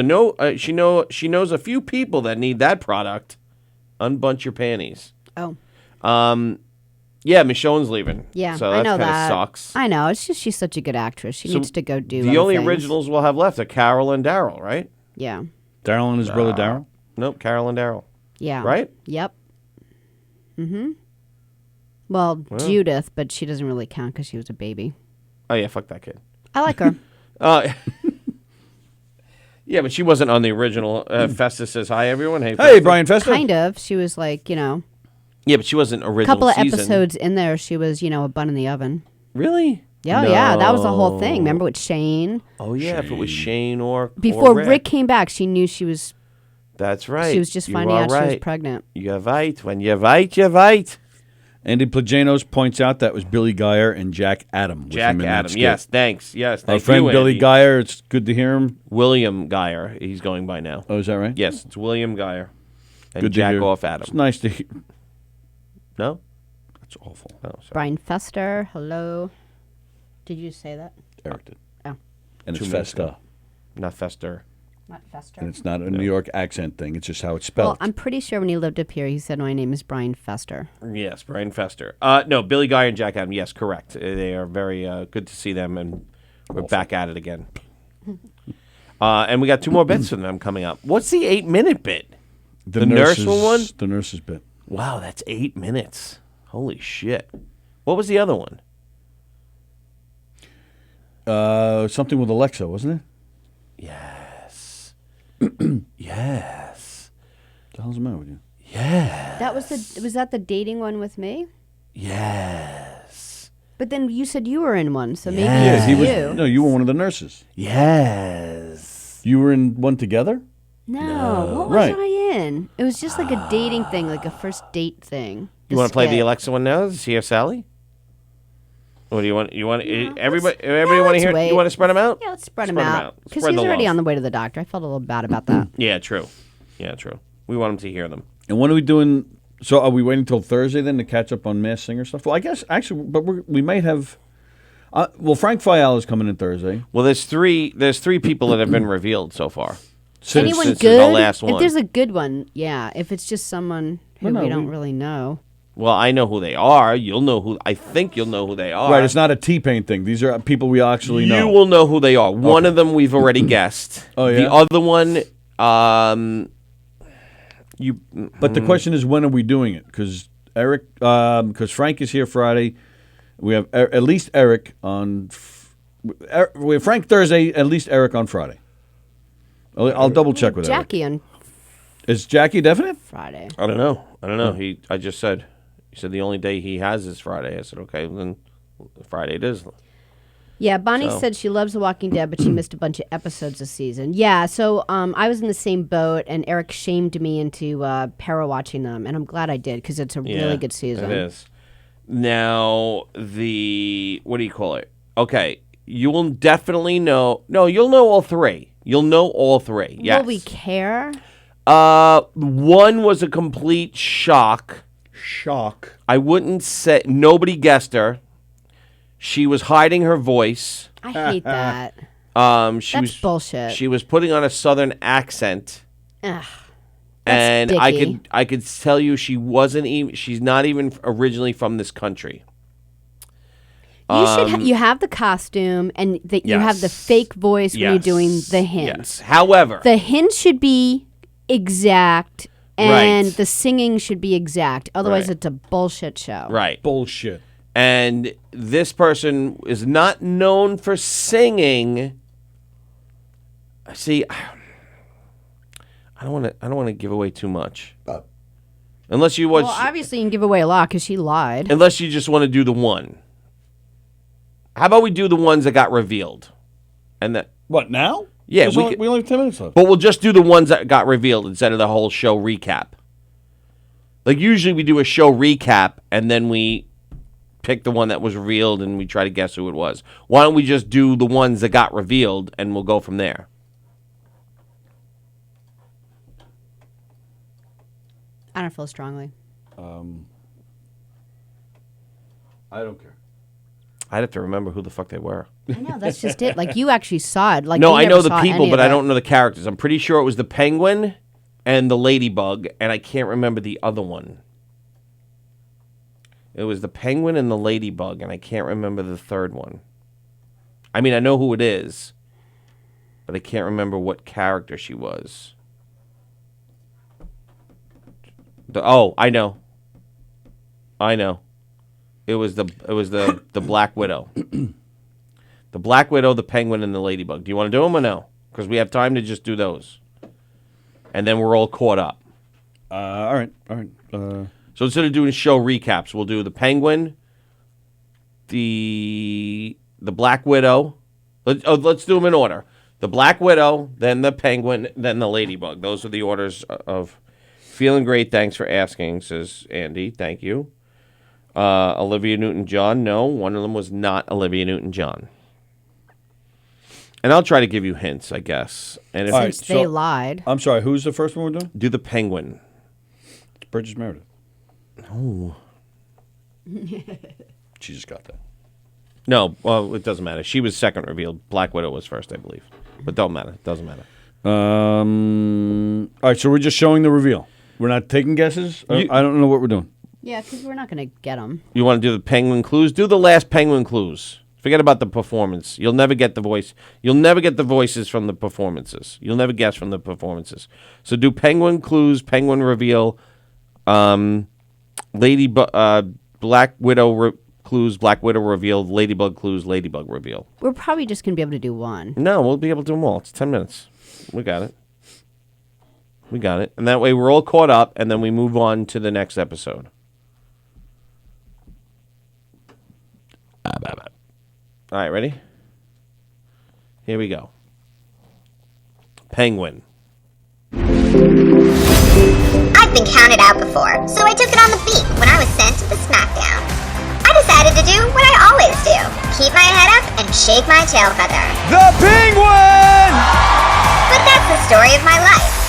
she knows a few people that need that product. Unbunch your panties. Oh. Yeah, Michonne's leaving. Yeah, so I that know kind of that. sucks. I know. It's just she's such a good actress. She needs to go do. The other only things. originals we'll have left are Carol and Daryl, right? Yeah. Daryl and his brother Daryl? Nope, Carol and Daryl. Yeah. Right? Yep. Mm-hmm. Well, Well. Judith, but she doesn't really count because she was a baby. Oh, yeah, fuck that kid. I like her. Yeah, but she wasn't on the original. Festus says hi, everyone. Hey, Hey, Festus. Brian Festus. Kind of. She was like, Yeah, but she wasn't a original couple of season. episodes in there, she was, a bun in the oven. Really? Yeah, yeah. That was the whole thing. Remember with Shane? Oh, yeah, if it was Shane or Before Rick. Rick came back, she knew she was. That's right. She was just You finding are out she was right. pregnant. You're right. When you're right, you're right. Andy Plagenos points out that was Billy Geyer and Jack Adam. with Jack him in that Adam. skit. Yes, thanks. Yes, Our thank friend you, Billy Andy. Geyer, it's good to hear him. William Geyer, he's going by now. Oh, is that right? Yes, it's William Geyer. And Good to Jack hear. off Adam. It's nice to hear. No? That's awful. Oh, sorry. Brian Fester, hello. Did you say that? Eric did. Oh. And 2 it's minutes Festa. ago. Not Fester. Not Fester. And it's not a New York accent thing. It's just how it's spelled. Well, I'm pretty sure when he lived up here, he said, my name is Brian Fester. Yes, Brian Fester. No, Billy Geyer and Jack Adam. Yes, correct. They are very good to see them, and we're back at it again. And we got 2 more bits from them coming up. What's the 8-minute bit? The nurse one? The nurse's bit. Wow, that's 8 minutes. Holy shit. What was the other one? Something with Alexa, wasn't it? Yes. Yes. What the hell's the matter with you? Yes. That was that the dating one with me? Yes. But then you said you were in one, so maybe Yes. it's He was, you. no, you were one of the nurses. Yes. You were in one together? No, what was Right. I in? It was just like a dating thing, like a first date thing. You want to play the skit. Alexa one now? Is here Sallie? What do you want? Everybody want to hear? wait. You want to spread them out? Yeah, let's spread him out. Because Spread he's the already love. on the way to the doctor. I felt a little bad about that. Yeah, true. Yeah, true. We want them to hear them. And when are we doing? So are we waiting till Thursday then to catch up on Masked Singer stuff? Well, I guess actually, but we might have. Well, Frank Fiala is coming in Thursday. Well, there's three people that have been revealed so far. Anyone since good? the last one. If there's a good one, yeah. If it's just someone who Well, no, we don't we- really know. Well, I know who they are. You'll know who. I think you'll know who they are. Right, it's not a T-Pain thing. These are people we actually know. You will know who they are. One of them we've already guessed. Oh, yeah? The other one, you. But the question is, when are we doing it? Because because Frank is here Friday. We have at least Eric on. We have Frank Thursday. At least Eric on Friday. I'll double check with Eric. Jackie on Is Jackie definite? Friday. I don't know. I just said. He said the only day he has is Friday. I said, okay, then Friday it is. Yeah, Bonnie So- said she loves The Walking Dead, but she missed a bunch of episodes this season. Yeah, so I was in the same boat, and Eric shamed me into para watching them, and I'm glad I did because it's a really good season. It is. Now, what do you call it? Okay, you will definitely know. No, you'll know all 3. You'll know all 3. Yes. Will we care? One was a complete shock. Shock. I wouldn't say nobody guessed her. She was hiding her voice. I hate that. She That's was bullshit. She was putting on a southern accent. Ugh. And That's dicky. I could tell you she's not even originally from this country. You have the costume and you have the fake voice when you're doing the hint. Yes. However, the hint should be exact and Right. the singing should be exact. Otherwise, Right. it's a bullshit show. right. Bullshit. And this person is not known for singing. See, I don't want to give away too much. Unless you watch, Well, obviously, you can give away a lot because she lied. unless you just want to do the one. How about we do the ones that got revealed? And that What now? Yeah, we only have 10 minutes left. But we'll just do the ones that got revealed instead of the whole show recap. Like usually we do a show recap and then we pick the one that was revealed and we try to guess who it was. Why don't we just do the ones that got revealed and we'll go from there? I don't feel strongly. I don't care. I'd have to remember who the fuck they were. I know, that's just it. Like, you actually saw it. Like, No, you I never know the saw people, any but of I it. don't know the characters. I'm pretty sure it was the penguin and the ladybug, and I can't remember the other one. It was the penguin and the ladybug, and I can't remember the third one. I mean, I know who it is, but I can't remember what character she was. I know. It was the Black Widow. The Black Widow, the penguin, and the ladybug. Do you want to do them or no? Because we have time to just do those, and then we're all caught up. All right. So instead of doing show recaps, we'll do the penguin, the Black Widow. Let's do them in order. The Black Widow, then the penguin, then the ladybug. Those are the orders of. Feeling great. Thanks for asking, says Andy. Thank you. Olivia Newton-John. No, one of them was not Olivia Newton-John. And I'll try to give you hints, I guess. And if Since they lied. I'm sorry, who's the first one we're doing? Do the penguin. It's Burgess Meredith. No. She just got that. No, well, it doesn't matter. She was second revealed. Black Widow was first, I believe. But don't matter. It doesn't matter. All right, so we're just showing the reveal. We're not taking guesses? I don't know what we're doing. Yeah, because we're not going to get them. You want to do the penguin clues? Do the last penguin clues. Forget about the performance. You'll never get the voice. You'll never get the voices from the performances. You'll never guess from the performances. So do penguin clues, penguin reveal, Black Widow clues, Black Widow reveal, Ladybug clues, Ladybug reveal. We're probably just going to be able to do one. No, we'll be able to do them all. It's 10 minutes. We got it. And that way we're all caught up, and then we move on to the next episode. All right, ready? Here we go. Penguin. I've been counted out before, so I took it on the beat when I was sent to the SmackDown. I decided to do what I always do. Keep my head up and shake my tail feather. The Penguin! But that's the story of my life.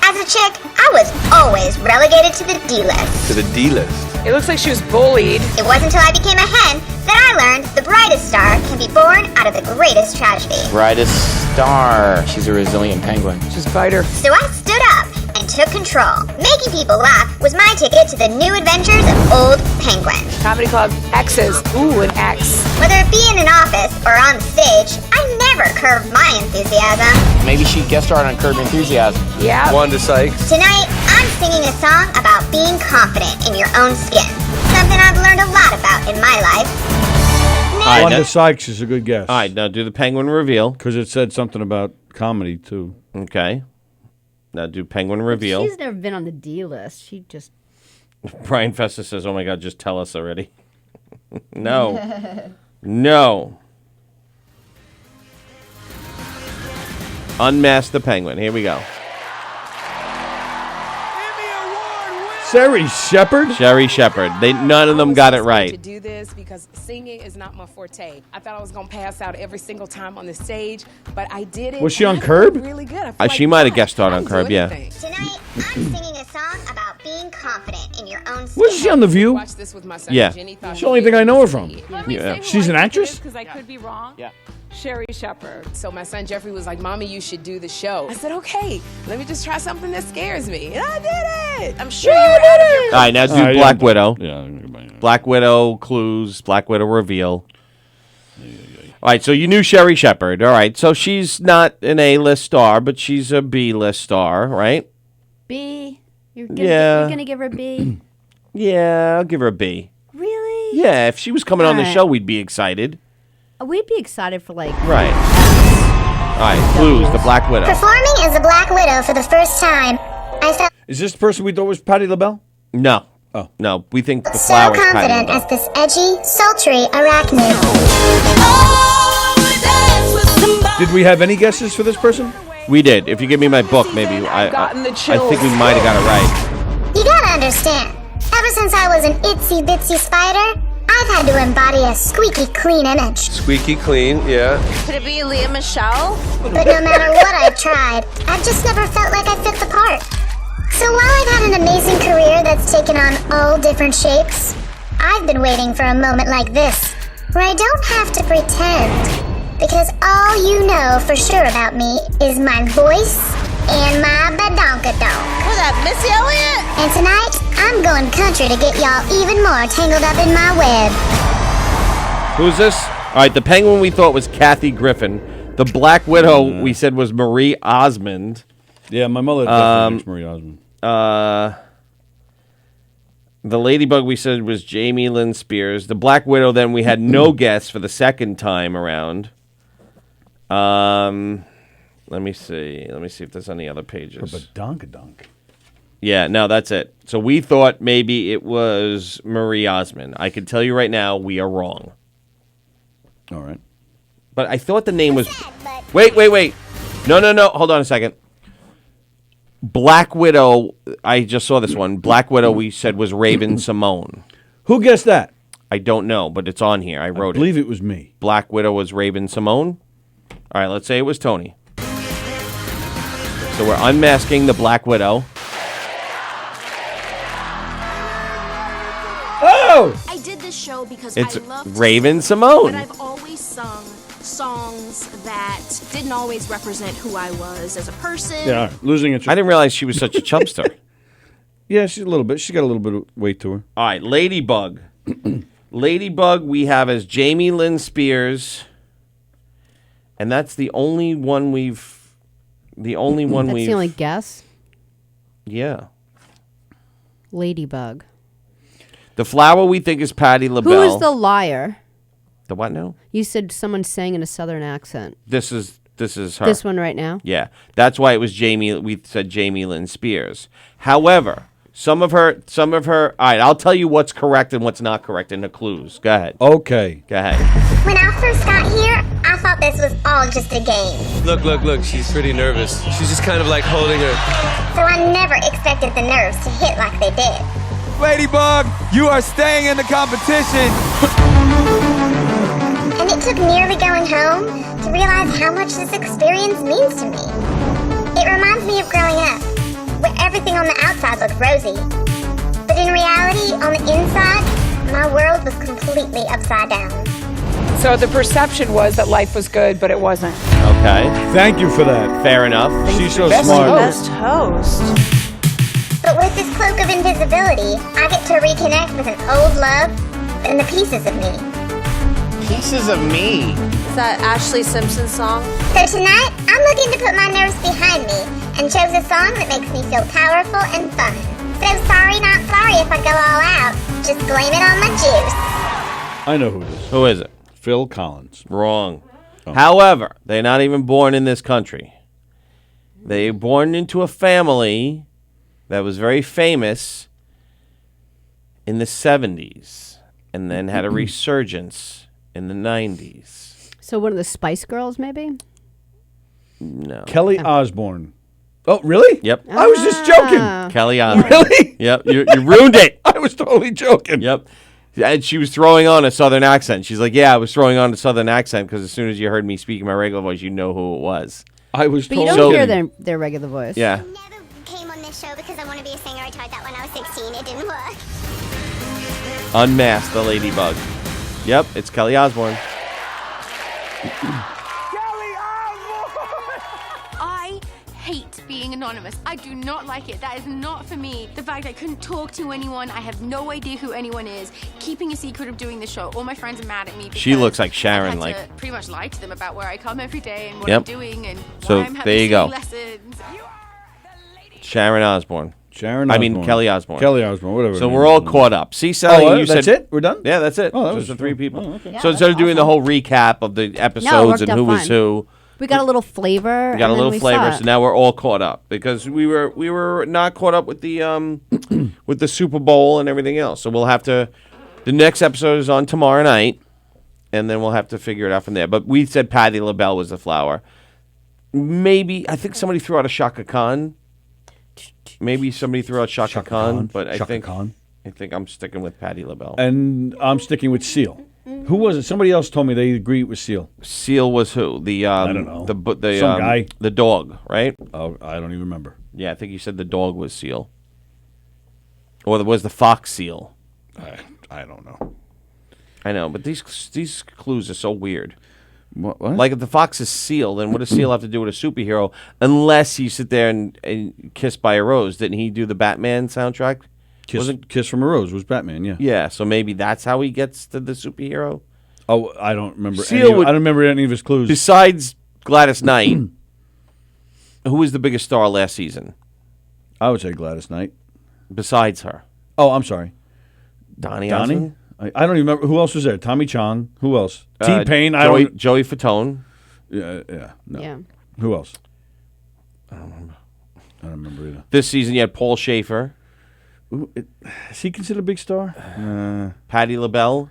As a chick, I was always relegated to the D-list. To the D-list. It looks like she was bullied. It wasn't until I became a hen that I learned the brightest star can be born out of the greatest tragedy. Brightest star. She's a resilient penguin. Just bite her. So I stood up and took control. Making people laugh was my ticket to the new adventures of Old Penguin. Comedy Club X's. Ooh, an X. Whether it be in an office or on the stage, I never curbed my enthusiasm. Maybe she guest starred on Curb Your Enthusiasm. Yeah. Wanda Sykes. Tonight, I'm singing a song about being confident in your own skin. Something I've learned a lot about in my life. Wanda Sykes is a good guess. All right, now do the penguin reveal. Because it said something about comedy, too. Okay. Now do penguin reveal. She's never been on the D list. She just... Brian Festus says, oh my God, just tell us already. No. No. Unmask the penguin. Here we go. Sherry Shepherd? Sherry Shepherd. None of them got it right. To do this because singing is not my forte. I thought I was going to pass out every single time on the stage, but I did it. Was she on and I Curb? did really good. I feel She like, might have guest gosh, starred I on can Curb, do yeah. anything. Tonight, I'm singing a song about being confident in your own skin. Wasn't she on The View? Watch this with my son. Yeah. Jenny That's the only thing I know her from. Yeah. She's an actress? Because I could be wrong. Yeah. Sherry Shepherd. So my son Jeffrey was like, Mommy, you should do the show. I said, okay, let me just try something that scares me. And I did it. I'm sure you were out of your All right, now do yeah. Black Widow. Yeah. Black Widow clues, Black Widow reveal. All right, so you knew Sherry Shepherd. All right, so she's not an A-list star, but she's a B-list star, right? B? You're Yeah. going to give her a B? Yeah, I'll give her a B. Really? Yeah, if she was coming on the All right. show, we'd be excited. We'd be excited for, like... Right. All right, clues, the Black Widow. Performing as a Black Widow for the first time, I felt Is this the person we thought was Patti LaBelle? No. Oh. No, we think the so flower's confident Patti as this edgy, sultry arachnid. Did we have any guesses for this person? We did. If you give me my book, maybe I think we might have got it right. You gotta understand, ever since I was an itsy-bitsy spider, I've had to embody a squeaky clean image. Squeaky clean, yeah. Could it be Leah Michelle? But no matter what I've tried, I've just never felt like I fit the part. So while I've had an amazing career that's taken on all different shapes, I've been waiting for a moment like this, where I don't have to pretend. Because all you know for sure about me is my voice and my badonkadonk. What's that, Missy Elliott? And tonight, I'm going country to get y'all even more tangled up in my web. Who's this? All right, the penguin we thought was Kathy Griffin. The Black Widow we said was Marie Osmond. Yeah, my mother definitely thinks Marie Osmond. The Ladybug we said was Jamie Lynn Spears. The Black Widow then we had no guess for the second time around. Let me see. Let me see if there's any other pages. Badonkadonk. Yeah, no, that's it. So we thought maybe it was Marie Osmond. I can tell you right now, we are wrong. All right. But I thought the name was... Wait. No. Hold on a second. Black Widow, I just saw this one. Black Widow we said was Raven Simone. Who guessed that? I don't know, but it's on here. I wrote it. I believe it was me. Black Widow was Raven Simone. All right, let's say it was Tony. So we're unmasking the Black Widow. Oh! I did this show because It's I love Raven Simone. But I've always sung songs that didn't always represent who I was as a person. Yeah, losing interest. I didn't realize she was such a chumpster. Yeah, she's a little bit. She's got a little bit of weight to her. All right, Ladybug. Ladybug we have as Jamie Lynn Spears. And that's the only one we've... That's the only guess? Yeah. Ladybug. The flower we think is Patti LaBelle. Who is the liar? The what now? You said someone sang in a southern accent. This is her. This one right now? Yeah. That's why it was Jamie. We said Jamie Lynn Spears. However, some of her. All right, I'll tell you what's correct and what's not correct in the clues. Go ahead. Okay. Go ahead. When I first got here, I thought this was all just a game. Look. She's pretty nervous. She's just kind of like holding her. So I never expected the nerves to hit like they did. Ladybug, you are staying in the competition. And it took nearly going home to realize how much this experience means to me. It reminds me of growing up, where everything on the outside looked rosy. But in reality, on the inside, my world was completely upside down. So the perception was that life was good, but it wasn't. Okay. Thank you for that. Fair enough. She's so smart. Best host. But with this cloak of invisibility, I get to reconnect with an old love and the pieces of me. Pieces of me. Is that Ashley Simpson song? So tonight, I'm looking to put my nerves behind me and chose a song that makes me feel powerful and fun. So sorry, not sorry if I go all out. Just blame it on my juice. I know who it is. Who is it? Phil Collins. Wrong. However, they're not even born in this country. They're born into a family that was very famous in the 70s and then had a resurgence in the 90s. So one of the Spice Girls, maybe? No. Kelly Osbourne. Oh, really? Yep. I was just joking. Kelly Osbourne. Really? Yep. You ruined it. I was totally joking. Yep. And she was throwing on a southern accent. She's like, yeah, I was throwing on a southern accent because as soon as you heard me speaking my regular voice, you know who it was. I was But you don't hear their regular voice. Yeah. Came on this show because I want to be a singer. I tried that when I was 16. It didn't work. Unmask the Ladybug. Yep, it's Kelly Osbourne. I hate being anonymous. I do not like it. That is not for me. The fact I couldn't talk to anyone, I have no idea who anyone is. Keeping a secret of doing the show. All my friends are mad at me because She looks like Sharon, I had like. to pretty much lie to them about where I come every day and what Yep. I'm doing and So, why I'm having there you go. lessons. Sharon Osbourne. Sharon I Osbourne. mean, Kelly Osbourne. Kelly Osbourne, whatever. So we're all caught up. See, Sallie, you that's said... it? We're done? Yeah, that's it. Oh, that Just was the three people. Oh, okay. Yeah, So instead of doing the whole recap of the episodes worked and out who was fine. who... We got a little flavor. We got a and little then we flavor, saw it. so now we're all caught up because we were not caught up with the with the Super Bowl and everything else. So we'll have to. The next episode is on tomorrow night, and then we'll have to figure it out from there. But we said Patti LaBelle was the flower. Maybe I think somebody threw out a Shaka Khan. Maybe somebody threw out Shaka Khan, but I think I'm sticking with Patti LaBelle. And I'm sticking with Seal. Who was it? Somebody else told me they agreed with Seal. Seal was who? The I don't know. The Some guy. The dog, right? Oh, I don't even remember. Yeah, I think you said the dog was Seal. Or was the fox Seal? I don't know. I know, but these clues are so weird. What? Like if the fox is Seal, then what does Seal have to do with a superhero? Unless you sit there and Kiss by a Rose. Didn't he do the Batman soundtrack? Kiss from a Rose was Batman, yeah. Yeah, so maybe that's how he gets to the superhero. Oh, I don't remember. I Seal don't remember any of his clues. Besides Gladys Knight, who was the biggest star last season? I would say Gladys Knight. Besides her. Oh, I'm sorry. Donnie? I don't even remember. Who else was there? Tommy Chong. Who else? T-Pain. Joey Fatone. Yeah. No. Yeah. Who else? I don't remember. I don't remember either. This season you had Paul Schaefer. Is he considered a big star? Patti LaBelle.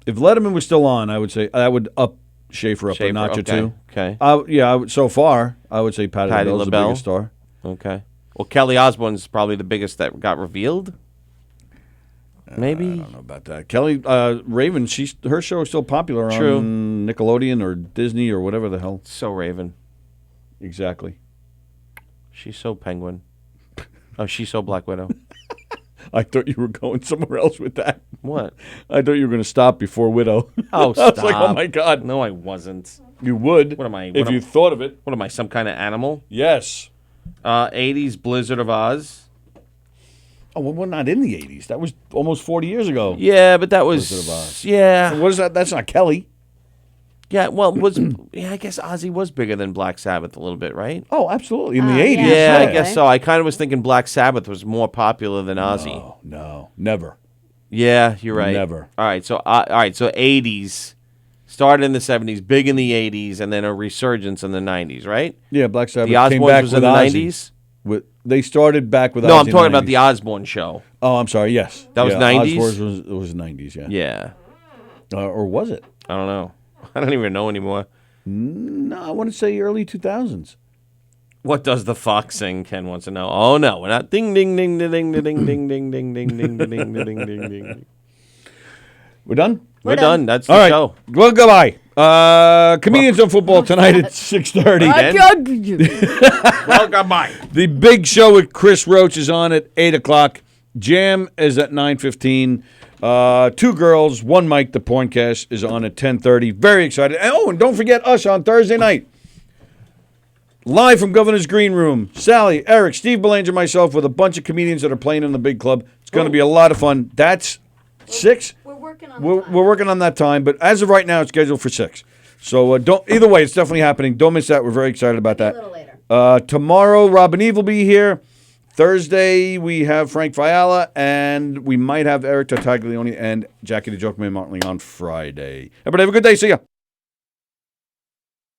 If Letterman was still on, I would say I would up Schaefer up a notch or two. Okay. So far, I would say Patti LaBelle's the biggest star. Okay. Well, Kelly Osbourne's probably the biggest that got revealed. Maybe. I don't know about that. Kelly Raven, her show is still popular on Nickelodeon or Disney or whatever the hell. So Raven. Exactly. She's so Penguin. Oh, she's so Black Widow. I thought you were going somewhere else with that. What? I thought you were going to stop before Widow. Oh, I stop. was like, oh, my God. No, I wasn't. You would. What am I? If you thought of it. What am I, some kind of animal? Yes. 80s Blizzard of Oz. Oh, well, we're not in the 80s. That was almost 40 years ago. Yeah, but that was... Blizzard of Oz. Yeah. What is that? That's not Kelly. Yeah, well, I guess Ozzy was bigger than Black Sabbath a little bit, right? Oh, absolutely. In the 80s. Yeah, I guess so. I kind of was thinking Black Sabbath was more popular than Ozzy. No, never. Yeah, you're right. Never. All right, so 80s. Started in the 70s, big in the 80s, and then a resurgence in the 90s, right? Yeah, Black Sabbath the came Osbournes back was with in the Ozzy. 90s? They started back with Ozzy. No, I'm talking in the about the 90s. Osbourne show. Oh, I'm sorry, yes. That was 90s? Osbourne was 90s, yeah. Yeah. Or was it? I don't know. I don't even know anymore. No, I want to say early 2000s. What does the fox sing? Ken wants to know. Oh, no, we're not. Ding, ding, ding, ding, ding, ding, ding, ding, ding, ding, ding, ding, ding, ding, ding, ding. We're done? We're done. That's the All right. show. Well, goodbye. Comedians on Football tonight at 6:30. Well, goodbye. The big show with Chris Roach is on at 8 o'clock. Jam is at 9:15. Two Girls, One Mic, the Porncast is on at 10:30. Very excited. And don't forget us on Thursday night. Live from Governor's Green Room. Sallie, Eric, Steve Belanger, myself with a bunch of comedians that are playing in the big club. It's going to be a lot of fun. That's 6. We're working on that time, but as of right now, it's scheduled for 6. So either way, it's definitely happening. Don't miss that. We're very excited about that. A little later. Tomorrow, Robin Eve will be here. Thursday, we have Frank Fiala, and we might have Eric Tartaglione and Jackie the Joke Man Martling on Friday. Everybody have a good day. See ya.